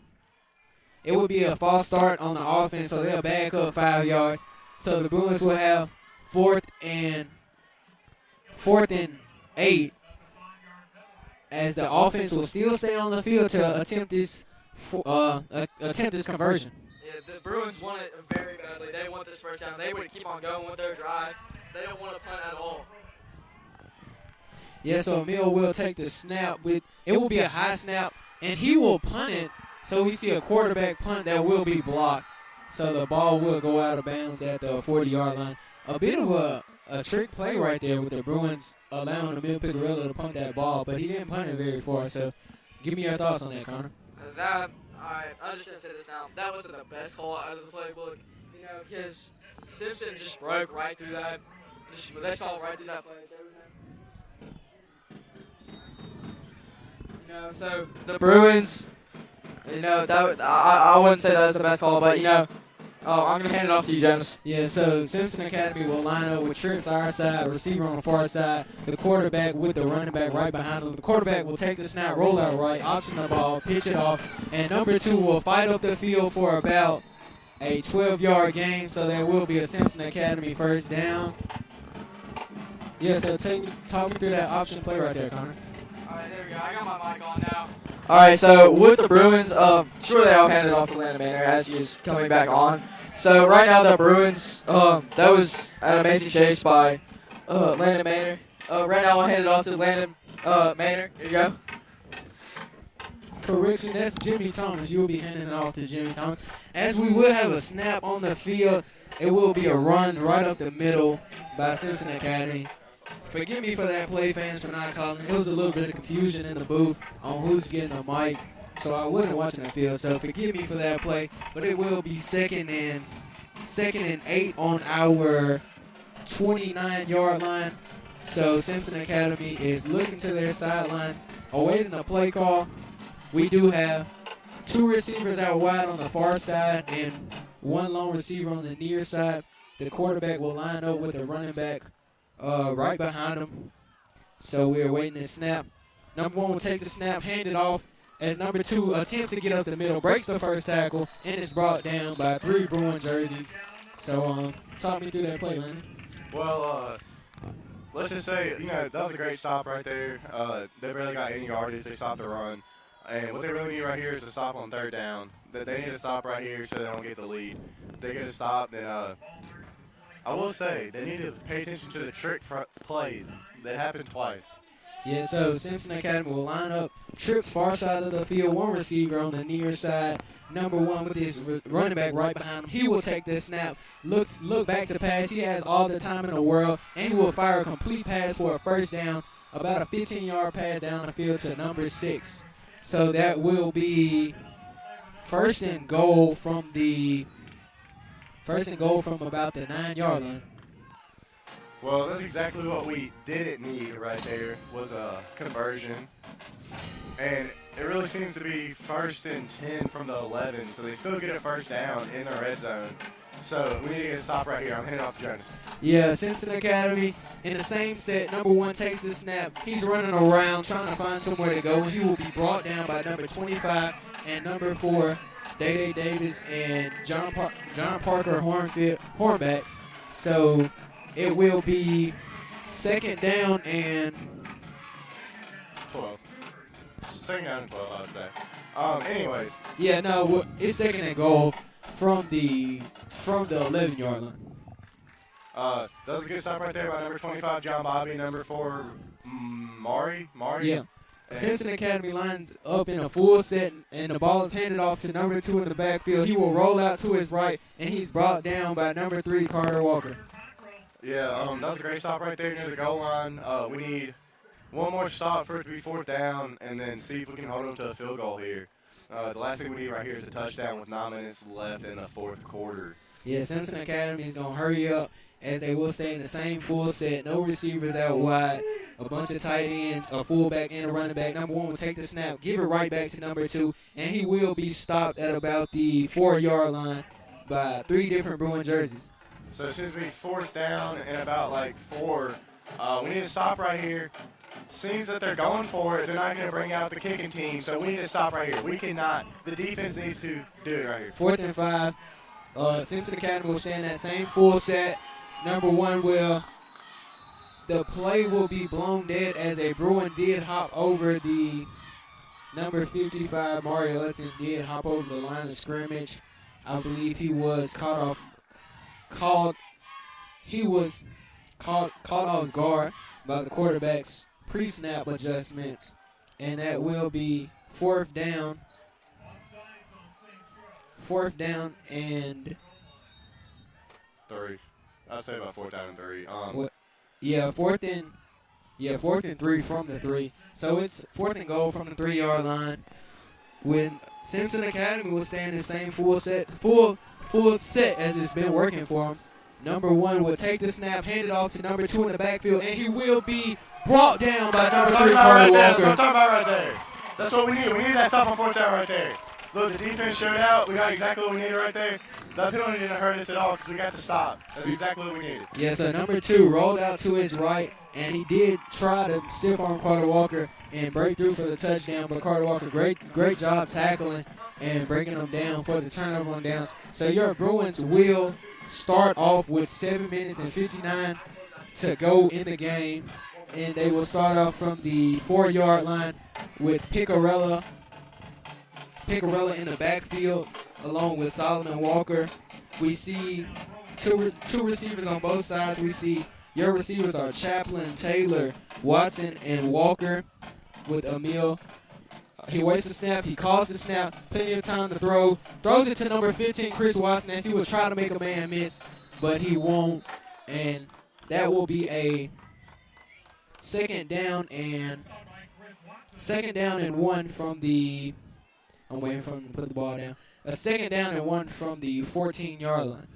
be a false start on the offense, so they'll back up 5 yards. So the Bruins will have 4th and 8, as the offense will still stay on the field to attempt this conversion. Yeah, the Bruins want it very badly. They want this first down. They would keep on going with their drive. They don't want to punt at all. Yeah, so Emil will take the snap. It will be a high snap, and he will punt it. So we see a quarterback punt that will be blocked. So the ball will go out of bounds at the 40-yard line. A bit of a trick play right there with the Bruins allowing Emil Picarella to punt that ball, but he didn't punt it very far. So give me your thoughts on that, Connor. Alright, I'm just going to say this now. That wasn't the best call out of the playbook, because Simpson just broke right through that. They saw right through that play. So the Bruins, I wouldn't say that was the best call, but I'm gonna hand it off to you, Jonas. Yeah, so Simpson Academy will line up with trips our side, receiver on the far side, the quarterback with the running back right behind him. The quarterback will take the snap, roll out right, option the ball, pitch it off, and number 2 will fight up the field for about a 12-yard gain, so there will be a Simpson Academy first down. Yeah, so talk me through that option play right there, Connor. All right, there we go. I got my mic on now. All right, so with the Bruins, sure they all handed off to Landon Manor as he's coming back on. So right now the Bruins, that was an amazing chase by Landon Manor. Right now I'll hand it off to Landon Manor. Here you go. Correction, that's Jimmy Thomas. You will be handing it off to Jimmy Thomas. As we will have a snap on the field, it will be a run right up the middle by Simpson Academy. Forgive me for that, play fans, for not calling. It was a little bit of confusion in the booth on who's getting a mic, so I wasn't watching the field. So forgive me for that play, but it will be second and 8 on our 29-yard line. So Simpson Academy is looking to their sideline, awaiting a play call. We do have 2 receivers out wide on the far side and 1 lone receiver on the near side. The quarterback will line up with the running back right behind him. So we're waiting this snap. Number 1 will take the snap, hand it off, as number 2 attempts to get up the middle, breaks the first tackle, and is brought down by 3 Bruin jerseys. So talk me through that play, Landon. Well, let's just say, that was a great stop right there. They barely got any yardage. They stopped the run. And what they really need right here is to stop on 3rd down. They need to stop right here so they don't get the lead. If they get a stop, then I will say they need to pay attention to the trick plays that happened twice. Yeah, so Simpson Academy will line up, trips far side of the field, 1 receiver on the near side, number 1 with his running back right behind him. He will take this snap, look back to pass. He has all the time in the world, and he will fire a complete pass for a first down, about a 15-yard pass down the field to number 6. So that will be first and goal from about the 9-yard line. Well, that's exactly what we didn't need right there, was a conversion. And it really seems to be 1st and 10 from the 11, so they still get a first down in the red zone. So we need to get a stop right here. I'm handing off to Jonas. Yeah, Simpson Academy in the same set. Number 1 takes the snap. He's running around trying to find somewhere to go, and he will be brought down by number 25 and number 4, Day Davis and John Parker Hornback. So it will be 2nd down and 12. 2nd down and 12, I would say. Anyways. Yeah, no, it's 2nd and goal from the 11-yard line. That was a good stop right there by number 25, John Bobby, number 4, Mari. Yeah. Simpson Academy lines up in a full set, and the ball is handed off to number 2 in the backfield. He will roll out to his right, and he's brought down by number 3, Carter Walker. Yeah, that was a great stop right there near the goal line. We need 1 more stop for it to be 4th down, and then see if we can hold them to a field goal here. The last thing we need right here is a touchdown with 9 minutes left in the 4th quarter. Yeah, Simpson Academy is going to hurry up, as they will stay in the same full set. No receivers out wide. A bunch of tight ends, a fullback and a running back. Number 1 will take the snap, give it right back to number 2, and he will be stopped at about the 4-yard line by 3 different Bruin jerseys. So it seems to be 4th down and about 4. We need to stop right here. Seems that they're going for it. They're not going to bring out the kicking team, so we need to stop right here. We cannot. The defense needs to do it right here. 4th and 5. Simpson Academy will stay in that same full set. Number 1 will. The play will be blown dead as a Bruin did hop over the number 55. Mario Hudson did hop over the line of scrimmage. I believe he was caught off guard by the quarterback's pre-snap adjustments, and that will be 4th down. 4th down and 3. I'd say about 4th down and 3. Yeah, 4th and 3 from the 3. So it's 4th and goal from the 3-yard line. When Simpson Academy will stay in the same full set as it's been working for them. Number 1 will take the snap, hand it off to number 2 in the backfield, and he will be brought down by number 3, Carter That's what I'm Walker. talking about right there. That's what we need. We need that stop on 4th down right there. Look, the defense showed out. We got exactly what we needed right there. That penalty didn't hurt us at all because we got to stop. That's exactly what we needed. Yeah, so number 2 rolled out to his right, and he did try to stiff arm Carter Walker and break through for the touchdown. But Carter Walker, great job tackling and breaking them down for the turnover on downs. So your Bruins will start off with 7 minutes and 59 to go in the game, and they will start off from the 4-yard line with Picarella in the backfield along with Solomon Walker. We see two receivers on both sides. We see your receivers are Chaplin, Taylor, Watson, and Walker with Emil. He waits the snap. He calls the snap. Plenty of time to throw. Throws it to number 15, Chris Watson, as he will try to make a man miss, but he won't. And that will be a second down and 1 from the. I'm waiting for him to put the ball down. A second down and 1 from the 14-yard line.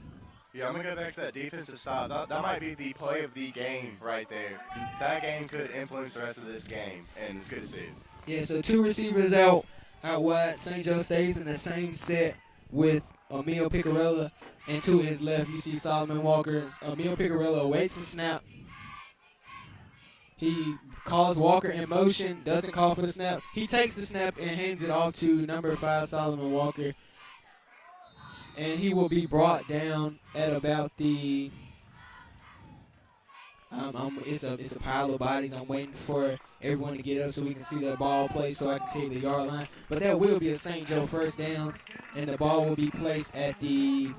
Yeah, I'm going to go back to that defensive stop. That might be the play of the game right there. That game could influence the rest of this game, and it's good to see. Yeah, so 2 receivers out wide. St. Joe stays in the same set with Emil Picarella, and to his left you see Solomon Walker. Emil Picarella waits the snap. He calls Walker in motion, doesn't call for the snap. He takes the snap and hands it off to number 5, Solomon Walker. And he will be brought down at about the it's a pile of bodies. I'm waiting for everyone to get up so we can see the ball play so I can take the yard line. But that will be a St. Joe first down, and the ball will be placed at the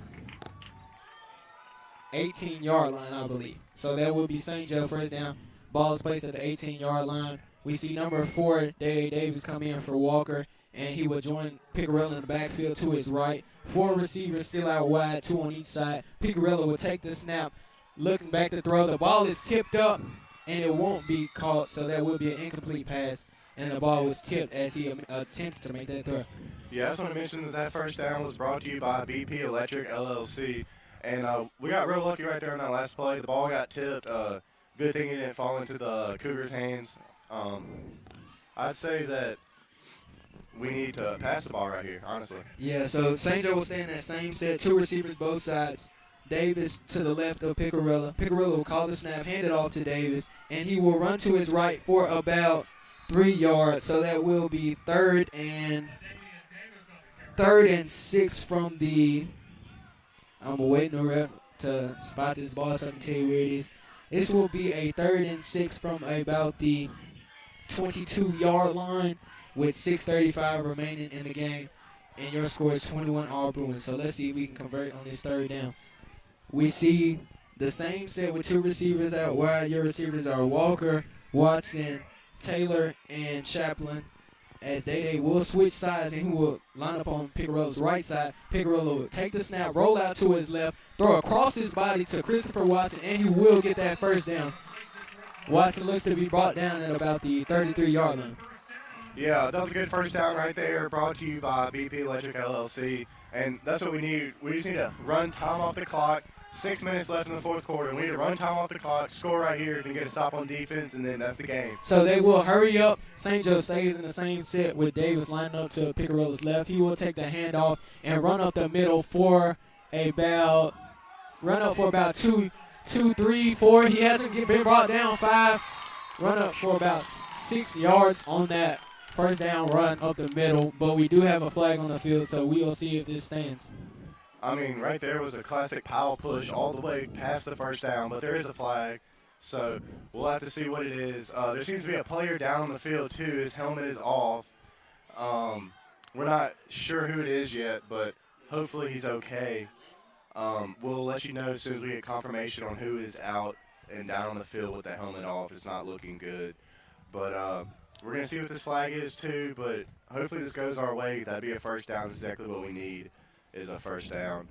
18-yard line, I believe. So that will be St. Joe first down. Ball is placed at the 18-yard line. We see number 4, Day Davis, come in for Walker, and he will join Picarella in the backfield to his right. 4 receivers still out wide, 2 on each side. Picarella will take the snap, looking back to throw. The ball is tipped up, and it won't be caught, so that will be an incomplete pass. And the ball was tipped as he attempted to make that throw. Yeah, I just want to mention that first down was brought to you by BP Electric LLC. And we got real lucky right there on that last play. The ball got tipped. Good thing it didn't fall into the Cougars' hands. I'd say that we need to pass the ball right here, honestly. Yeah, so St. Joe will stay in that same set. 2 receivers both sides. Davis to the left of Picarella. Picarella will call the snap, hand it off to Davis, and he will run to his right for about 3 yards. So that will be third and 6 from the. I'm awaiting the ref to spot this ball so I can tell you where it is. This will be a 3rd and 6 from about the 22-yard line with 6:35 remaining in the game, and your score is 21 all Bruins. So let's see if we can convert on this 3rd down. We see the same set with 2 receivers out wide. Your receivers are Walker, Watson, Taylor, and Chaplin. As they will switch sides, and he will line up on Picarella's right side. Picarella will take the snap, roll out to his left, throw across his body to Christopher Watson, and he will get that first down. Watson looks to be brought down at about the 33-yard line. Yeah, that was a good first down right there, brought to you by BP Electric LLC. And that's what we need. We just need to run time off the clock. 6 minutes left in the 4th quarter. We need to run time off the clock, score right here, then get a stop on defense, and then that's the game. So they will hurry up. St. Joe stays in the same set with Davis lining up to Picarella's left. He will take the handoff and run up the middle for about 2, 3, 4. He hasn't been brought down 5. Run up for about 6 yards on that first down run up the middle. But we do have a flag on the field, so we will see if this stands. I mean, right there was a classic power push all the way past the first down, but there is a flag, so we'll have to see what it is. There seems to be a player down on the field, too. His helmet is off. We're not sure who it is yet, but hopefully he's okay. We'll let you know as soon as we get confirmation on who is out and down on the field with the helmet off. It's not looking good. But we're going to see what this flag is, too, but hopefully this goes our way. That'd be a first down. That's exactly what we need. Is a first down.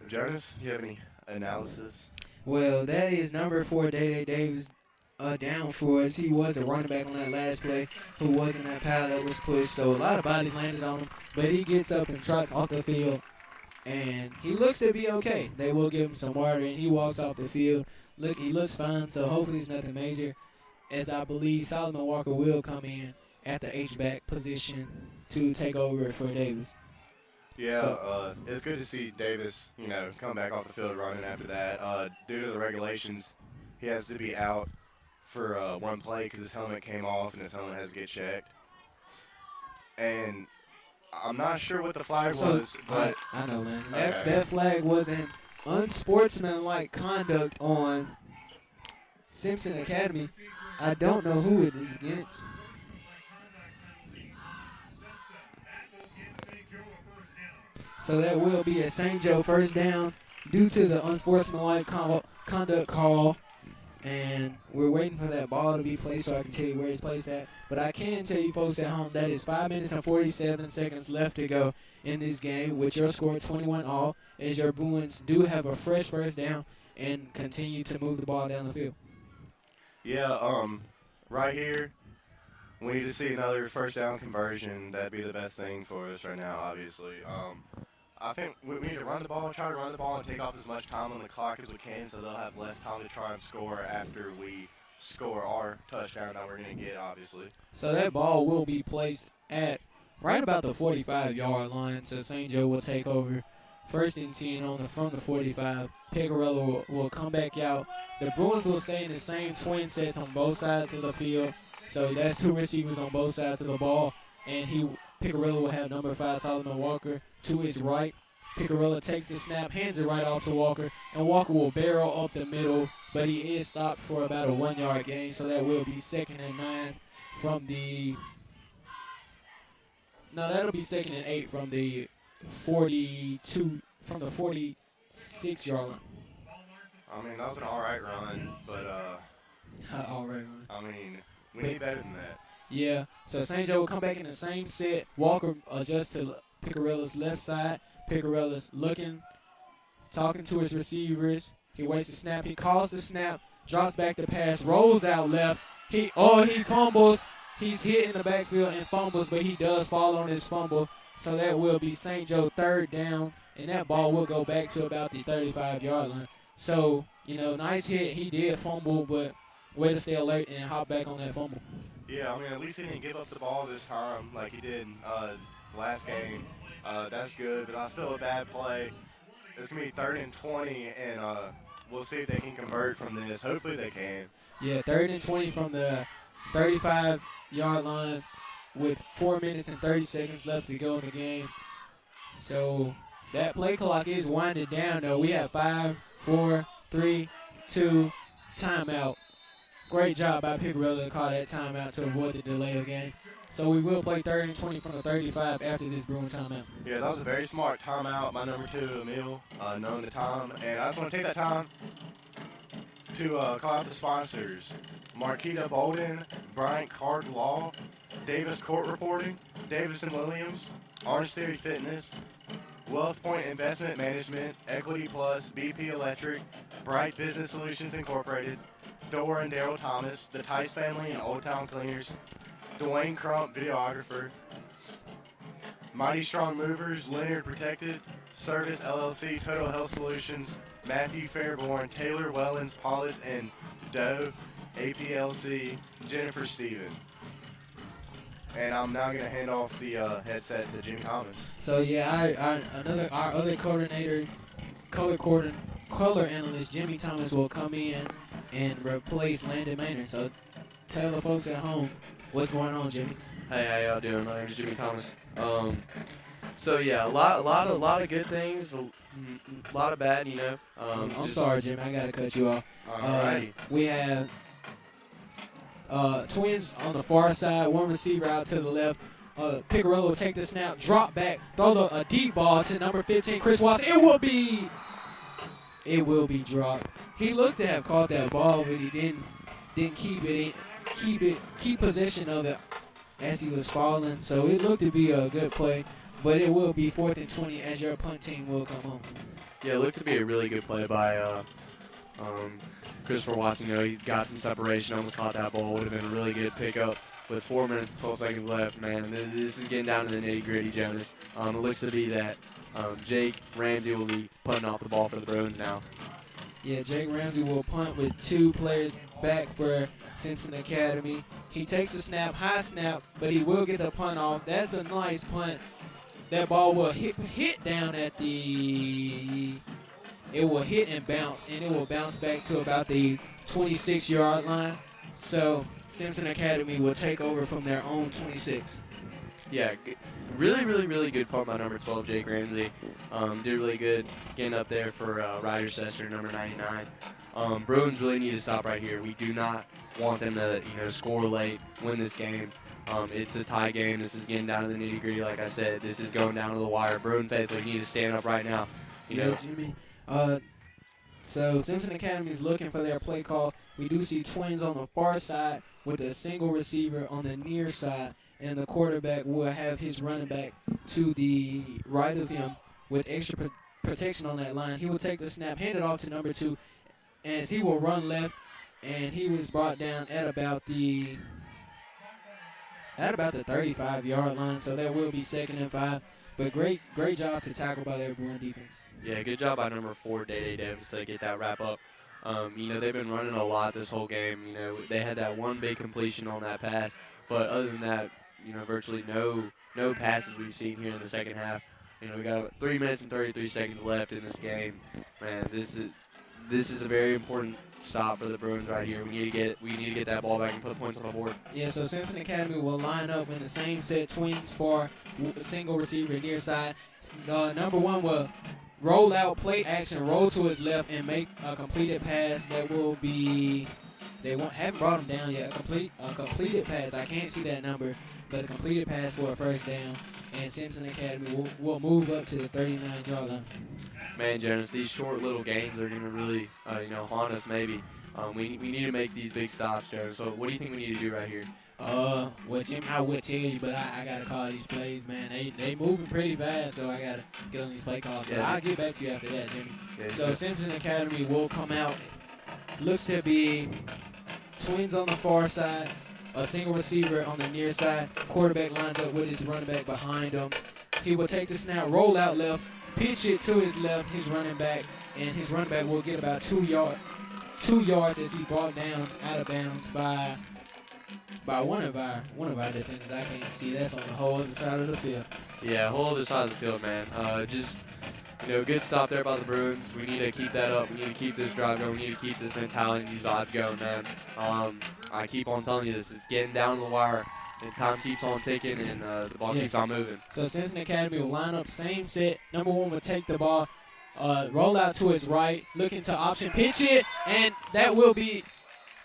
Jonas, do you have any analysis? Well, that is number 4, Day Davis, down for us. He was the running back on that last play who was in that pile that was pushed. So a lot of bodies landed on him, but he gets up and trots off the field and he looks to be okay. They will give him some water, and he walks off the field. He looks fine, so hopefully it's nothing major, as I believe Solomon Walker will come in at the H-back position to take over for Davis. Yeah, it's good to see Davis, come back off the field running after that. Due to the regulations, he has to be out for one play because his helmet came off and his helmet has to get checked. And I'm not sure what the flag was, but I know, Lynn. Okay. That flag was an unsportsmanlike conduct on Simpson Academy. I don't know who it is against. So that will be a St. Joe first down due to the unsportsmanlike conduct call. And we're waiting for that ball to be placed so I can tell you where it's placed at. But I can tell you folks at home that is 5 minutes and 47 seconds left to go in this game with your score 21-all, as your Bruins do have a fresh first down and continue to move the ball down the field. yeah, right here, we need to see another first down conversion. That'd be the best thing for us right now, obviously. I think we need to try to run the ball and take off as much time on the clock as we can so they'll have less time to try and score after we score our touchdown that we're going to get, obviously. So that ball will be placed at right about the 45-yard line. So St. Joe will take over first and 10 from the 45. Picarella will come back out. The Bruins will stay in the same twin sets on both sides of the field. So that's two receivers on both sides of the ball. And Picarella will have number 5, Solomon Walker, to his right. Picarella takes the snap, hands it right off to Walker, and Walker will barrel up the middle, but he is stopped for about a 1-yard gain, so that will be 2nd and 9 from the... No, that'll be 2nd and 8 from the 46-yard line. I mean, that was an all right run, but, All right. I mean, we need better than that. Yeah, so St. Joe will come back in the same set. Walker adjusts to Picarella's left side. Picarella's looking, talking to his receivers. He waits the snap. He calls the snap, drops back the pass, rolls out left. He fumbles. He's hit in the backfield and fumbles, but he does fall on his fumble. So that will be St. Joe 3rd down, and that ball will go back to about the 35-yard line. So, nice hit. He did fumble, but way to stay alert and hop back on that fumble. Yeah, I mean, at least he didn't give up the ball this time like he did last game. That's good, but still a bad play. It's going to be 3rd and 20, and we'll see if they can convert from this. Hopefully they can. Yeah, 3rd and 20 from the 35-yard line with 4 minutes and 30 seconds left to go in the game. So that play clock is winding down, though. We have 5, 4, 3, 2, timeout. Great job by Picarella to call that timeout to avoid the delay of game. So we will play 3rd and 20 from the 35 after this Bruin timeout. Yeah, that was a very smart timeout by number 2, Emil, knowing the time. And I just want to take that time to call out the sponsors. Marquita Bolden, Bryant Card Law, Davis Court Reporting, Davis & Williams, Orange Theory Fitness, Wealth Point Investment Management, Equity Plus, BP Electric, Bright Business Solutions Incorporated, Dora and Daryl Thomas, the Tice Family and Old Town Cleaners, Dwayne Crump, videographer, Mighty Strong Movers, Leonard Protected, Service LLC, Total Health Solutions, Matthew Fairborn, Taylor Wellens, Paulus, and Doe, APLC, Jennifer Stephen. And I'm now going to hand off the headset to Jimmy Thomas. So yeah, our other coordinator, color analyst Jimmy Thomas will come in and replace Landon Maynard. So tell the folks at home what's going on, Jimmy. Hey, how y'all doing? My name's Jimmy Thomas. So yeah, a lot of good things, a lot of bad, I'm sorry, Jimmy, I gotta cut you off. Alrighty. We have Twins on the far side, one receiver out to the left. Picarella will take the snap, drop back, throw a deep ball to number 15, Chris Watson. It will be dropped. He looked to have caught that ball, but he didn't keep possession of it as he was falling. So it looked to be a good play, but it will be 4th and 20 as your punt team will come home. Yeah, it looked to be a really good play by Christopher Watson. He got some separation, almost caught that ball. Would have been a really good pickup with 4 minutes and 12 seconds left. Man, this is getting down to the nitty-gritty, Jonas. It looks to be that Jake Ramsey will be putting off the ball for the Bruins now. Yeah, Jake Ramsey will punt with 2 players back for Simpson Academy. He takes the snap, high snap, but he will get the punt off. That's a nice punt. That ball will hit down at the... It will hit and bounce, and it will bounce back to about the 26-yard line. So Simpson Academy will take over from their own 26. Yeah, really good punt by number 12, Jake Ramsey. Did really good getting up there for Ryder Sester, number 99. Bruins really need to stop right here. We do not want them to, score late, win this game. It's a tie game. This is getting down to the nitty-gritty, like I said. This is going down to the wire. Bruin faithful need to stand up right now. Jimmy. So Simpson Academy is looking for their play call. We do see Twins on the far side with a single receiver on the near side, and the quarterback will have his running back to the right of him with extra protection on that line. He will take the snap, hand it off to number 2, as he will run left, and he was brought down at about the 35-yard line, so that will be 2nd and 5. But great job to tackle by their Bruin defense. Yeah, good job by number 4, Day Davis, to get that wrap up. They've been running a lot this whole game. They had that one big completion on that pass, but other than that, virtually no passes we've seen here in the second half. We got 3 minutes and 33 seconds left in this game. Man, this is a very important stop for the Bruins right here. We need to get that ball back and put points on the board. Yeah, so Simpson Academy will line up in the same set, Twins for a single receiver near side. Number 1 will roll out, play action, roll to his left, and make a completed pass that will be. Haven't brought him down yet. A completed pass. I can't see that number, but a completed pass for a first down. And Simpson Academy will move up to the 39-yard line. Man, Jonas, these short little gains are going to really, haunt us maybe. We need to make these big stops, Jonas. So what do you think we need to do right here? Well, Jim, I would tell you, but I got to call these plays, man. They moving pretty fast, so I got to get on these play calls. So I'll get back to you after that, Jimmy. Yeah, so Simpson Academy will come out. Looks to be Twins on the far side, a single receiver on the near side. Quarterback lines up with his running back behind him. He will take the snap, roll out left, pitch it to his left, his running back, and his running back will get about 2 yards as he brought down out of bounds by one of our defenders. I can't see. That's on the whole other side of the field. Yeah, whole other side of the field, man. Good stop there by the Bruins. We need to keep that up. We need to keep this drive going. We need to keep this mentality and these vibes going, man. I keep on telling you this. It's getting down to the wire. And time keeps on ticking, and the ball keeps on moving. So Simpson Academy will line up, same set. Number 1 will take the ball, roll out to his right, looking to option, pitch it, and that will be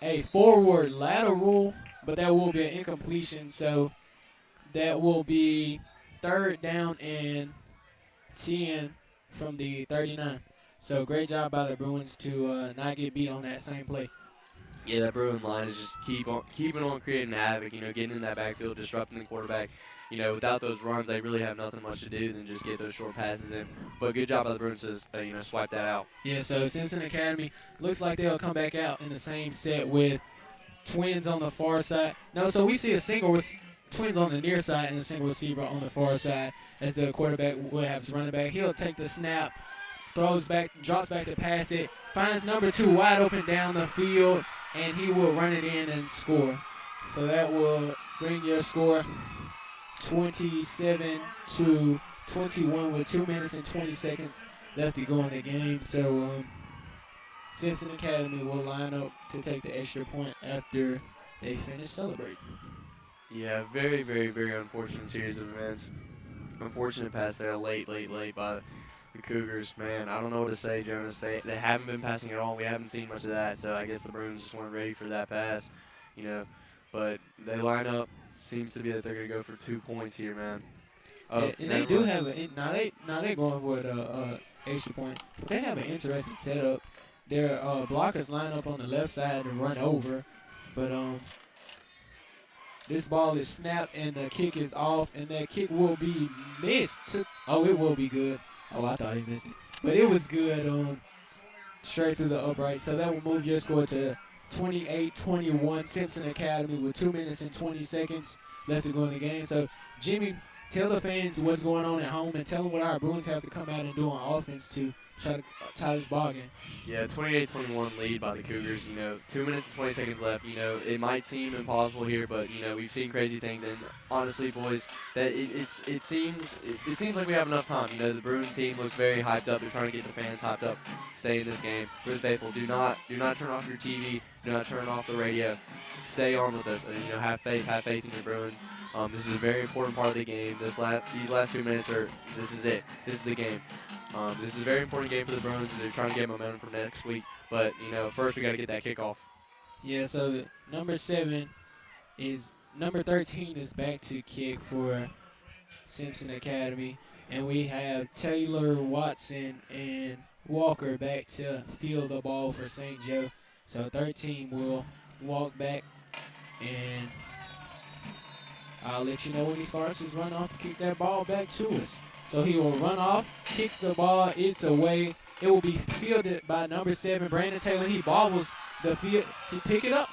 a forward lateral, but that will be an incompletion. So that will be 3rd down and 10 from the 39. So great job by the Bruins to not get beat on that same play. Yeah, that Bruin line is just keeping on creating havoc, getting in that backfield, disrupting the quarterback. Without those runs, they really have nothing much to do than just get those short passes in. But good job by the Bruins to, swipe that out. Yeah, so Simpson Academy looks like they'll come back out in the same set with Twins on the far side. No, so we see a single Twins on the near side and a single receiver on the far side as the quarterback will have his running back. He'll take the snap, throws back, drops back to pass it, finds number 2 wide open down the field, and he will run it in and score. So that will bring your score 27-21 with 2 minutes and 20 seconds left to go in the game. So Simpson Academy will line up to take the extra point after they finish celebrating. Yeah, very, very, very unfortunate series of events. Unfortunate pass there late by the Cougars. Man, I don't know what to say, Jonas. They haven't been passing at all. We haven't seen much of that, so I guess the Bruins just weren't ready for that pass, But they line up. Seems to be that they're going to go for 2 points here, man. And they do have now they're going for the extra point. But they have an interesting setup. Their blockers line up on the left side to run over, but this ball is snapped and the kick is off, and that kick will be missed. It will be good. Oh, I thought he missed it, but it was good. Straight through the upright. So that will move your score to 28-21. Simpson Academy with 2 minutes and 20 seconds left to go in the game. So Jimmy, tell the fans what's going on at home and tell them what our Bruins have to come out and do on offense to try to tie this ball game. Yeah, 28-21 lead by the Cougars. 2 minutes and 20 seconds left. It might seem impossible here, but we've seen crazy things. And honestly, boys, that it seems like we have enough time. The Bruins team looks very hyped up. They're trying to get the fans hyped up. Stay in this game. For the faithful, do not turn off your TV. Do not turn off the radio. Stay on with us. Have faith in your Bruins. This is a very important part of the game. These last 2 minutes this is it. This is the game. This is a very important game for the Bruins. They're trying to get momentum for next week. But, first we got to get that kickoff. Yeah, so number 13 is back to kick for Simpson Academy. And we have Taylor, Watson, and Walker back to field the ball for St. Joe. So 13 will walk back, and I'll let you know when he starts his run off to kick that ball back to us. So he will run off, kicks the ball, it's away. It will be fielded by number 7, Brandon Taylor. He bobbles the field. He pick it up.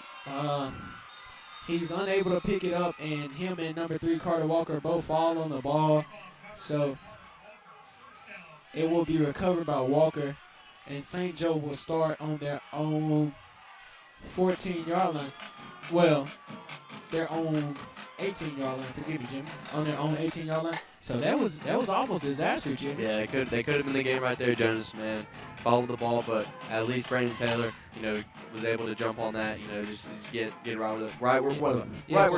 He's unable to pick it up, and him and number 3, Carter Walker, both fall on the ball. So it will be recovered by Walker, and St. Joe will start on their own 14-yard line. Well, their own 18-yard line. Forgive me, Jimmy. On their own 18-yard line. So that was almost disaster, Jimmy. Yeah, they could have been the game right there, Jonas, man. Followed the ball, but at least Brandon Taylor, was able to jump on that, just get right where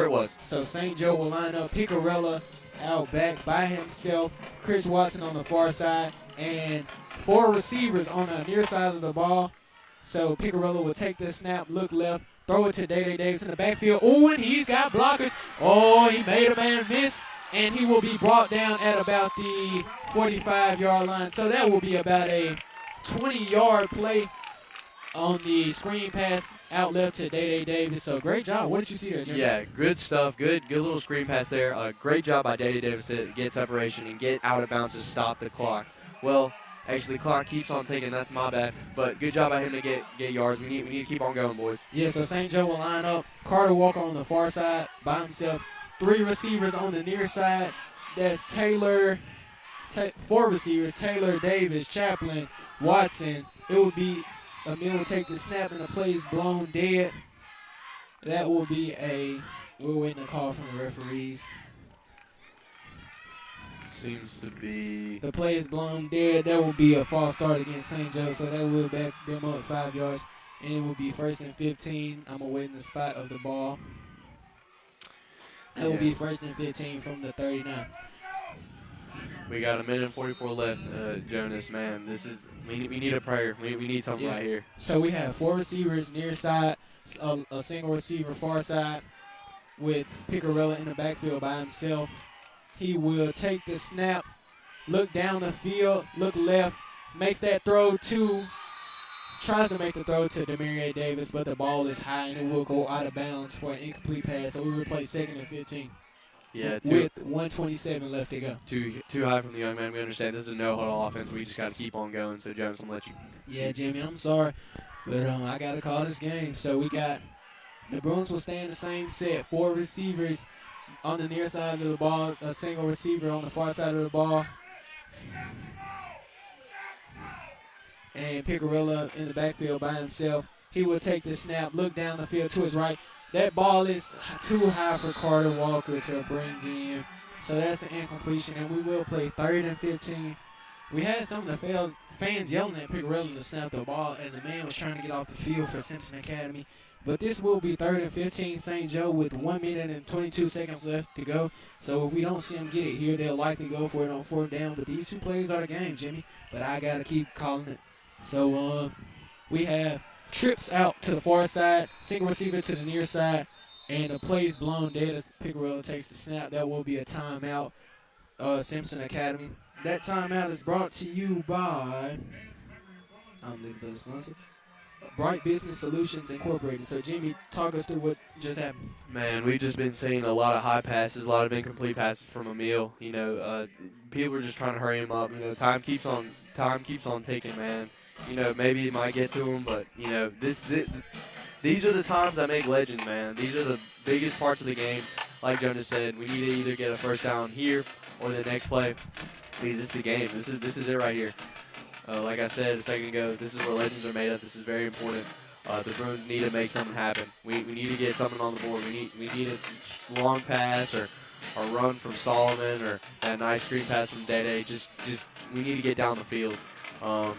it was. So St. Joe will line up Picarella out back by himself, Chris Watson on the far side, and 4 receivers on the near side of the ball. So Picarella will take the snap, look left, throw it to Day Davis in the backfield. Oh, and he's got blockers. Oh, he made a man miss, and he will be brought down at about the 45-yard line. So that will be about a 20-yard play on the screen pass out left to Day Davis. So great job. What did you see there, Jimmy? Yeah, good stuff. Good little screen pass there. Great job by Day Davis to get separation and get out of bounds to stop the clock. Well, actually, the clock keeps on ticking. That's my bad. But good job by him to get yards. We need to keep on going, boys. Yeah, so St. Joe will line up. Carter Walker on the far side by himself. 3 receivers on the near side. That's Taylor. 4 receivers. Taylor, Davis, Chaplin, Watson. It will be Emil will take the snap and the play is blown dead. That will be we're waiting a call from the referees. Seems to be. The play is blown dead. That will be a false start against St. Joe, so that will back them up 5 yards. And it will be 1st and 15. I'm awaiting the spot of the ball. It will be 1st and 15 from the 39. We got 1 minute and 44 left, Jonas. Man, we need a prayer. We need something right here. So we have 4 receivers near side, a single receiver far side with Picarella in the backfield by himself. He will take the snap, look down the field, look left, makes that throw tries to make the throw to Demaria Davis, but the ball is high and it will go out of bounds for an incomplete pass. So we will play 2nd and 15. Yeah, with 1:27 left to go. Too high from the young man. We understand this is a no-huddle offense. We just got to keep on going. So, Jones, I'm going to let you. Yeah, Jimmy, I'm sorry, but I got to call this game. So we got the Bruins will stay in the same set. 4 receivers on the near side of the ball, a single receiver on the far side of the ball. And Picarella in the backfield by himself. He will take the snap, look down the field to his right. That ball is too high for Carter Walker to bring in. So that's an incompletion, and we will play 3rd and 15. We had some of the fans yelling at Picarella to snap the ball as a man was trying to get off the field for Simpson Academy. But this will be 3rd and 15 St. Joe with 1 minute and 22 seconds left to go. So if we don't see them get it here, they'll likely go for it on 4th down. But these 2 plays are the game, Jimmy. But I got to keep calling it. So we have trips out to the far side, single receiver to the near side, and the play's blown dead as Picarella takes the snap. That will be a timeout, Simpson Academy. That timeout is brought to you by, I'm looking for the sponsor, Bright Business Solutions Incorporated. So, Jimmy, talk us through what just happened. Man, we've just been seeing a lot of high passes, a lot of incomplete passes from Emil. People are just trying to hurry him up. Time keeps on ticking, man. Maybe it might get to him, but, these are the times that make legends, man. These are the biggest parts of the game. Like Jonas said, we need to either get a 1st down here or the next play. Because this is the game. This is it right here. Like I said a second ago, this is where legends are made of. This is very important. The Bruins need to make something happen. We need to get something on the board. We need a long pass or run from Solomon or that nice screen pass from Dede. Just we need to get down the field. I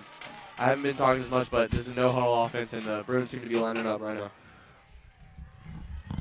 haven't been talking as much, but this is a no-huddle offense, and the Bruins seem to be lining up right now.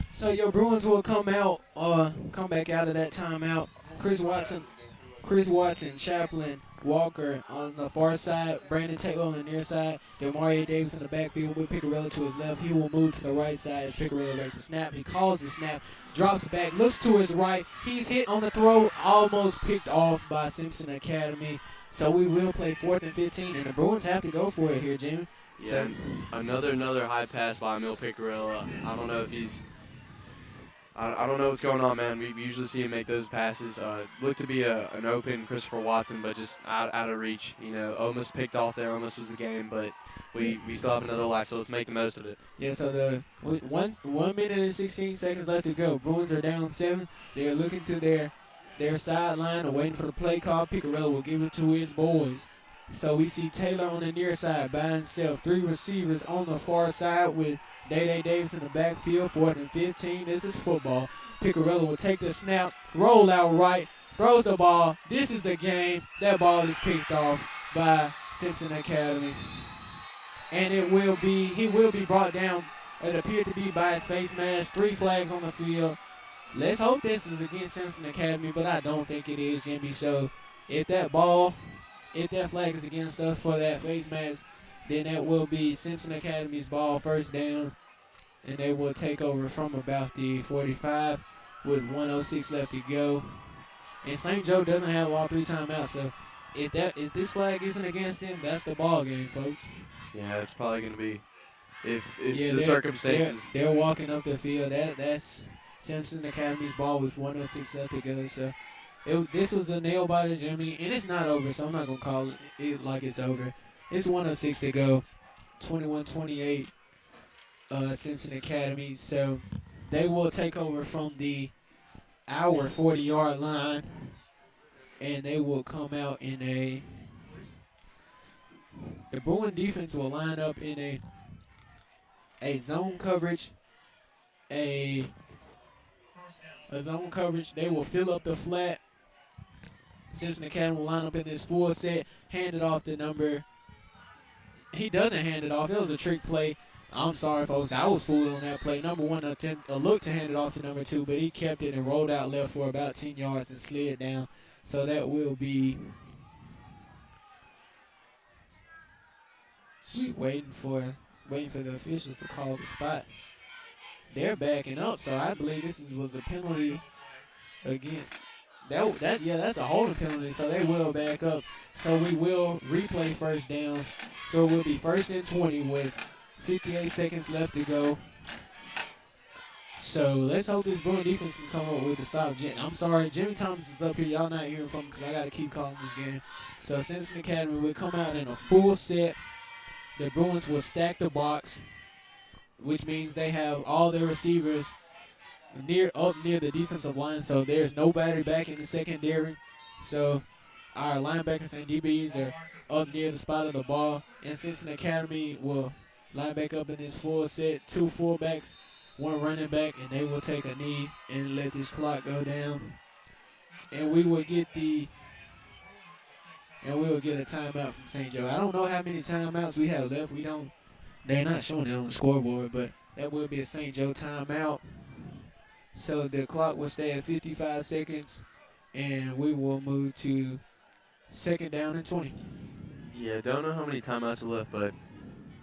So your Bruins will come back out of that timeout. Chris Watson, Chaplin, Walker on the far side, Brandon Taylor on the near side, Demario Davis in the backfield with Picarella to his left. He will move to the right side as Picarella makes a snap. He calls the snap, drops back, looks to his right. He's hit on the throw, almost picked off by Simpson Academy. So we will play 4th and 15, and the Bruins have to go for it here, Jimmy. Yeah, So, another high pass by Emil Picarella. I don't know if he's. I don't know what's going on, man. We usually see him make those passes. Looked to be an open Christopher Watson, but just out of reach. You know, almost picked off there, almost was the game, but we still have another life, so let's make the most of it. yeah, so the 1 minute and 16 seconds left to go. Bruins are down 7. They're looking to their sideline and waiting for the play call. Picarella will give it to his boys. So we see Taylor on the near side by himself. 3 receivers on the far side with Dede Davis in the backfield. 4th and 15. This is football. Picarella will take the snap, roll out right, throws the ball. This is the game. That ball is picked off by Simpson Academy. And he will be brought down. It appeared to be by his face mask. 3 flags on the field. Let's hope this is against Simpson Academy, but I don't think it is, Jimmy. So if that flag is against us for that face mask, then that will be Simpson Academy's ball, first down, and they will take over from about the 45 with 1:06 left to go. And St. Joe doesn't have all 3 timeouts, so if this flag isn't against them, that's the ball game, folks. Yeah, it's probably going to be if Yeah, the circumstances. They're walking up the field. That's Simpson Academy's ball with 1:06 left to go. So this was a nail biter, Jimmy, and it's not over, so I'm not going to call it like it's over. It's 1:06 to go, 21-28 Simpson Academy. So they will take over from our 40-yard line, and they will come out in the Bruin defense will line up in a zone coverage, a zone coverage. They will fill up the flat. Simpson Academy will line up in this full set, hand it off to number. He doesn't hand it off. It was a trick play. I'm sorry, folks. I was fooled on that play. Number 1 looked to hand it off to number 2, but he kept it and rolled out left for about 10 yards and slid down. So that will be waiting for the officials to call the spot. They're backing up, so I believe this was a penalty against. That's a holding penalty, so they will back up. So we will replay first down. So it will be 1st and 20 with 58 seconds left to go. So let's hope this Bruin defense can come up with a stop. I'm sorry, Jimmy Thomas is up here. Y'all not hearing from him because I got to keep calling this game. So Simpson Academy will come out in a full set. The Bruins will stack the box, which means they have all their receivers up near the defensive line, so there's nobody back in the secondary. So our linebackers and DBs are up near the spot of the ball, and Simpson Academy will line back up in this full set. 2 fullbacks, 1 running back, and they will take a knee and let this clock go down. And we will get a timeout from St. Joe. I don't know how many timeouts we have left. They're not showing it on the scoreboard, but that will be a St. Joe timeout. So the clock will stay at 55 seconds, and we will move to 2nd down and 20. Yeah, don't know how many timeouts are left, but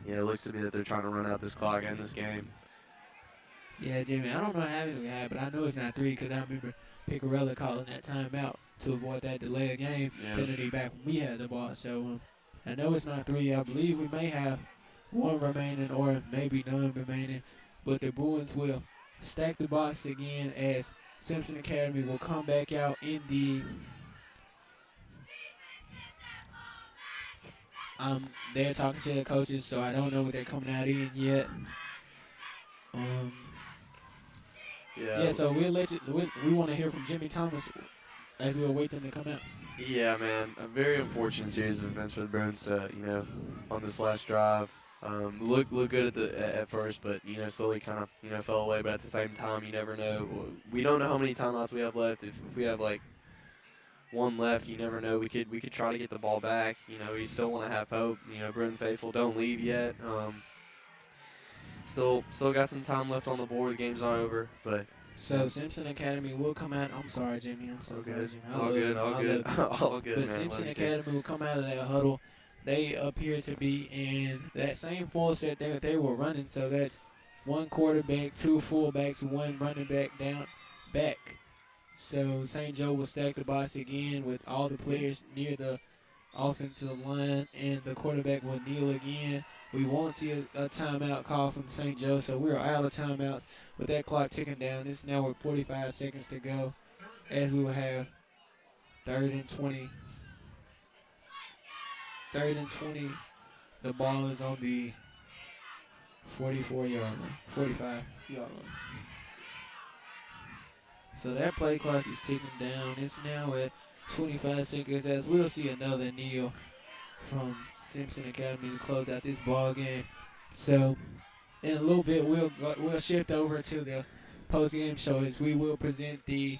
yeah, it looks to me that they're trying to run out this clock and this game. Yeah, Jimmy, I don't know how many we have, but I know it's not 3 because I remember Picarella calling that timeout to avoid that delay of game penalty back when we had the ball. So I know it's not 3. I believe we may have 1 remaining or maybe none remaining, but the Bruins will stack the box again as Simpson Academy will come back out in the they're talking to the coaches, so I don't know what they're coming out in yet. Yeah, so we'll let you. We want to hear from Jimmy Thomas as we await them to come out. Yeah, man. A very unfortunate series of events for the Bruins to, on this last drive. Look good at first, but slowly kind of fell away. But at the same time, you never know. We don't know how many timeouts we have left. If we have like one left, you never know. We could try to get the ball back. We still want to have hope. Bruin faithful, don't leave yet. Still got some time left on the board. The game's not over, but. So Simpson Academy will come out. I'm sorry, Jimmy. I'm so sorry, Jimmy. All good. All good, But man. Simpson Academy will come out of that huddle. They appear to be in that same full set that they were running. So that's one quarterback, two fullbacks, one running back. So St. Joe will stack the box again with all the players near the offensive line, and the quarterback will kneel again. We won't see a timeout call from St. Joe, so we're out of timeouts with that clock ticking down. It's now with 45 seconds to go, as we will have 3rd and 20. 3rd and 20. The ball is on the 44-yard line, 45-yard line. So that play clock is ticking down. It's now at 25 seconds, as we'll see another kneel from Simpson Academy to close out this ball game. So in a little bit, we'll shift over to the post-game show, as we will present the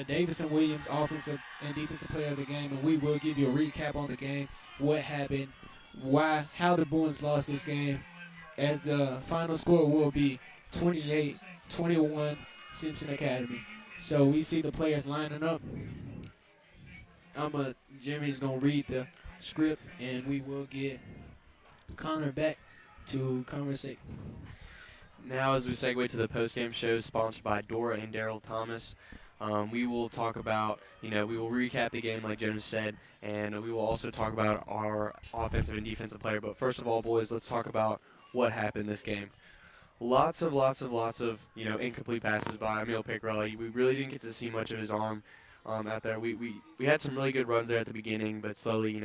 Davison Williams offensive and defensive player of the game, and we will give you a recap on the game, what happened, how the Bruins lost this game, as the final score will be 28-21 Simpson Academy. So we see the players lining up. Jimmy's gonna read the script, and we will get Connor back to conversate. Now, as we segue to the post-game show sponsored by Dora and Daryl Thomas, we will talk about, we will recap the game like Jonas said, and we will also talk about our offensive and defensive player. But first of all, boys, let's talk about what happened this game. Lots of incomplete passes by Emil Picarelli. We really didn't get to see much of his arm out there. We had some really good runs there at the beginning, but slowly,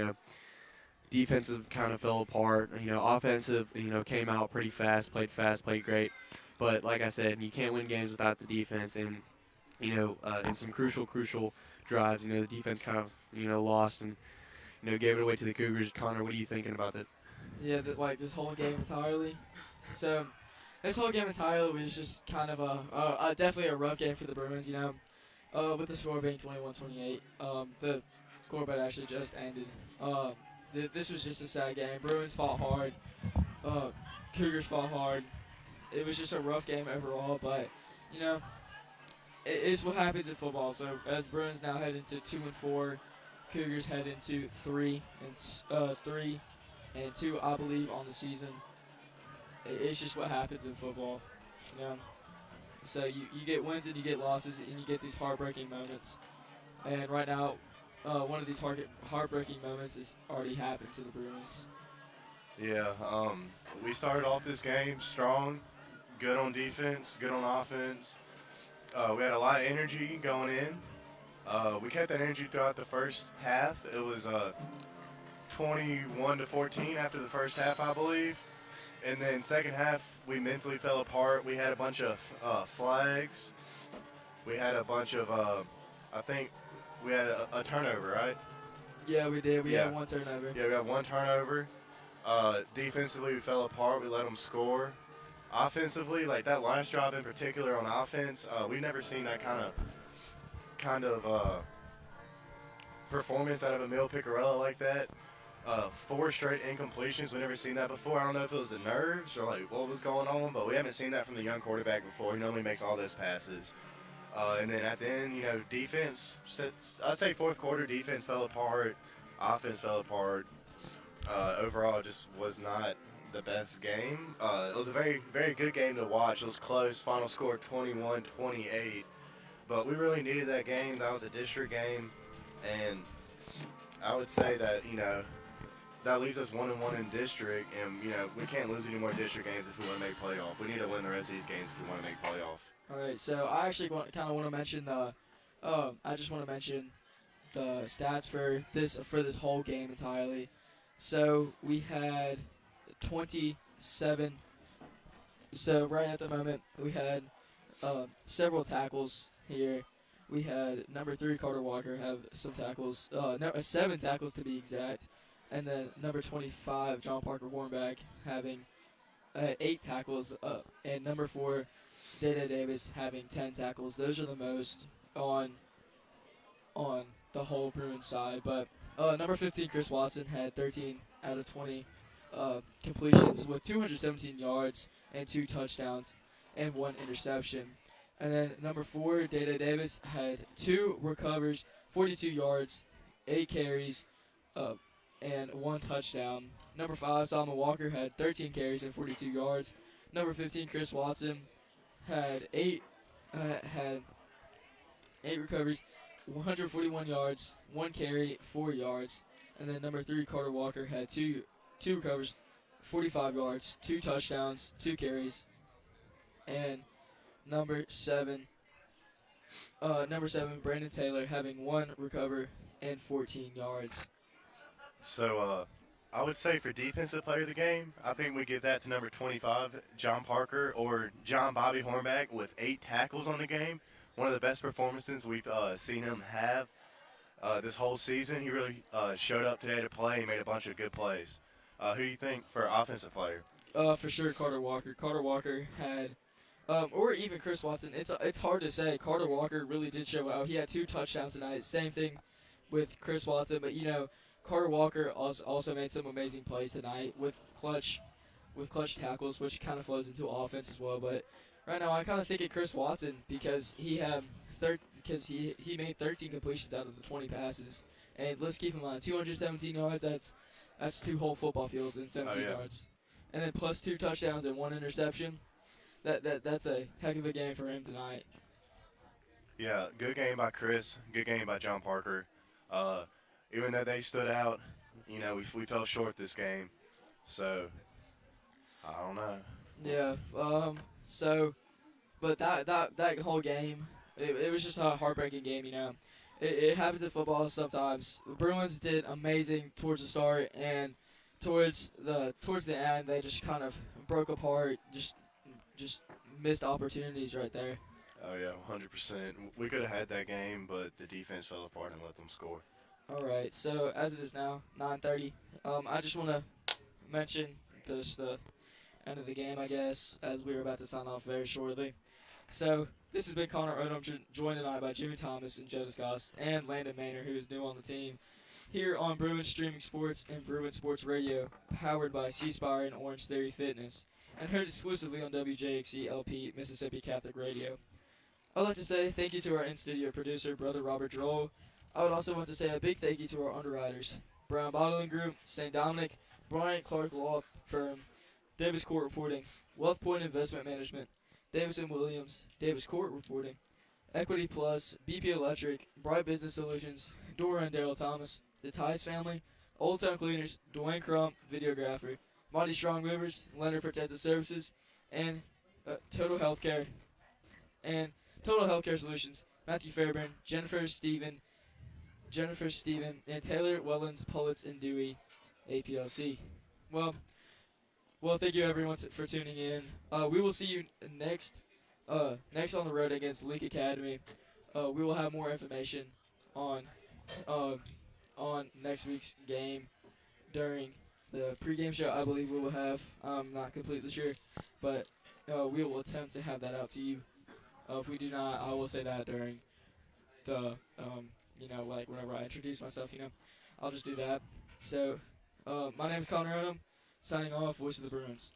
defensive kind of fell apart. Offensive, came out pretty fast, played great. But like I said, you can't win games without the defense. And, in some crucial drives, the defense kind of, lost and, gave it away to the Cougars. Connor, what are you thinking about that? Yeah, this whole game entirely. So this whole game entirely was just kind of definitely a rough game for the Bruins, with the score being 21-28. The quarterback actually just ended. This was just a sad game. Bruins fought hard. Cougars fought hard. It was just a rough game overall, but, it is what happens in football. So as Bruins now head into 2-4, Cougars head into 3-2, I believe, on the season. It's just what happens in football, So you get wins and you get losses, and you get these heartbreaking moments. And right now, one of these heartbreaking moments has already happened to the Bruins. Yeah, we started off this game strong, good on defense, good on offense. We had a lot of energy going in. We kept that energy throughout the first half. It was 21-14 after the first half, I believe. And then second half, we mentally fell apart. We had a bunch of flags. We had a bunch of, I think we had a turnover, right? Yeah, we did. We had one turnover. Yeah, we had one turnover. Defensively, we fell apart. We let them score. Offensively, like that last drive in particular on offense, we've never seen that kind of performance out of Emil Picarella like that. 4 straight incompletions. We've never seen that before. I don't know if it was the nerves or like what was going on, but we haven't seen that from the young quarterback before. He normally makes all those passes. And then at the end, defense, I'd say fourth quarter defense fell apart. Offense fell apart. Overall, it just was not the best game. It was a very, very good game to watch. It was close. Final score 21-28. But we really needed that game. That was a district game. And I would say that, that leaves us 1-1 in district. And, we can't lose any more district games if we want to make playoff. We need to win the rest of these games if we want to make playoff. All right, so I actually want to mention the stats for this whole game entirely. So we had 27. So right at the moment we had several tackles here. we had number 3 Carter Walker have some tackles, 7 tackles to be exact, and then number 25 John Parker Hornback having 8 tackles, and number 4 Dada Davis having 10 tackles. Those are the most on the whole Bruins side. But number 15 Chris Watson had 13 out of 20 completions with 217 yards and 2 touchdowns and 1 interception. And then number 4 Dada Davis had 2 recovers, 42 yards, 8 carries, and 1 touchdown. Number 5 Solomon Walker had 13 carries and 42 yards. Number 15 Chris Watson had 8 recoveries, 141 yards, 1 carry, 4 yards. And then number 3 Carter Walker had 2 recovers, 45 yards, 2 touchdowns, 2 carries. And number 7 Brandon Taylor having 1 recover and 14 yards. So I would say for defensive player of the game, I think we give that to number 25, John Parker, or John Bobby Hornback, with 8 tackles on the game. One of the best performances we've seen him have this whole season. He really showed up today to play and made a bunch of good plays. Who do you think for offensive player? For sure, Carter Walker. Carter Walker had, or even Chris Watson. It's hard to say. Carter Walker really did show out. He had 2 touchdowns tonight. Same thing with Chris Watson, but Carter Walker also made some amazing plays tonight with clutch tackles, which kind of flows into offense as well. But right now, I kind of think of Chris Watson because he made 13 completions out of the 20 passes, and let's keep in mind 217 yards. That's 2 whole football fields in 17 yards, and then plus 2 touchdowns and 1 interception. That's a heck of a game for him tonight. Yeah, good game by Chris. Good game by John Parker. Even though they stood out, we fell short this game. So, I don't know. Yeah. But that whole game, it was just a heartbreaking game. It happens in football sometimes. The Bruins did amazing towards the start, and towards the end, they just kind of broke apart. Just missed opportunities right there. Oh yeah, 100%. We could have had that game, but the defense fell apart and let them score. All right, so as it is now, 9:30, I just want to mention the end of the game, I guess, as we are about to sign off very shortly. So this has been Connor Odom, joined tonight by Jimmy Thomas and Joe Goss and Landon Maynor, who is new on the team, here on Bruins Streaming Sports and Bruins Sports Radio, powered by C-Spire and Orange Theory Fitness, and heard exclusively on WJXC LP Mississippi Catholic Radio. I'd like to say thank you to our in-studio producer, Brother Robert Droll. I would also want to say a big thank you to our underwriters, Brown Bottling Group, St. Dominic, Bryant Clark Law Firm, Davis Court Reporting, Wealth Point Investment Management, Davis & Williams, Davis Court Reporting, Equity Plus, BP Electric, Bright Business Solutions, Dora and Daryl Thomas, the Tice Family, Old Town Cleaners, Dwayne Crump, Videographer, Mighty Strong Movers, Leonard Protective Services, and Total Healthcare Solutions, Matthew Fairburn, Jennifer Stephen, and Taylor Wellens, Pullitz, and Dewey, APLC. Well, thank you everyone for tuning in. We will see you next on the road against Leak Academy. We will have more information on next week's game during the pregame show. I believe we will have. I'm not completely sure, but we will attempt to have that out to you. If we do not, I will say that during the like whenever I introduce myself, I'll just do that. So, my name is Connor Odom, signing off, voice of the Bruins.